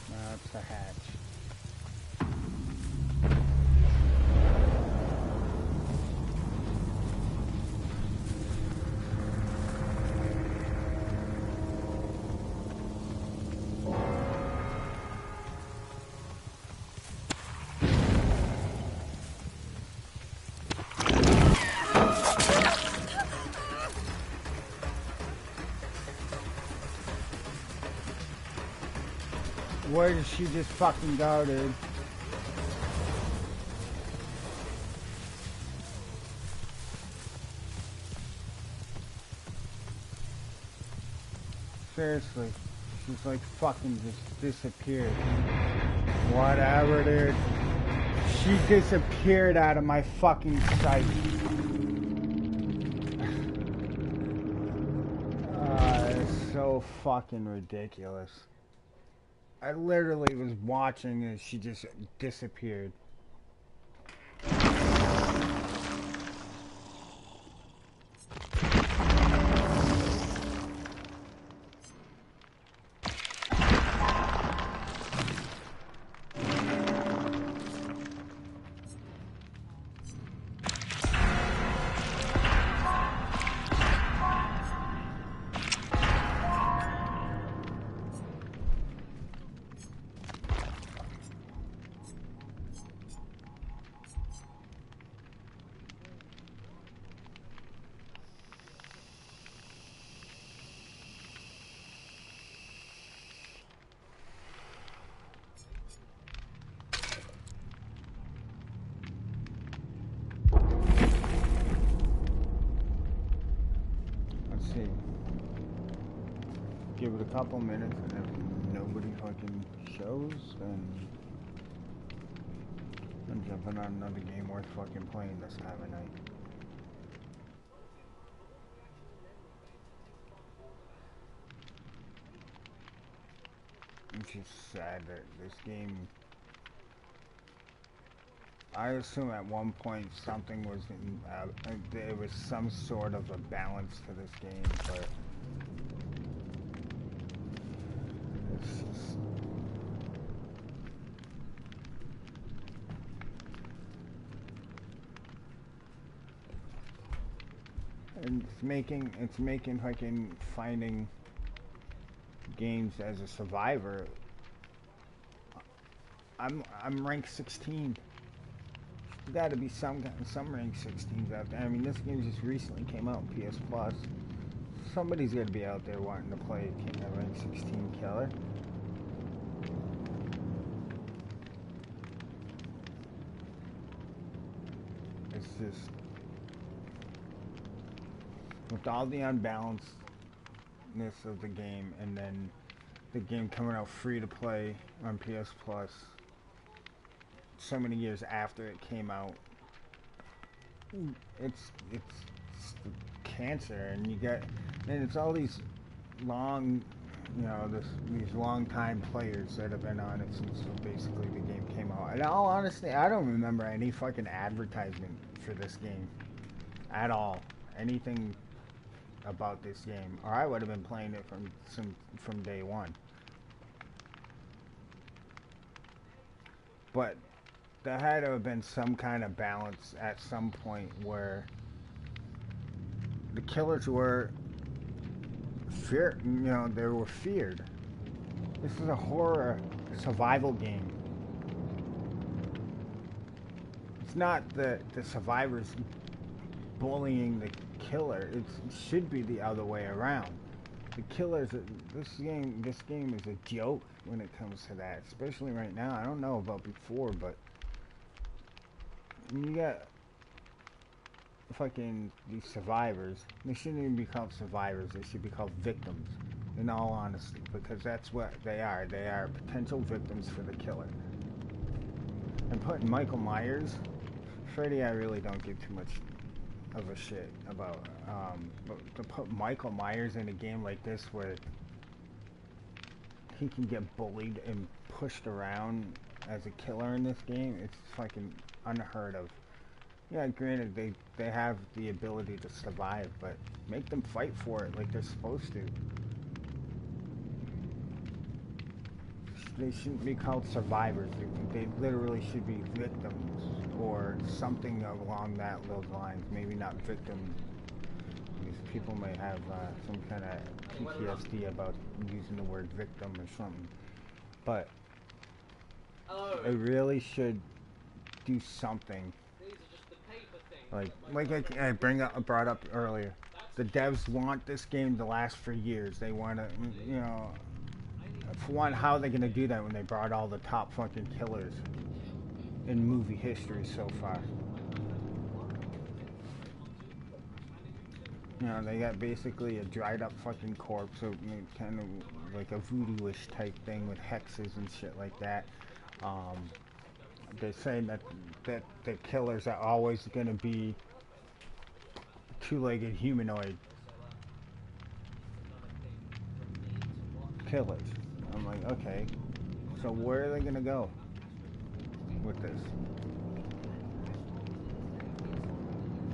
No, it's the hatch. Where did she just fucking go, dude? Seriously. She's like fucking just disappeared. Whatever, dude. She disappeared out of my fucking sight. It's so fucking ridiculous. I literally was watching and she just disappeared. Give it a couple minutes, and if nobody fucking shows, then I'm jumping on another game worth fucking playing this time of night. It's just sad that this game, I assume at one point something was there was some sort of a balance to this game, but it's just, and it's making fucking finding games as a survivor. I'm rank 16. There's got to be some rank 16s out there. I mean, this game just recently came out on PS Plus. Somebody's got to be out there wanting to play a rank 16 killer. It's just, with all the unbalancedness of the game, and then the game coming out free to play on PS Plus so many years after it came out, it's cancer. And you get, and it's all these long, you know, these long time players that have been on it since basically the game came out. And all honesty, I don't remember any fucking advertisement for this game at all. Anything about this game, or I would have been playing it from day one. But there had to have been some kind of balance at some point where the killers were feared. You know, they were feared. This is a horror survival game. It's not the survivors bullying the killer. It should be the other way around. The killers. This game is a joke when it comes to that. Especially right now. I don't know about before, but you got fucking these survivors. They shouldn't even be called survivors. They should be called victims. In all honesty, because that's what they are. They are potential victims for the killer. And putting Michael Myers, Freddy, I really don't give too much of a shit about, but to put Michael Myers in a game like this where he can get bullied and pushed around as a killer in this game, it's fucking unheard of. Yeah, granted, they have the ability to survive, but make them fight for it like they're supposed to. They shouldn't be called survivors. They literally should be victims or something along those lines. Maybe not victims, because people may have some kind of PTSD about using the word victim or something. But they really should do something. Like I brought up earlier, the devs want this game to last for years. They want to, for one, how are they going to do that when they brought all the top fucking killers in movie history so far? They got basically a dried up fucking corpse, so kind of like a voodoo-ish type thing with hexes and shit like that. They're saying that the killers are always going to be two-legged humanoid killers. I'm like, okay, so where are they going to go with this?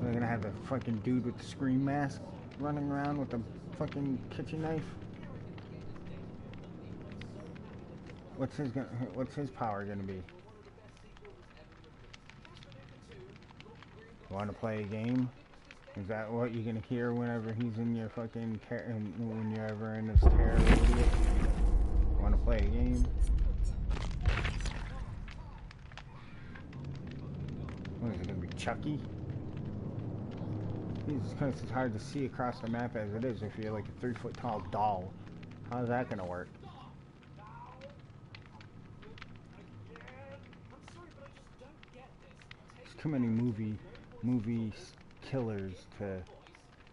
They're gonna have the fucking dude with the scream mask running around with the fucking kitchen knife. What's his power gonna be? Want to play a game? Is that what you're gonna hear whenever he's in your fucking when you're ever in this terror idiot? Want to play a game? What is it gonna be, Chucky? Jesus Christ, it's hard to see across the map as it is if you're like a 3-foot tall doll. How's that gonna work? There's too many movie killers to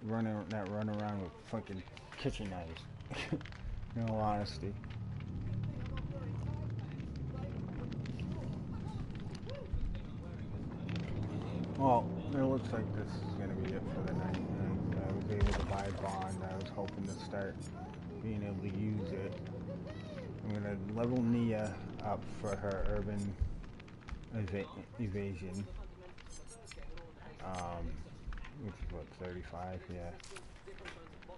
run around with fucking kitchen knives. In all honesty. Well, it looks like this is gonna be it for the night. I was able to buy Bond. I was hoping to start being able to use it. I'm gonna level Nia up for her urban evasion. Which is what, 35? Yeah.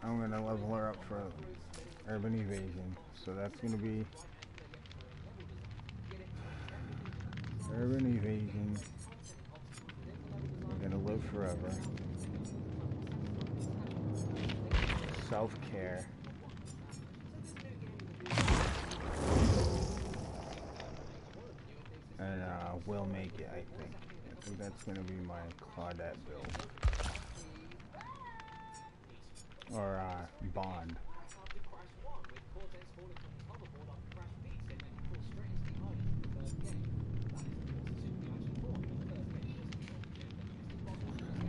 I'm gonna level her up for urban evasion. So that's gonna be urban evasion. We're gonna live forever. Self-care. And we'll make it, I think. I think that's gonna be my Claudette build. Or Bond.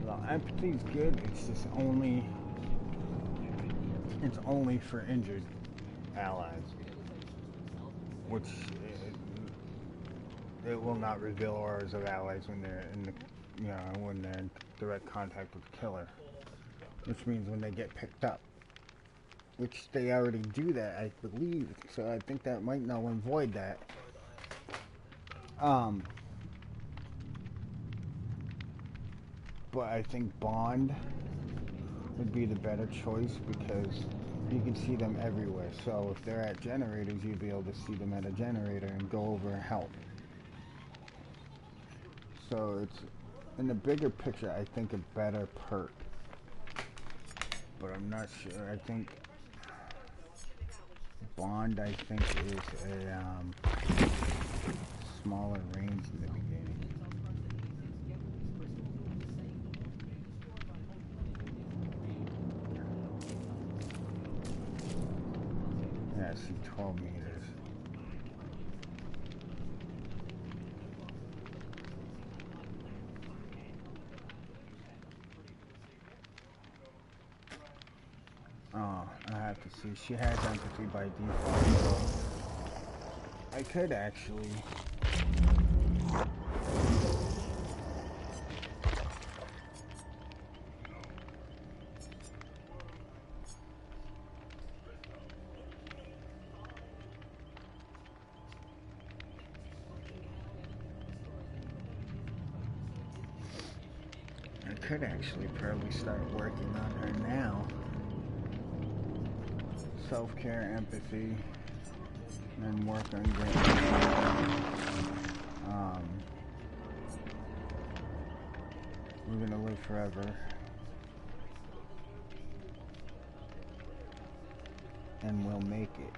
Well, empathy's good, it's just it's only for injured allies. Which it will not reveal auras of allies when they're when they're in direct contact with the killer. Which means when they get picked up. Which they already do that, I believe. So I think that might null and void that. But I think Bond would be the better choice because you can see them everywhere. So if they're at generators, you'd be able to see them at a generator and go over and help. So it's, in the bigger picture, I think a better perk. But I'm not sure. I think Bond, I think, is a smaller range in the beginning. Yeah, I see 12 meters. Oh, I have to see. She has empathy by default, so I could actually. could actually probably start working on her now. Self-care, empathy, and work on getting we're gonna live forever. And we'll make it.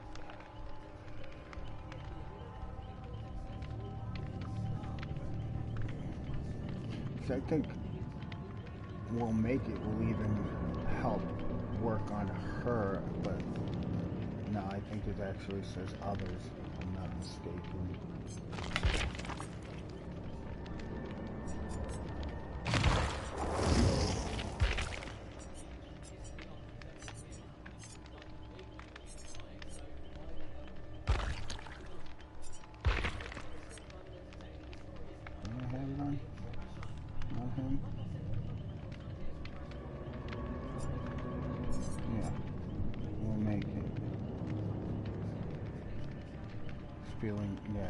So I think we'll make it will even help work on her, but no, I think it actually says others, if I'm not mistaken.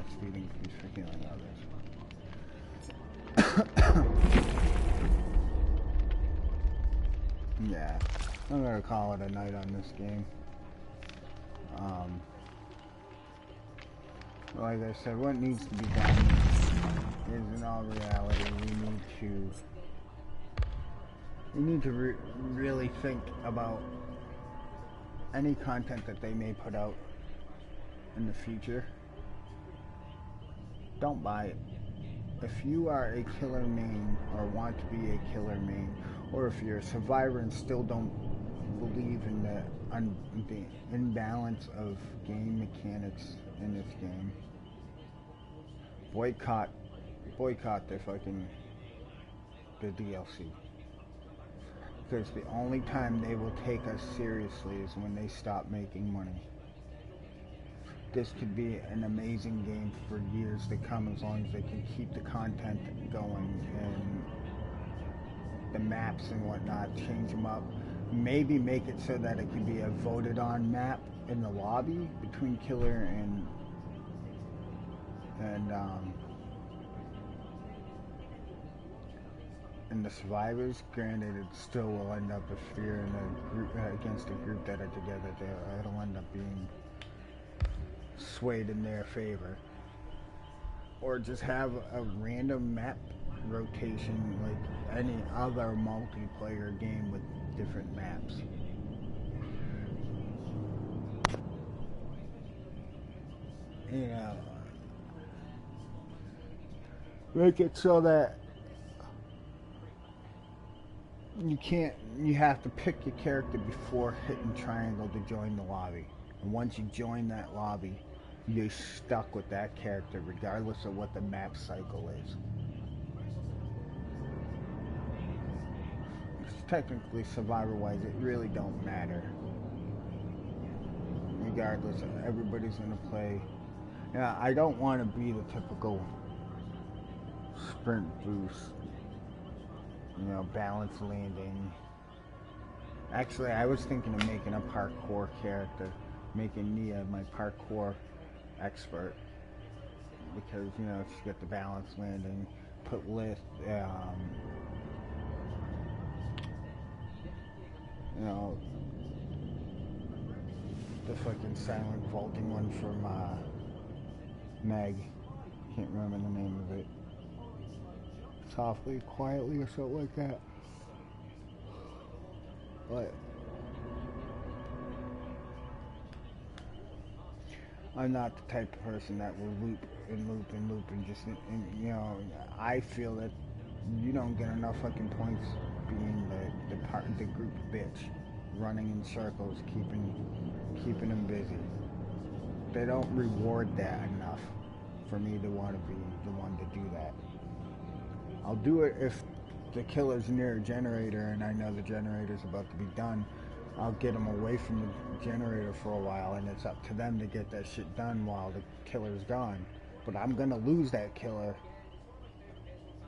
Speeding keeps for healing others. Yeah, I'm gonna call it a night on this game. Like I said, what needs to be done is, in all reality, we need to really think about any content that they may put out in the future. Don't buy it. If you are a killer main or want to be a killer main, or if you're a survivor and still don't believe in the imbalance of game mechanics in this game, boycott the DLC. Because the only time they will take us seriously is when they stop making money. This could be an amazing game for years to come, as long as they can keep the content going and the maps and whatnot, change them up. Maybe make it so that it could be a voted on map in the lobby between killer and the survivors. Granted, it still will end up if you're in a group against a group that are together. It'll end up being swayed in their favor. Or just have a random map rotation like any other multiplayer game with different maps. You know, make it so that you have to pick your character before hitting triangle to join the lobby. And once you join that lobby, you're stuck with that character regardless of what the map cycle is. Technically, survivor-wise, it really don't matter. Regardless, everybody's gonna play. Yeah, I don't want to be the typical sprint boost, balance landing. Actually, I was thinking of making a parkour character, making Nia my parkour expert, because she's got the balance landing, put lift, the fucking silent vaulting one from Meg. Can't remember the name of it. Softly, quietly, or something like that. But I'm not the type of person that will loop and just, I feel that you don't get enough fucking points being the group bitch, running in circles, keeping them busy. They don't reward that enough for me to want to be the one to do that. I'll do it if the killer's near a generator and I know the generator's about to be done. I'll get them away from the generator for a while, and it's up to them to get that shit done while the killer's gone. But I'm gonna lose that killer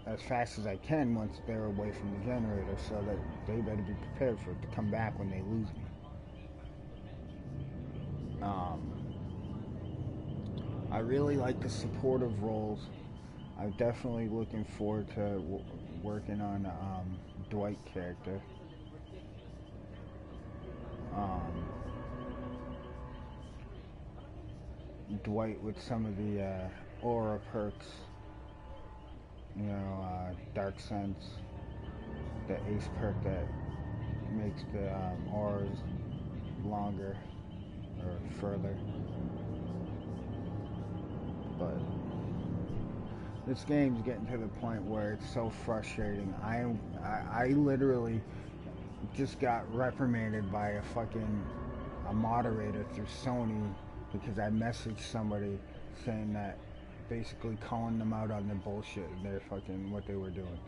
as fast as I can once they're away from the generator, so that they better be prepared for it to come back when they lose me. I really like the supportive roles. I'm definitely looking forward to working on Dwight character. Dwight with some of the aura perks, you know, Dark Sense, the Ace perk that makes the auras longer or further. But this game's getting to the point where it's so frustrating. I literally just got reprimanded by a moderator through Sony because I messaged somebody saying that, basically calling them out on their bullshit and their fucking what they were doing.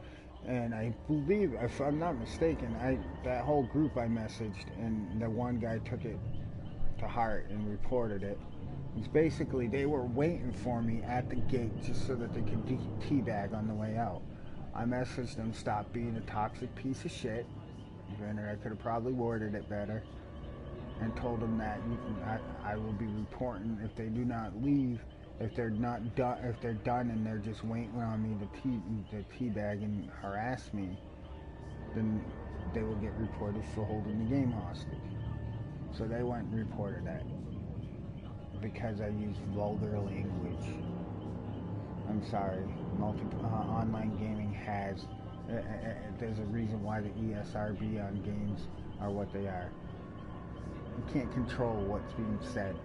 And I believe, if I'm not mistaken, that whole group I messaged, and the one guy took it to heart and reported it. It's basically they were waiting for me at the gate just so that they could teabag on the way out. I messaged them, stop being a toxic piece of shit. Granted, I could have probably worded it better, and told them that I will be reporting if they do not leave. If they're not done, if they're done and they're just waiting on me to teabag and harass me, then they will get reported for holding the game hostage. So they went and reported that because I used vulgar language. I'm sorry. Online gaming has. There's a reason why the ESRB on games are what they are. You can't control what's being said.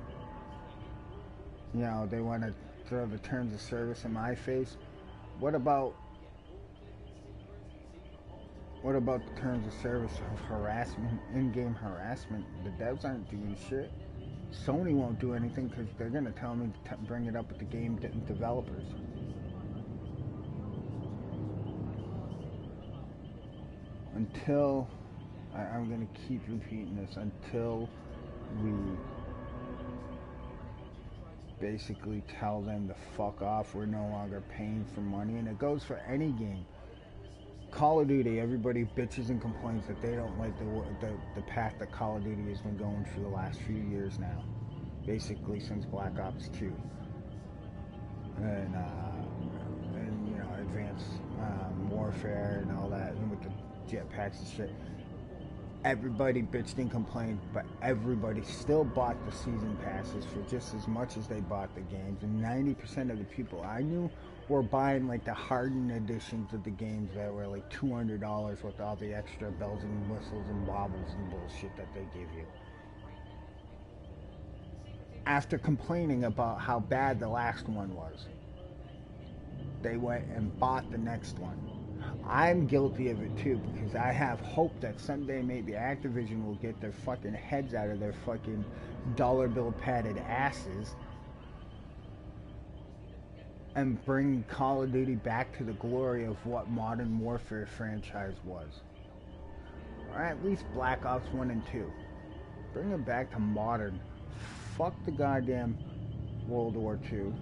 You know, they want to throw the terms of service in my face. What about the terms of service of harassment, in-game harassment? The devs aren't doing shit. Sony won't do anything because they're going to tell me to bring it up with the game developers. Until, I'm going to keep repeating this, until we basically tell them to fuck off, we're no longer paying for money. And it goes for any game. Call of Duty, everybody bitches and complains that they don't like the path that Call of Duty has been going for the last few years now, basically since Black Ops 2 and you know, Advanced Warfare and all that, and with the jetpacks and shit. Everybody bitched and complained, but everybody still bought the season passes for just as much as they bought the games. And 90% of the people I knew were buying like the hardened editions of the games that were like $200 with all the extra bells and whistles and wobbles and bullshit that they give you. After complaining about how bad the last one was, they went and bought the next one. I'm guilty of it too, because I have hope that someday maybe Activision will get their fucking heads out of their fucking dollar bill padded asses and bring Call of Duty back to the glory of what Modern Warfare franchise was. Or at least Black Ops 1 and 2. Bring it back to modern. Fuck the goddamn World War II.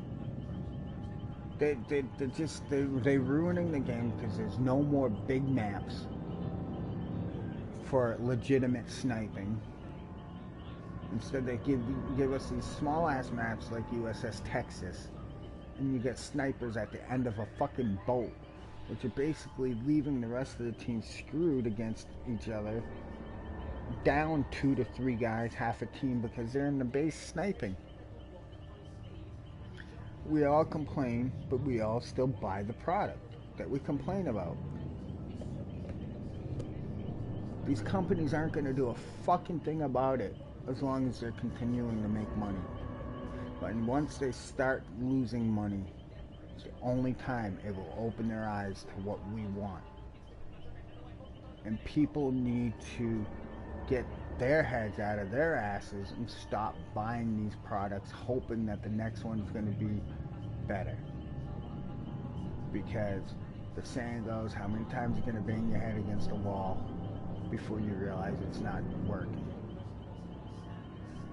They're ruining the game because there's no more big maps for legitimate sniping. Instead, they give us these small ass maps like USS Texas, and you get snipers at the end of a fucking boat, which are basically leaving the rest of the team screwed against each other, down 2 to 3 guys, half a team, because they're in the base sniping. We all complain, but we all still buy the product that we complain about. These companies aren't going to do a fucking thing about it as long as they're continuing to make money. But once they start losing money, it's the only time it will open their eyes to what we want. And people need to get their heads out of their asses and stop buying these products hoping that the next one's going to be better. Because the saying goes, how many times are you going to bang your head against a wall before you realize it's not working?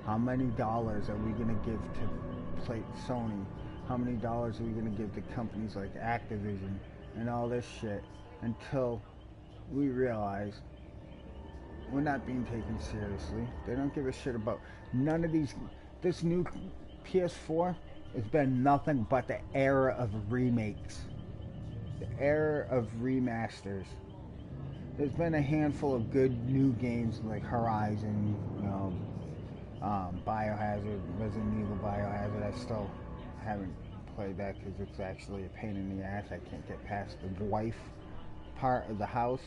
How many dollars are we going to give to Sony? How many dollars are we going to give to companies like Activision and all this shit until we realize we're not being taken seriously? They don't give a shit about none of these. This new PS4 has been nothing but the era of remakes, the era of remasters. there's been a handful of good new games like Horizon, Biohazard, Resident Evil Biohazard. I still haven't played that because it's actually a pain in the ass. I can't get past the wife part of the house.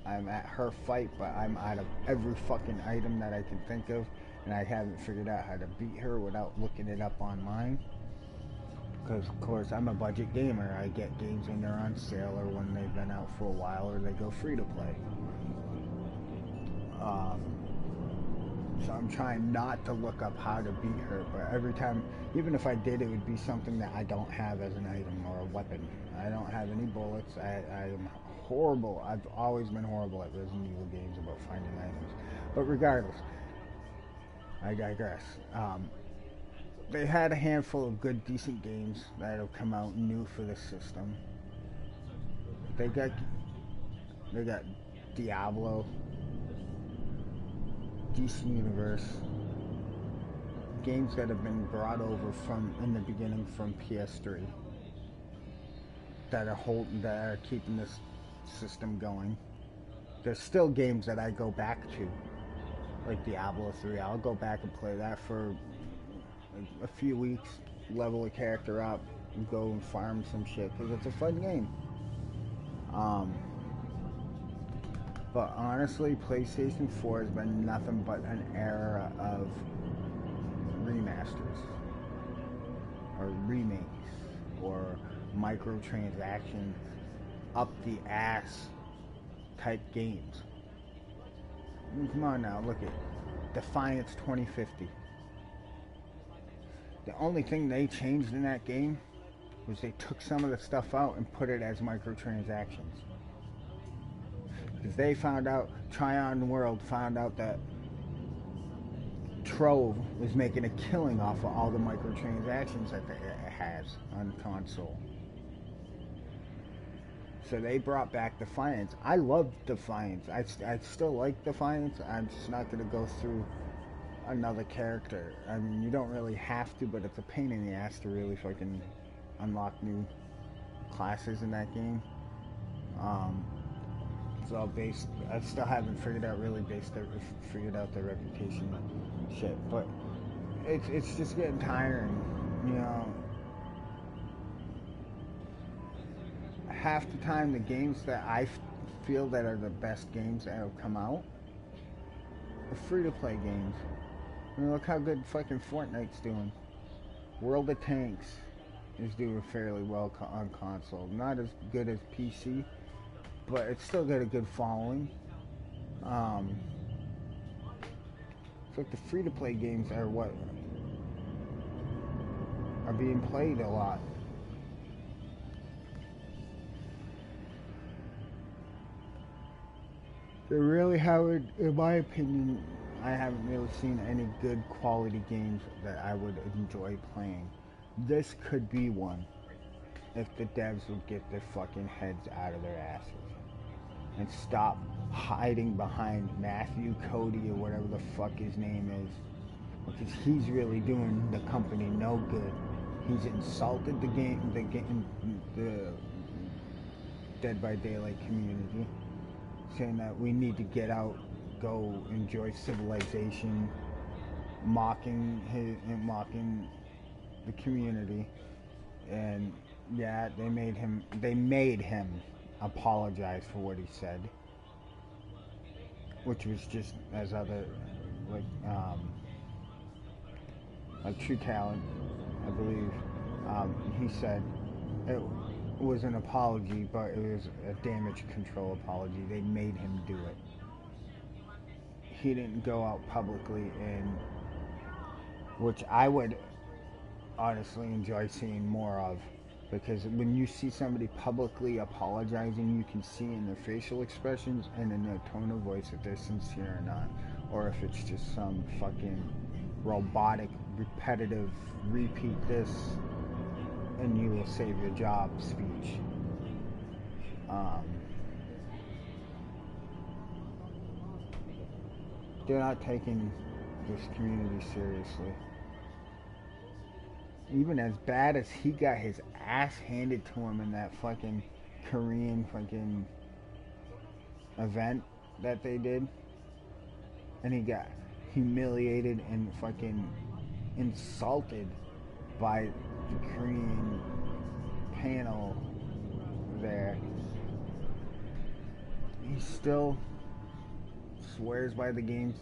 I'm at her fight, but I'm out of every fucking item that I can think of, and I haven't figured out how to beat her without looking it up online. Because, of course, I'm a budget gamer. I get games when they're on sale or when they've been out for a while or they go free to play. So I'm trying not to look up how to beat her, but every time, even if I did, it would be something that I don't have as an item or a weapon. I don't have any bullets. I am horrible. I've always been horrible at Resident Evil games about finding items. But regardless, I digress. They had a handful of good, decent games that have come out new for the system. They got Diablo, DC Universe, games that have been brought over from in the beginning from PS3 that are keeping this system going. There's still games that I go back to, like Diablo 3. I'll go back and play that for a few weeks, level a character up, and go and farm some shit because it's a fun game. But honestly, PlayStation 4 has been nothing but an era of remasters or remakes or microtransaction up the ass type games. Come on now, look at Defiance 2050. The only thing they changed in that game was they took some of the stuff out and put it as microtransactions. Because they found out, Tryon World found out that Trove was making a killing off of all the microtransactions that it has on console. So they brought back Defiance. I love Defiance. I still like Defiance. I'm just not going to go through another character. I mean, you don't really have to, but it's a pain in the ass to really fucking unlock new classes in that game. So I still haven't figured out the reputation shit, but it's just getting tiring, you know. Half the time, the games that I feel that are the best games that have come out are free-to-play games. I mean, look how good fucking Fortnite's doing. World of Tanks is doing fairly well on console. Not as good as PC, but it's still got a good following. So the free-to-play games are what are being played a lot. They really haven't, in my opinion, I haven't really seen any good quality games that I would enjoy playing. This could be one if the devs would get their fucking heads out of their asses and stop hiding behind Matthew Cody or whatever the fuck his name is, because he's really doing the company no good. He's insulted the Dead by Daylight community, saying that we need to get out, go enjoy civilization, mocking the community. And yeah, they made him apologize for what he said, which was just as other like True Talent, I believe, he said it was an apology, but it was a damage control apology. They made him do it. He didn't go out publicly, and which I would honestly enjoy seeing more of, because when you see somebody publicly apologizing, you can see in their facial expressions and in their tone of voice if they're sincere or not, or if it's just some fucking robotic, repetitive, repeat this and you will save your job speech. They're not taking this community seriously. Even as bad as he got his ass handed to him in that fucking Korean fucking event that they did, and he got humiliated and fucking insulted by the Korean panel there. He still swears by the game's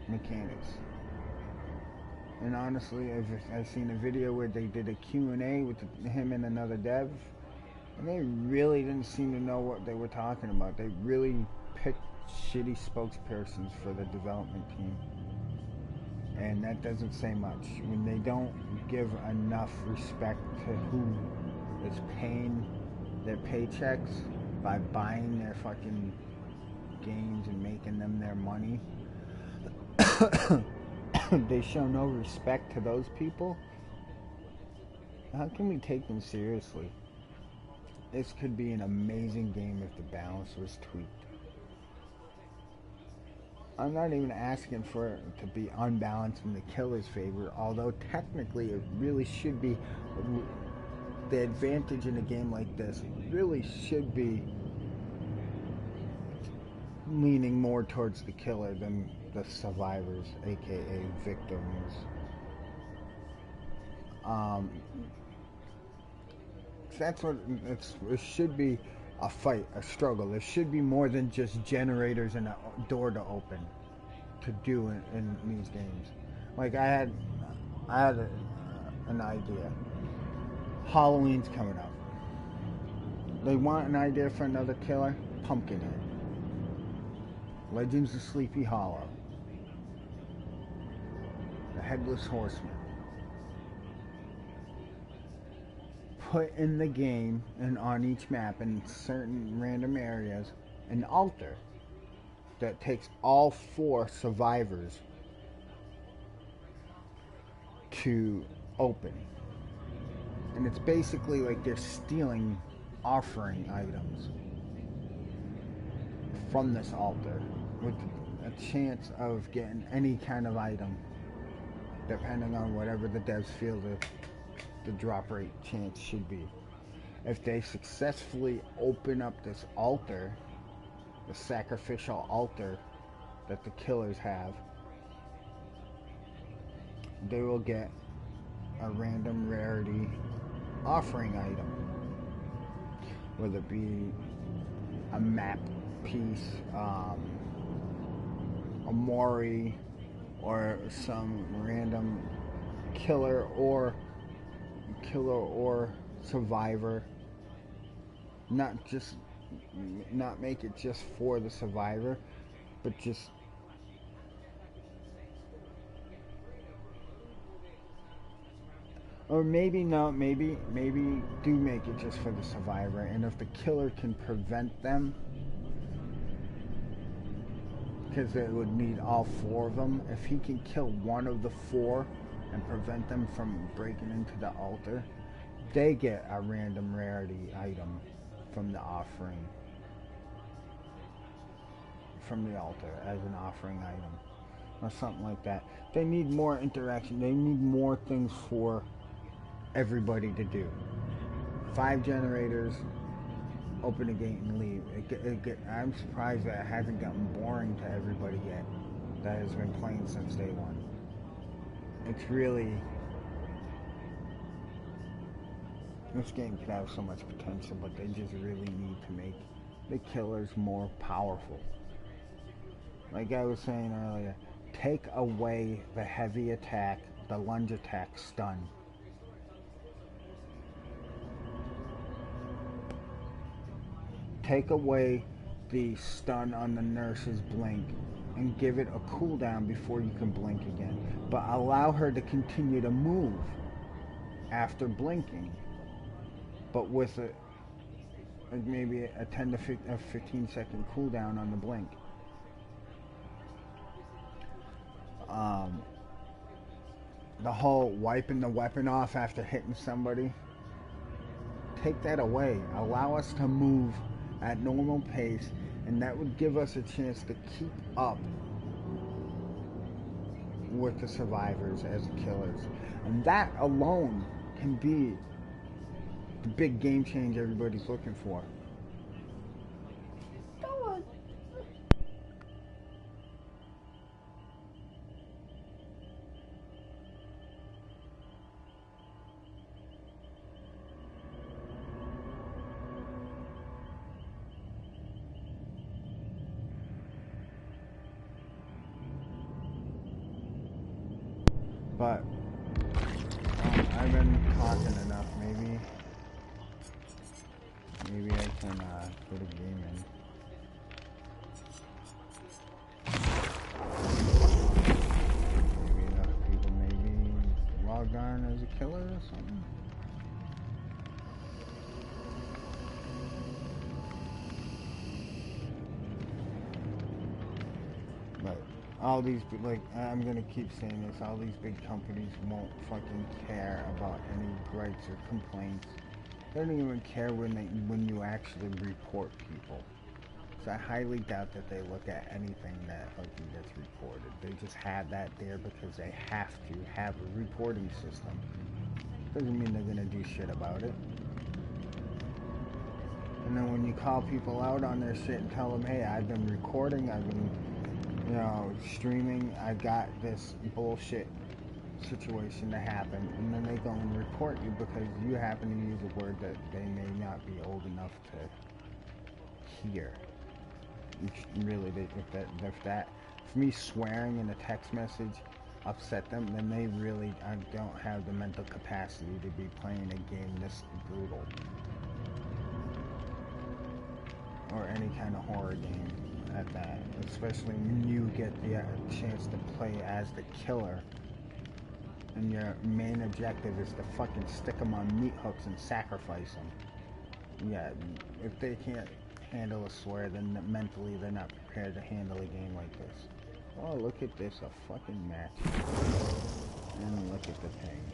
mechanics. And honestly, I've seen a video where they did a Q&A with him and another dev, and they really didn't seem to know what they were talking about. They really picked shitty spokespersons for the development team. And that doesn't say much. When they don't give enough respect to who is paying their paychecks by buying their fucking games and making them their money, they show no respect to those people. How can we take them seriously? This could be an amazing game if the balance was tweaked. I'm not even asking for it to be unbalanced in the killer's favor, although technically it really should be. The advantage in a game like this really should be leaning more towards the killer than the survivors, aka victims. That's what it should be. A fight, a struggle. There should be more than just generators and a door to open to do in these games. Like I had an idea. Halloween's coming up. They want an idea for another killer? Pumpkinhead. Legends of Sleepy Hollow. The Headless Horseman. Put in the game and on each map in certain random areas an altar that takes all 4 survivors to open. And it's basically like they're stealing offering items from this altar with a chance of getting any kind of item depending on whatever the devs feel the drop rate chance should be. If they successfully open up this altar, the sacrificial altar that the killers have, they will get a random rarity offering item, whether it be a map piece, a Mori, or some random killer or survivor. Not make it just for the survivor, but just or maybe do make it just for the survivor, and if the killer can prevent them, because it would need all 4 of them, if he can kill one of the 4 and prevent them from breaking into the altar, they get a random rarity item from the offering, from the altar as an offering item or something like that. They need more interaction. They need more things for everybody to do. 5 generators, open the gate and leave. I'm surprised that it hasn't gotten boring to everybody yet that has been playing since day one. It's really, this game could have so much potential, but they just really need to make the killers more powerful. Like I was saying earlier, take away the heavy attack, the lunge attack stun. Take away the stun on the nurse's blink and give it a cooldown before you can blink again. But allow her to continue to move after blinking, but with maybe a 10 to 15 second cooldown on the blink. The whole wiping the weapon off after hitting somebody, take that away. Allow us to move at normal pace, and that would give us a chance to keep up with the survivors as killers. And that alone can be the big game change everybody's looking for. But I've been talking enough. Maybe I can put a game in. Maybe enough people maybe logged on as a killer or something. But all these, like, I'm gonna keep saying this, all these big companies won't fucking care about any gripes or complaints. They don't even care when you actually report people. So I highly doubt that they look at anything that fucking gets reported. They just have that there because they have to have a reporting system. Doesn't mean they're gonna do shit about it. And then when you call people out on their shit and tell them, hey, I've been recording, I've been, streaming, I got this bullshit situation to happen, and then they go and report you because you happen to use a word that they may not be old enough to hear. Really, if me swearing in a text message upset them, then they really don't have the mental capacity to be playing a game this brutal. Or any kind of horror game at that, especially when you get the chance to play as the killer and your main objective is to fucking stick them on meat hooks and sacrifice them. Yeah, if they can't handle a swear, then mentally they're not prepared to handle a game like this. Oh, look at this, a fucking match. And look at the ping.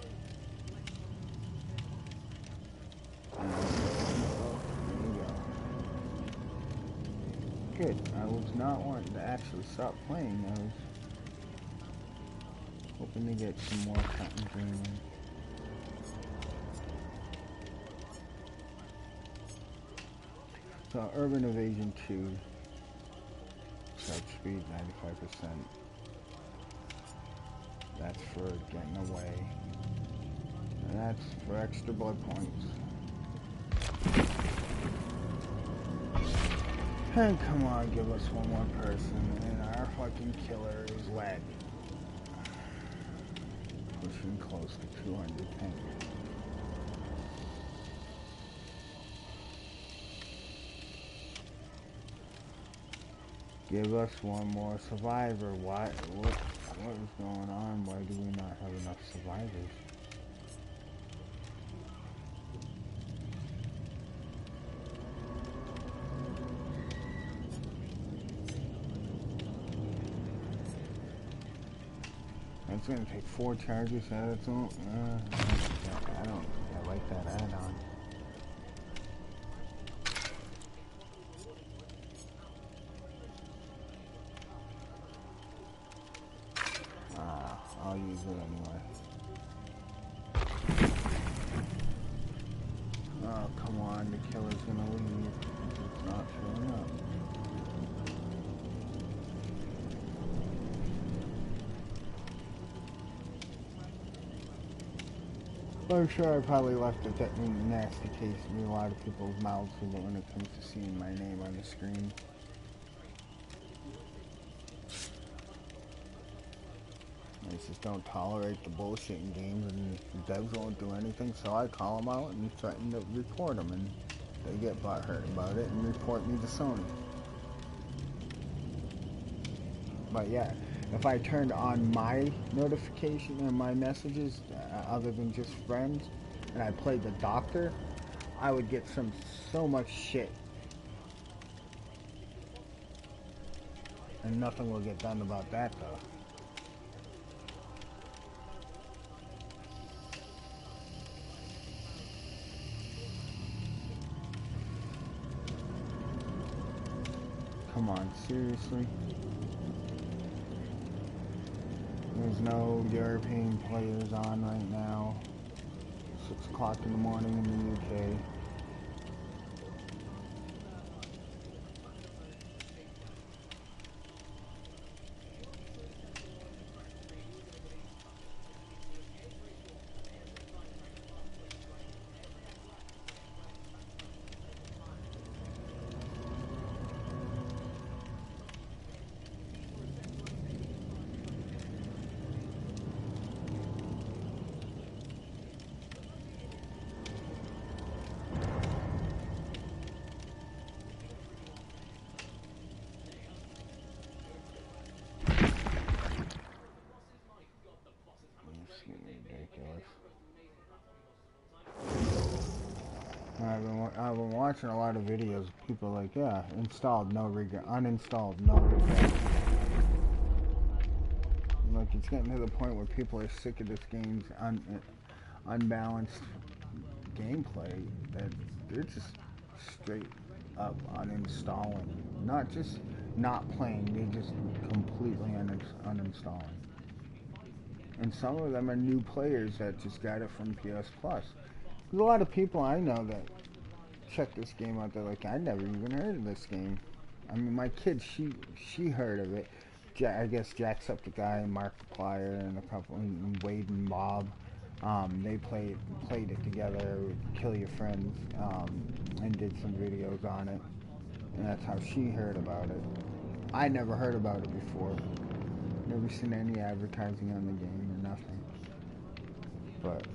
Good. I was not wanting to actually stop playing. I was hoping to get some more Cotton Dream in. So Urban Evasion 2, search speed 95%. That's for getting away. And that's for extra blood points. And come on, give us one more person, and our fucking killer is lagging. Pushing close to 200 ping. Give us one more survivor. What is going on? Why do we not have enough survivors? It's gonna take 4 charges out of its own. I like that add-on. I'll use it anyway. Oh, come on, the killer's gonna leave. It's not showing up. I'm sure I probably left a nasty taste in a lot of people's mouths when it comes to seeing my name on the screen. I just don't tolerate the bullshit in games, and the devs won't do anything, so I call them out and threaten to report them, and they get butthurt about it and report me to Sony. But yeah, if I turned on my notification and my messages, other than just friends, and I played the doctor, I would get so much shit. And nothing will get done about that, though. Come on, seriously? There's no European players on right now. 6 o'clock in the morning in the UK. watching a lot of videos. People are like, yeah, installed, no regret, uninstalled, no regret. Like, it's getting to the point where people are sick of this game's unbalanced gameplay that they're just straight up uninstalling. Not just not playing, they just completely uninstalling. And some of them are new players that just got it from PS Plus. There's a lot of people I know that check this game out. They're like, I never even heard of this game. I mean, my kid, she heard of it. I guess Jacksepticeye, Markiplier, and a couple, and Wade and Bob. They played it together, Kill Your Friends, and did some videos on it. And that's how she heard about it. I never heard about it before. Never seen any advertising on the game or nothing. But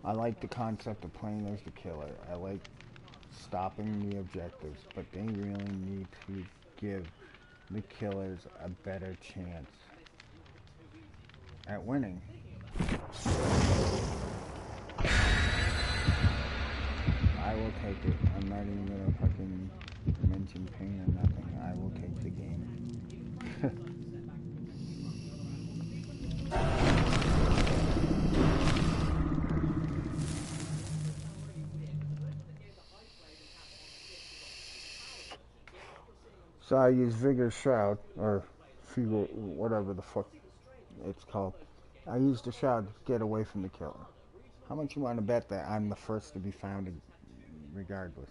I like the concept of playing as the killer. I like stopping the objectives, but they really need to give the killers a better chance at winning. I will take it. I'm not even gonna fucking mention pain or nothing. I will take the game. So I use Vigor Shroud, or Vigor, whatever the fuck it's called. I use the Shroud to get away from the killer. How much you want to bet that I'm the first to be found regardless?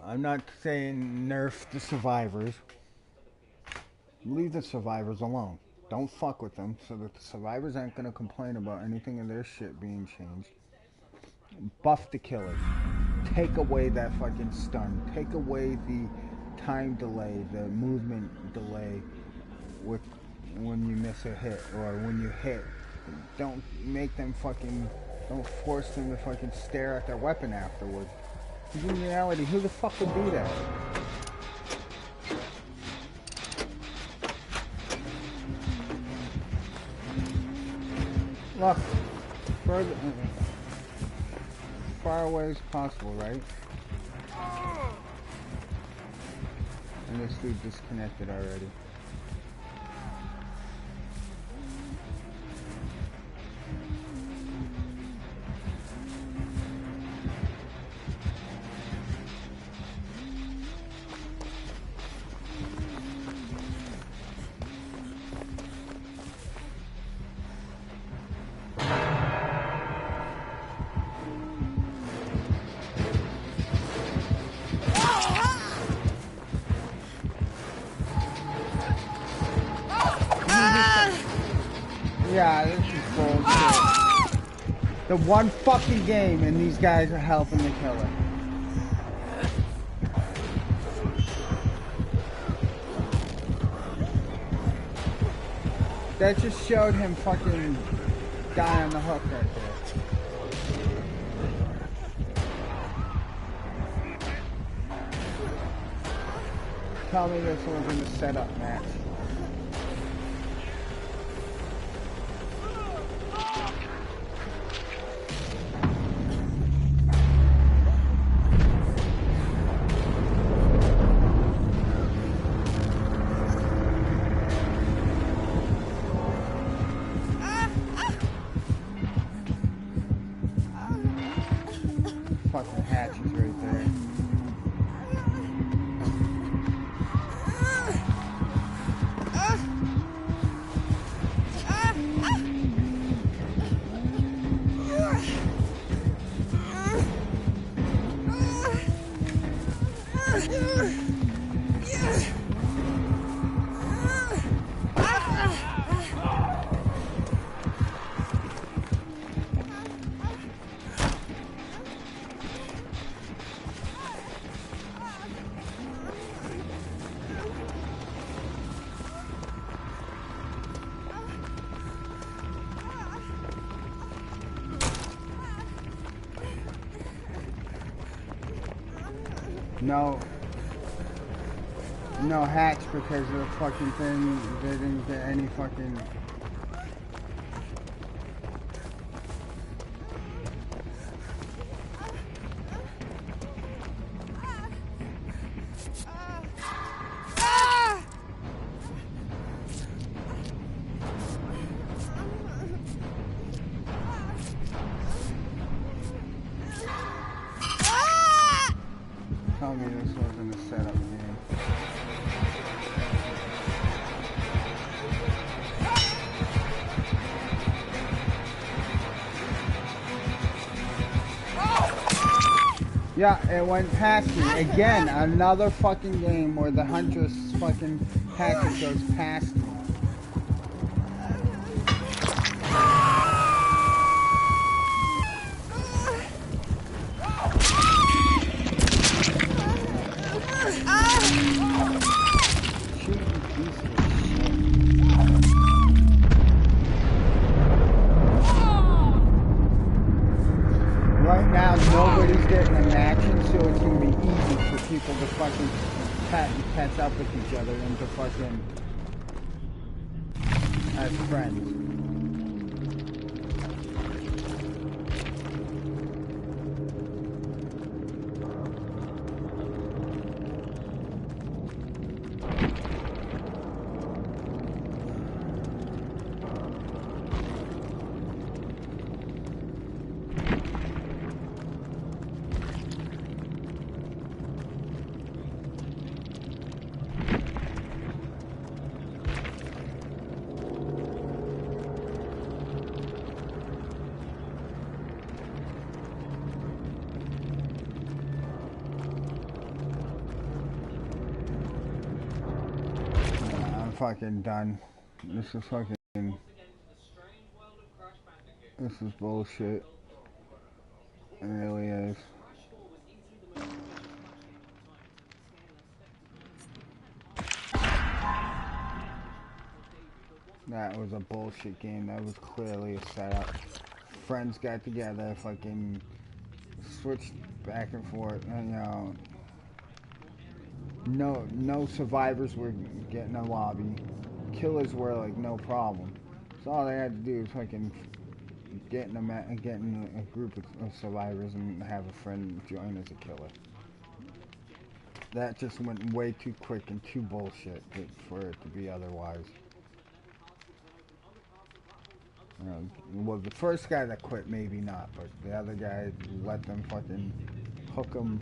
I'm not saying nerf the survivors. Leave the survivors alone. Don't fuck with them so that the survivors aren't going to complain about anything in their shit being changed. Buff the killers. Take away that fucking stun. Take away the time delay, the movement delay with when you miss a hit or when you hit. Don't make them fucking... Don't force them to fucking stare at their weapon afterwards. Because in reality, who the fuck would do that? Look, further, far away as possible, right? And this dude disconnected already. Yeah, this is bullshit. The one fucking game and these guys are helping the killer. That just showed him fucking die on the hook right there. Tell me this wasn't a setup match. Fucking hatches right there. No, no hatch because of the fucking thing. They didn't get any fucking. Tell me this wasn't a setup game. Yeah, it went past me. Again, another fucking game where the Huntress fucking package goes past me. Right now, nobody's getting an action, so it's gonna be easy for people to fucking catch up with each other and to fucking as friends. Fucking done. This is fucking. This is bullshit. It really is. That was a bullshit game. That was clearly a setup. Friends got together, fucking switched back and forth, and, no survivors were getting a lobby. Killers were like no problem. So all they had to do was fucking get in a group of survivors and have a friend join as a killer. That just went way too quick and too bullshit for it to be otherwise. Well, the first guy that quit, maybe not, but the other guy let them fucking hook him,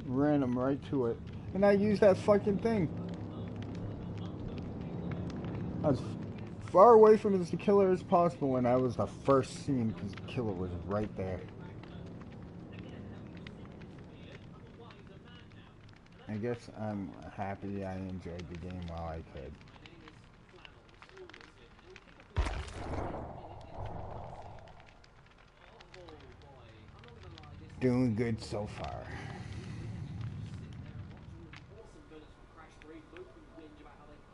ran him right to it, and I used that fucking thing. I was far away from the killer as possible, and I was the first seen because the killer was right there. I guess I'm happy I enjoyed the game while I could. Doing good so far.